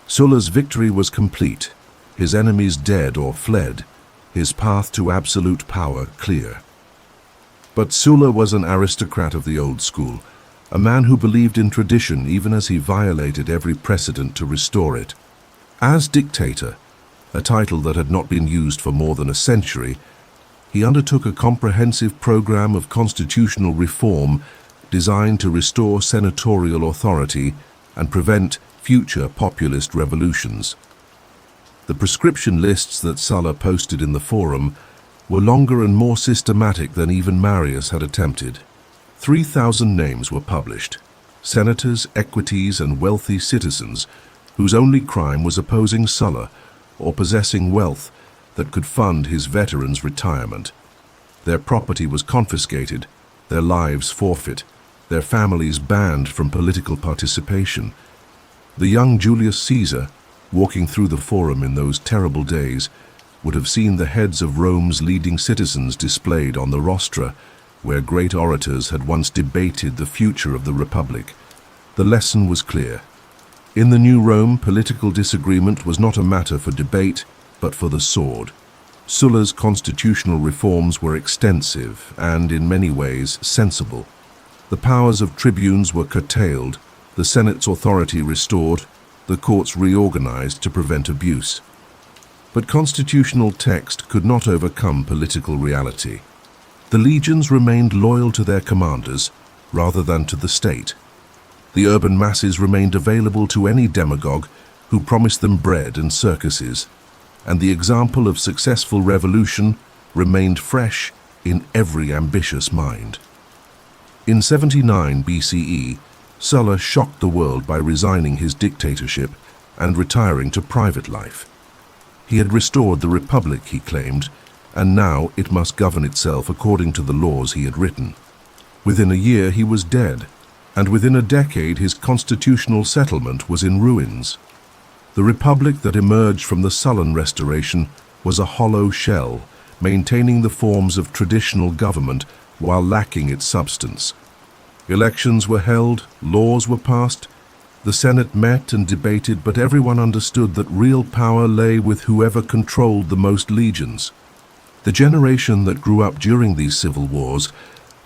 Sulla's victory was complete, his enemies dead or fled, his path to absolute power clear. But Sulla was an aristocrat of the old school, a man who believed in tradition even as he violated every precedent to restore it. As dictator, a title that had not been used for more than a century, he undertook a comprehensive program of constitutional reform designed to restore senatorial authority and prevent future populist revolutions. The prescription lists that Sulla posted in the forum were longer and more systematic than even Marius had attempted. 3,000 names were published, senators, equities, and wealthy citizens whose only crime was opposing Sulla or possessing wealth that could fund his veterans' retirement. Their property was confiscated, their lives forfeit, their families banned from political participation. The young Julius Caesar, walking through the Forum in those terrible days, would have seen the heads of Rome's leading citizens displayed on the rostra, where great orators had once debated the future of the Republic. The lesson was clear. In the new Rome, political disagreement was not a matter for debate, but for the sword. Sulla's constitutional reforms were extensive and, in many ways, sensible. The powers of tribunes were curtailed, the Senate's authority restored, the courts reorganized to prevent abuse. But constitutional text could not overcome political reality. The legions remained loyal to their commanders rather than to the state. The urban masses remained available to any demagogue who promised them bread and circuses, and the example of successful revolution remained fresh in every ambitious mind. In 79 BCE, Sulla shocked the world by resigning his dictatorship and retiring to private life. He had restored the Republic, he claimed, and now it must govern itself according to the laws he had written. Within a year he was dead, and within a decade his constitutional settlement was in ruins. The Republic that emerged from the Sullan restoration was a hollow shell, maintaining the forms of traditional government while lacking its substance. Elections were held, laws were passed, the Senate met and debated, but everyone understood that real power lay with whoever controlled the most legions. The generation that grew up during these civil wars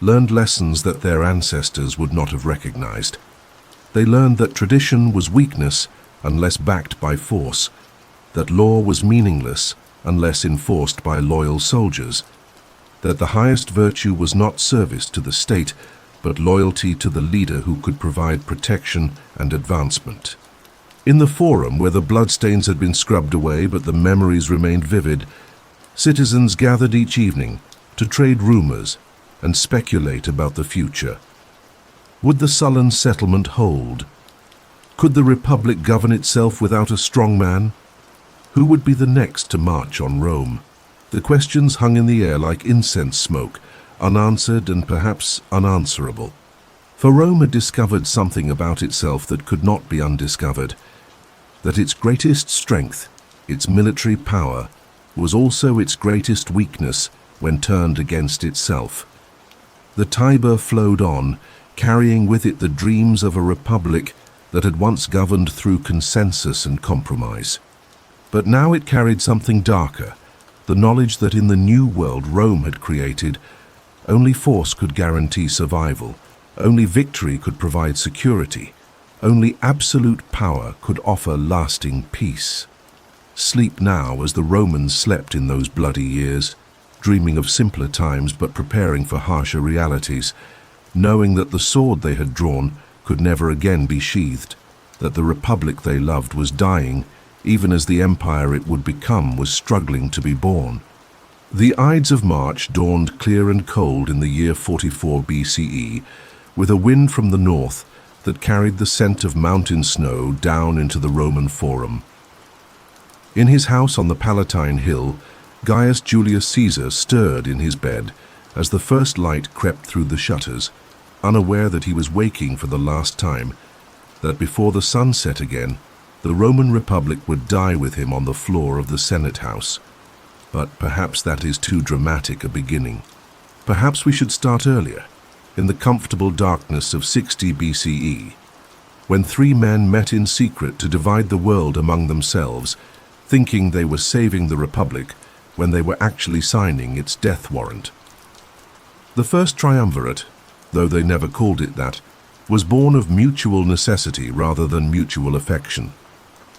learned lessons that their ancestors would not have recognized. They learned that tradition was weakness unless backed by force, that law was meaningless unless enforced by loyal soldiers, that the highest virtue was not service to the state, but loyalty to the leader who could provide protection and advancement. In the Forum, where the bloodstains had been scrubbed away but the memories remained vivid, citizens gathered each evening to trade rumors and speculate about the future. Would the Sullan settlement hold? Could the Republic govern itself without a strong man? Who would be the next to march on Rome? The questions hung in the air like incense smoke, unanswered and perhaps unanswerable. For Rome had discovered something about itself that could not be undiscovered, that its greatest strength, its military power, was also its greatest weakness when turned against itself. The Tiber flowed on, carrying with it the dreams of a republic that had once governed through consensus and compromise. But now it carried something darker, the knowledge that in the new world Rome had created, only force could guarantee survival, only victory could provide security, only absolute power could offer lasting peace. Sleep now as the Romans slept in those bloody years, dreaming of simpler times but preparing for harsher realities, knowing that the sword they had drawn could never again be sheathed, that the republic they loved was dying, even as the empire it would become was struggling to be born. The Ides of March dawned clear and cold in the year 44 BCE, with a wind from the north that carried the scent of mountain snow down into the Roman Forum. In his house on the Palatine Hill, Gaius Julius Caesar stirred in his bed as the first light crept through the shutters, unaware that he was waking for the last time, that before the sun set again, the Roman Republic would die with him on the floor of the Senate House. But perhaps that is too dramatic a beginning. Perhaps we should start earlier, in the comfortable darkness of 60 BCE, when three men met in secret to divide the world among themselves, thinking they were saving the Republic when they were actually signing its death warrant. The first triumvirate, though they never called it that, was born of mutual necessity rather than mutual affection.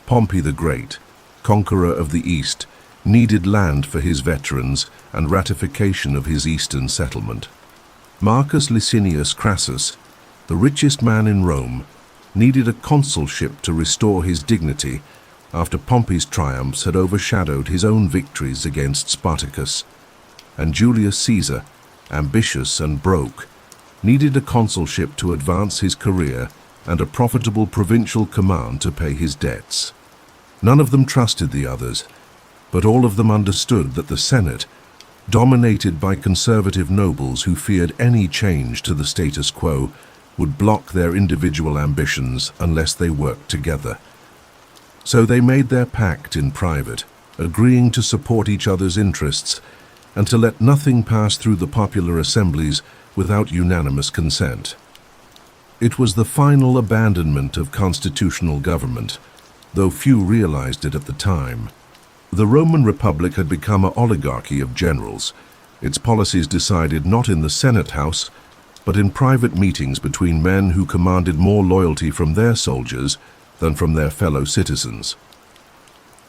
Pompey the Great, conqueror of the East, needed land for his veterans and ratification of his eastern settlement. Marcus Licinius Crassus, the richest man in Rome, needed a consulship to restore his dignity after Pompey's triumphs had overshadowed his own victories against Spartacus. And Julius Caesar, ambitious and broke, needed a consulship to advance his career and a profitable provincial command to pay his debts. None of them trusted the others, but all of them understood that the Senate, dominated by conservative nobles who feared any change to the status quo, would block their individual ambitions unless they worked together. So they made their pact in private, agreeing to support each other's interests and to let nothing pass through the popular assemblies without unanimous consent. It was the final abandonment of constitutional government, though few realized it at the time. The Roman Republic had become an oligarchy of generals, its policies decided not in the Senate House, but in private meetings between men who commanded more loyalty from their soldiers than from their fellow citizens.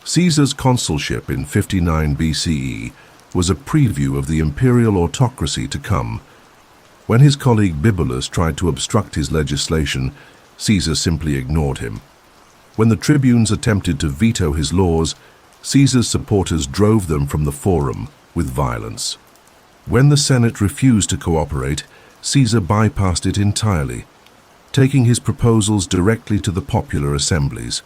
Caesar's consulship in 59 BCE was a preview of the imperial autocracy to come. When his colleague Bibulus tried to obstruct his legislation, Caesar simply ignored him. When the tribunes attempted to veto his laws, Caesar's supporters drove them from the forum with violence. When the Senate refused to cooperate, Caesar bypassed it entirely, taking his proposals directly to the popular assemblies.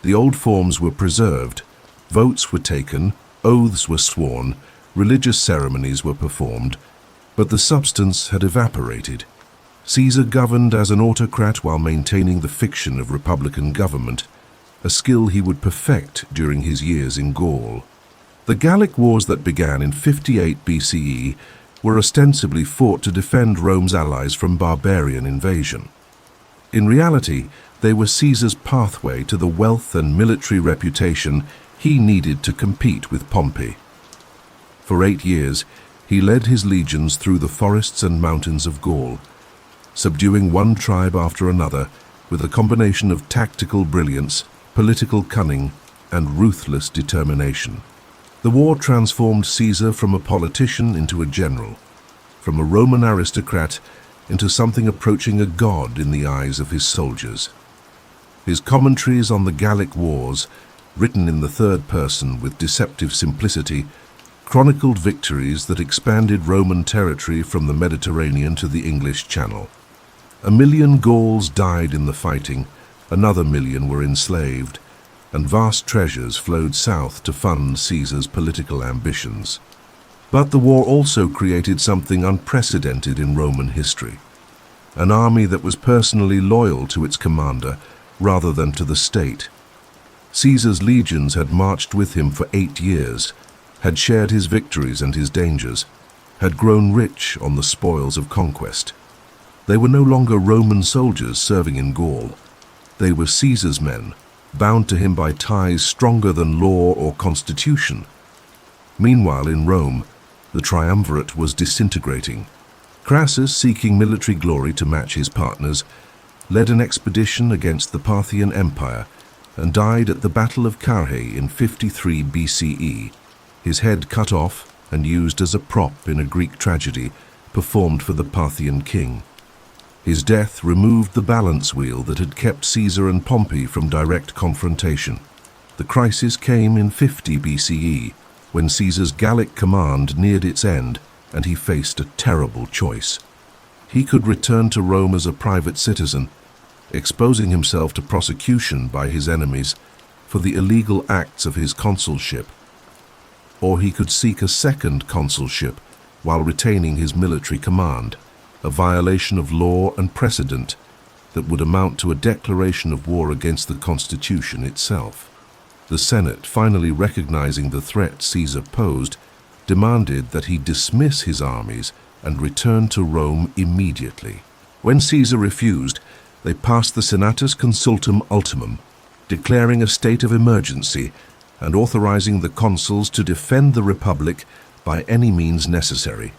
The old forms were preserved, votes were taken, oaths were sworn, religious ceremonies were performed, but the substance had evaporated. Caesar governed as an autocrat while maintaining the fiction of republican government, a skill he would perfect during his years in Gaul. The Gallic Wars that began in 58 BCE were ostensibly fought to defend Rome's allies from barbarian invasion. In reality, they were Caesar's pathway to the wealth and military reputation he needed to compete with Pompey. For 8 years, he led his legions through the forests and mountains of Gaul, subduing one tribe after another with a combination of tactical brilliance, political cunning, and ruthless determination. The war transformed Caesar from a politician into a general, from a Roman aristocrat into something approaching a god in the eyes of his soldiers. His commentaries on the Gallic Wars, written in the third person with deceptive simplicity, chronicled victories that expanded Roman territory from the Mediterranean to the English Channel. 1 million Gauls died in the fighting, another 1 million were enslaved, and vast treasures flowed south to fund Caesar's political ambitions. But the war also created something unprecedented in Roman history, an army that was personally loyal to its commander rather than to the state. Caesar's legions had marched with him for 8 years, had shared his victories and his dangers, had grown rich on the spoils of conquest. They were no longer Roman soldiers serving in Gaul. They were Caesar's men, bound to him by ties stronger than law or constitution. Meanwhile, in Rome, the triumvirate was disintegrating. Crassus, seeking military glory to match his partners, led an expedition against the Parthian Empire and died at the Battle of Carrhae in 53 BCE, his head cut off and used as a prop in a Greek tragedy performed for the Parthian king. His death removed the balance wheel that had kept Caesar and Pompey from direct confrontation. The crisis came in 50 BCE, when Caesar's Gallic command neared its end and he faced a terrible choice. He could return to Rome as a private citizen, exposing himself to prosecution by his enemies for the illegal acts of his consulship, or he could seek a second consulship while retaining his military command, a violation of law and precedent that would amount to a declaration of war against the Constitution itself. The Senate, finally recognizing the threat Caesar posed, demanded that he dismiss his armies and return to Rome immediately. When Caesar refused, they passed the Senatus Consultum Ultimum, declaring a state of emergency and authorizing the consuls to defend the Republic by any means necessary.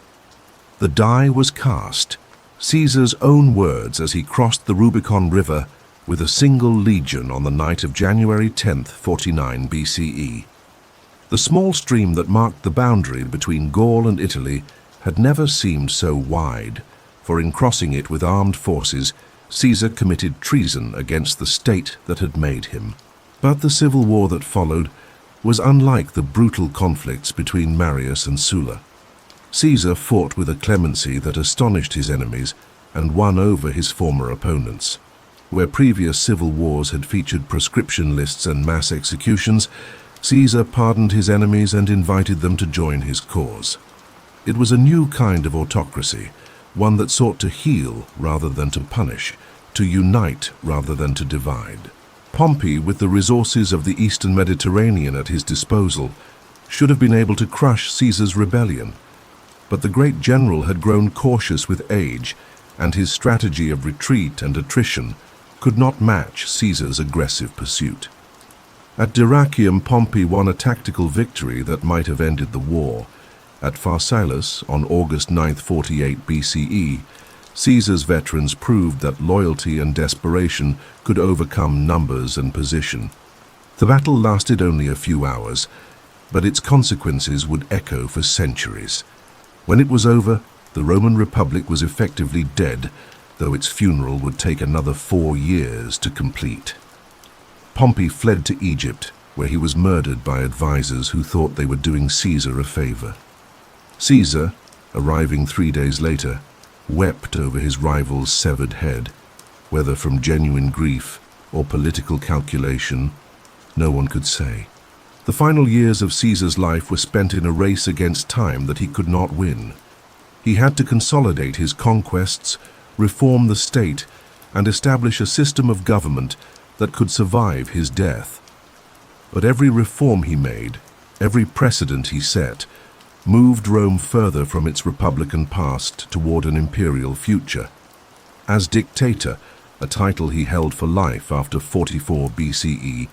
The die was cast, Caesar's own words as he crossed the Rubicon River with a single legion on the night of January 10th, 49 BCE. The small stream that marked the boundary between Gaul and Italy had never seemed so wide, for in crossing it with armed forces, Caesar committed treason against the state that had made him. But the civil war that followed was unlike the brutal conflicts between Marius and Sulla. Caesar fought with a clemency that astonished his enemies and won over his former opponents. Where previous civil wars had featured proscription lists and mass executions, Caesar pardoned his enemies and invited them to join his cause. It was a new kind of autocracy, one that sought to heal rather than to punish, to unite rather than to divide. Pompey, with the resources of the Eastern Mediterranean at his disposal, should have been able to crush Caesar's rebellion. But the great general had grown cautious with age, and his strategy of retreat and attrition could not match Caesar's aggressive pursuit. At Dyrrhachium, Pompey won a tactical victory that might have ended the war. At Pharsalus, on August 9, 48 BCE, Caesar's veterans proved that loyalty and desperation could overcome numbers and position. The battle lasted only a few hours, but its consequences would echo for centuries. When it was over, the Roman Republic was effectively dead, though its funeral would take another 4 years to complete. Pompey fled to Egypt, where he was murdered by advisors who thought they were doing Caesar a favor. Caesar, arriving 3 days later, wept over his rival's severed head. Whether from genuine grief or political calculation, no one could say. The final years of Caesar's life were spent in a race against time that he could not win. He had to consolidate his conquests, reform the state, and establish a system of government that could survive his death. But every reform he made, every precedent he set, moved Rome further from its republican past toward an imperial future. As dictator, a title he held for life after 44 BCE,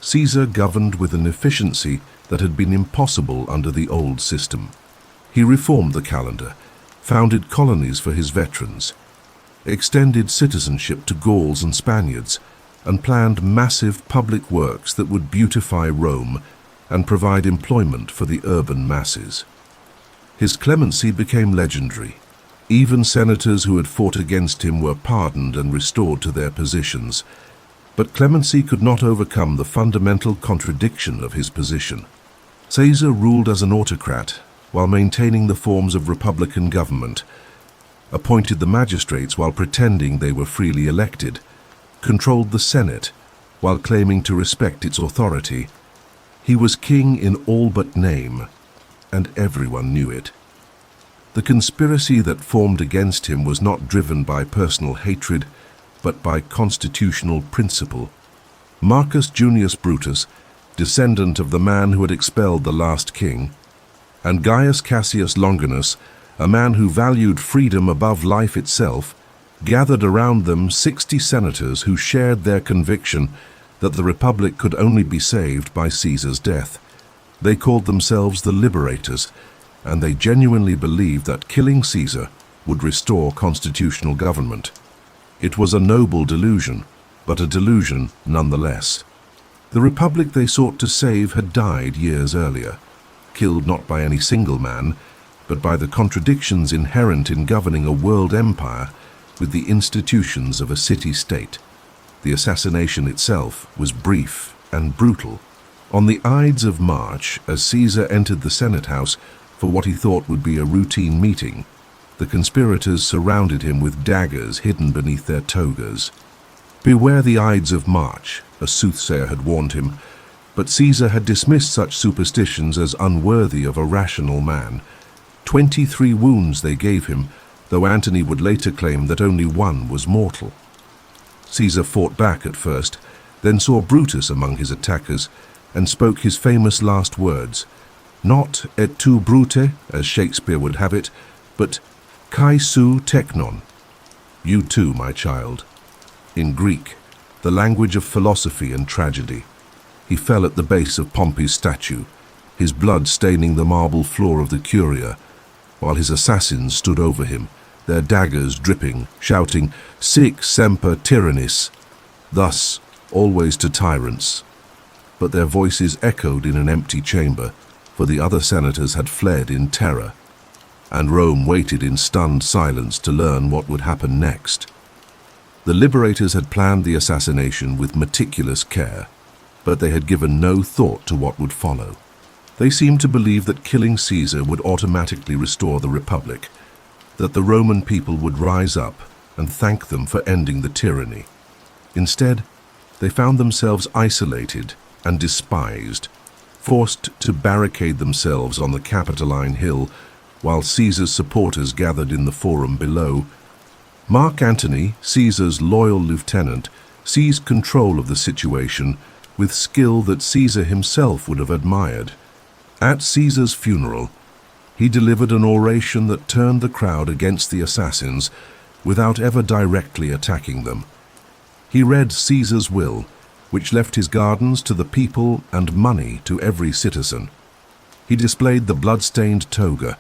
Caesar governed with an efficiency that had been impossible under the old system. He reformed the calendar, founded colonies for his veterans, extended citizenship to Gauls and Spaniards, and planned massive public works that would beautify Rome and provide employment for the urban masses. His clemency became legendary. Even senators who had fought against him were pardoned and restored to their positions. But clemency could not overcome the fundamental contradiction of his position. Caesar ruled as an autocrat while maintaining the forms of republican government, appointed the magistrates while pretending they were freely elected, controlled the Senate while claiming to respect its authority. He was king in all but name, and everyone knew it. The conspiracy that formed against him was not driven by personal hatred, but by constitutional principle. Marcus Junius Brutus, descendant of the man who had expelled the last king, and Gaius Cassius Longinus, a man who valued freedom above life itself, gathered around them 60 senators who shared their conviction that the Republic could only be saved by Caesar's death. They called themselves the Liberators, and they genuinely believed that killing Caesar would restore constitutional government. It was a noble delusion, but a delusion nonetheless. The Republic they sought to save had died years earlier, killed not by any single man, but by the contradictions inherent in governing a world empire with the institutions of a city-state. The assassination itself was brief and brutal. On the Ides of March, as Caesar entered the Senate House for what he thought would be a routine meeting, the conspirators surrounded him with daggers hidden beneath their togas. Beware the Ides of March, a soothsayer had warned him, but Caesar had dismissed such superstitions as unworthy of a rational man. 23 wounds they gave him, though Antony would later claim that only one was mortal. Caesar fought back at first, then saw Brutus among his attackers, and spoke his famous last words, not et tu Brute, as Shakespeare would have it, but kai su teknon, you too, my child. In Greek, the language of philosophy and tragedy. He fell at the base of Pompey's statue, his blood staining the marble floor of the Curia, while his assassins stood over him, their daggers dripping, shouting, Sic semper tyrannis, thus always to tyrants. But their voices echoed in an empty chamber, for the other senators had fled in terror, and Rome waited in stunned silence to learn what would happen next. The liberators had planned the assassination with meticulous care, but they had given no thought to what would follow. They seemed to believe that killing Caesar would automatically restore the Republic, that the Roman people would rise up and thank them for ending the tyranny. Instead, they found themselves isolated and despised. forced to barricade themselves on the Capitoline Hill while Caesar's supporters gathered in the forum below. Mark Antony, Caesar's loyal lieutenant, seized control of the situation with skill that Caesar himself would have admired. At Caesar's funeral, he delivered an oration that turned the crowd against the assassins without ever directly attacking them. He read Caesar's will, which left his gardens to the people and money to every citizen. He displayed the blood-stained toga,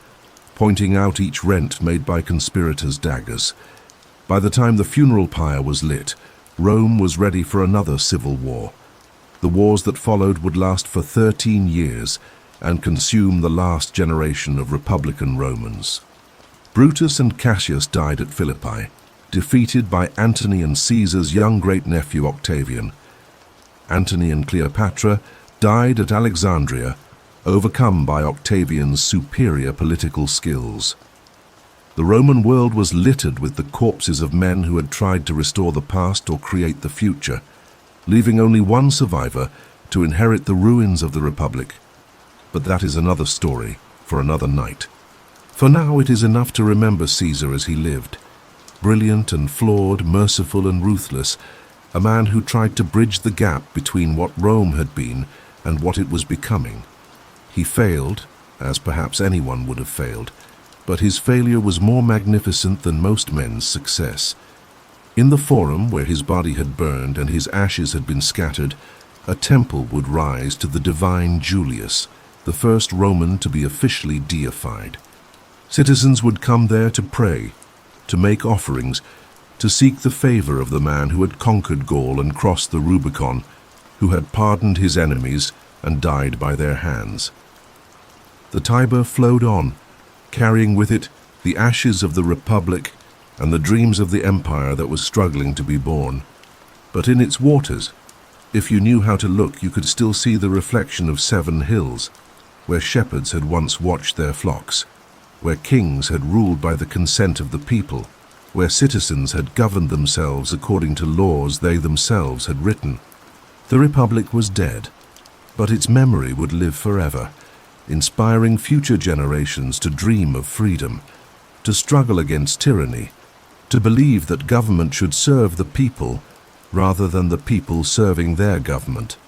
pointing out each rent made by conspirators' daggers. By the time the funeral pyre was lit, Rome was ready for another civil war. The wars that followed would last for 13 years and consume the last generation of Republican Romans. Brutus and Cassius died at Philippi, defeated by Antony and Caesar's young great-nephew Octavian. Antony and Cleopatra died at Alexandria, overcome by Octavian's superior political skills. The Roman world was littered with the corpses of men who had tried to restore the past or create the future, leaving only one survivor to inherit the ruins of the Republic. But that is another story for another night. For now it is enough to remember Caesar as he lived, brilliant and flawed, merciful and ruthless, a man who tried to bridge the gap between what Rome had been and what it was becoming. He failed, as perhaps anyone would have failed, but his failure was more magnificent than most men's success. In the forum where his body had burned and his ashes had been scattered, a temple would rise to the divine Julius, the first Roman to be officially deified. Citizens would come there to pray, to make offerings, to seek the favor of the man who had conquered Gaul and crossed the Rubicon, who had pardoned his enemies and died by their hands. The Tiber flowed on, carrying with it the ashes of the Republic and the dreams of the empire that was struggling to be born. But in its waters, if you knew how to look, you could still see the reflection of 7 hills, where shepherds had once watched their flocks, where kings had ruled by the consent of the people, where citizens had governed themselves according to laws they themselves had written. The Republic was dead, but its memory would live forever, inspiring future generations to dream of freedom, to struggle against tyranny, to believe that government should serve the people rather than the people serving their government.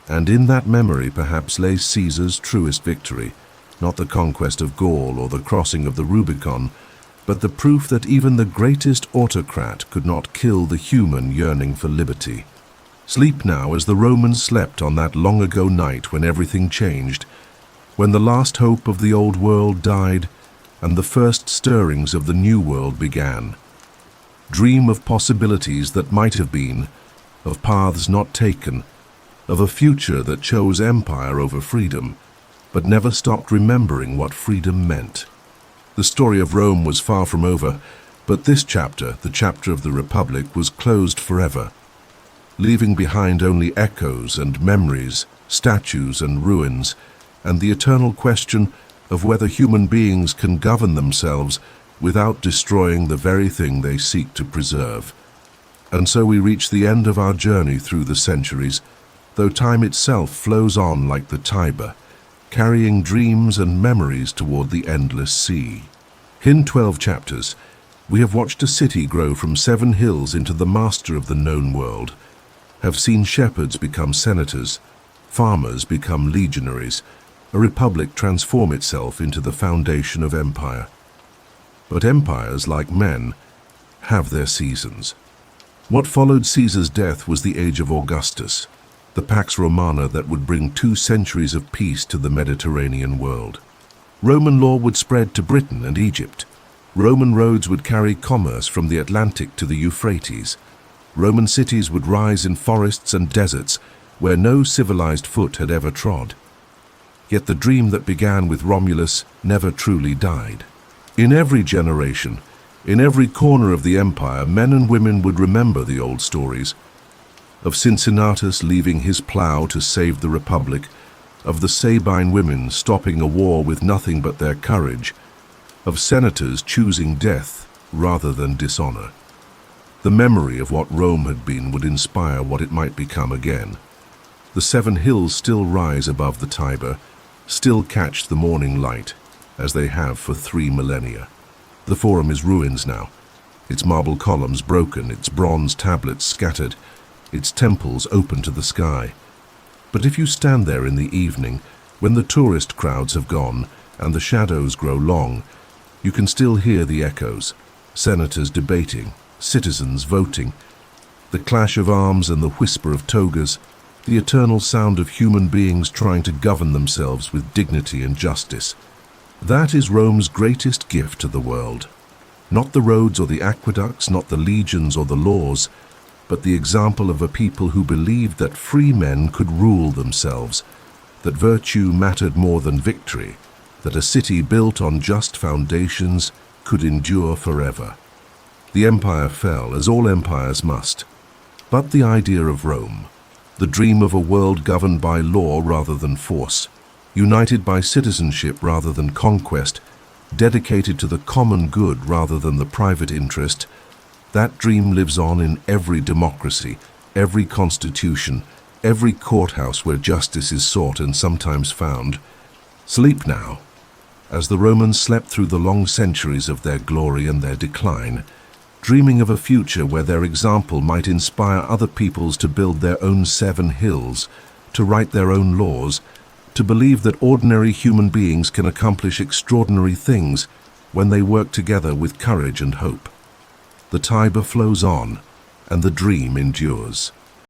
And in that memory perhaps lay Caesar's truest victory, not the conquest of Gaul or the crossing of the Rubicon, but the proof that even the greatest autocrat could not kill the human yearning for liberty. Sleep now as the Romans slept on that long-ago night when everything changed, when the last hope of the old world died and the first stirrings of the new world began. Dream of possibilities that might have been, of paths not taken, of a future that chose empire over freedom, but never stopped remembering what freedom meant. The story of Rome was far from over, but this chapter, the chapter of the Republic, was closed forever, leaving behind only echoes and memories, statues and ruins, and the eternal question of whether human beings can govern themselves without destroying the very thing they seek to preserve. And so we reach the end of our journey through the centuries, though time itself flows on like the Tiber, carrying dreams and memories toward the endless sea. In 12 chapters, we have watched a city grow from 7 hills into the master of the known world, have seen shepherds become senators, farmers become legionaries, a republic transform itself into the foundation of empire. But empires, like men, have their seasons. What followed Caesar's death was the age of Augustus, the Pax Romana that would bring 2 centuries of peace to the Mediterranean world. Roman law would spread to Britain and Egypt. Roman roads would carry commerce from the Atlantic to the Euphrates. Roman cities would rise in forests and deserts where no civilized foot had ever trod. Yet the dream that began with Romulus never truly died. In every generation, in every corner of the empire, men and women would remember the old stories of Cincinnatus leaving his plough to save the Republic, of the Sabine women stopping a war with nothing but their courage, of senators choosing death rather than dishonor. The memory of what Rome had been would inspire what it might become again. The 7 hills still rise above the Tiber, still catch the morning light, as they have for 3 millennia. The Forum is ruins now, its marble columns broken, its bronze tablets scattered, its temples open to the sky. But if you stand there in the evening, when the tourist crowds have gone and the shadows grow long, you can still hear the echoes, senators debating, citizens voting, the clash of arms and the whisper of togas, the eternal sound of human beings trying to govern themselves with dignity and justice. That is Rome's greatest gift to the world. Not the roads or the aqueducts, not the legions or the laws, but the example of a people who believed that free men could rule themselves, that virtue mattered more than victory, that a city built on just foundations could endure forever. The empire fell, as all empires must. But the idea of Rome, the dream of a world governed by law rather than force, united by citizenship rather than conquest, dedicated to the common good rather than the private interest, that dream lives on in every democracy, every constitution, every courthouse where justice is sought and sometimes found. Sleep now. As the Romans slept through the long centuries of their glory and their decline, dreaming of a future where their example might inspire other peoples to build their own 7 hills, to write their own laws, to believe that ordinary human beings can accomplish extraordinary things when they work together with courage and hope. The Tiber flows on, and the dream endures.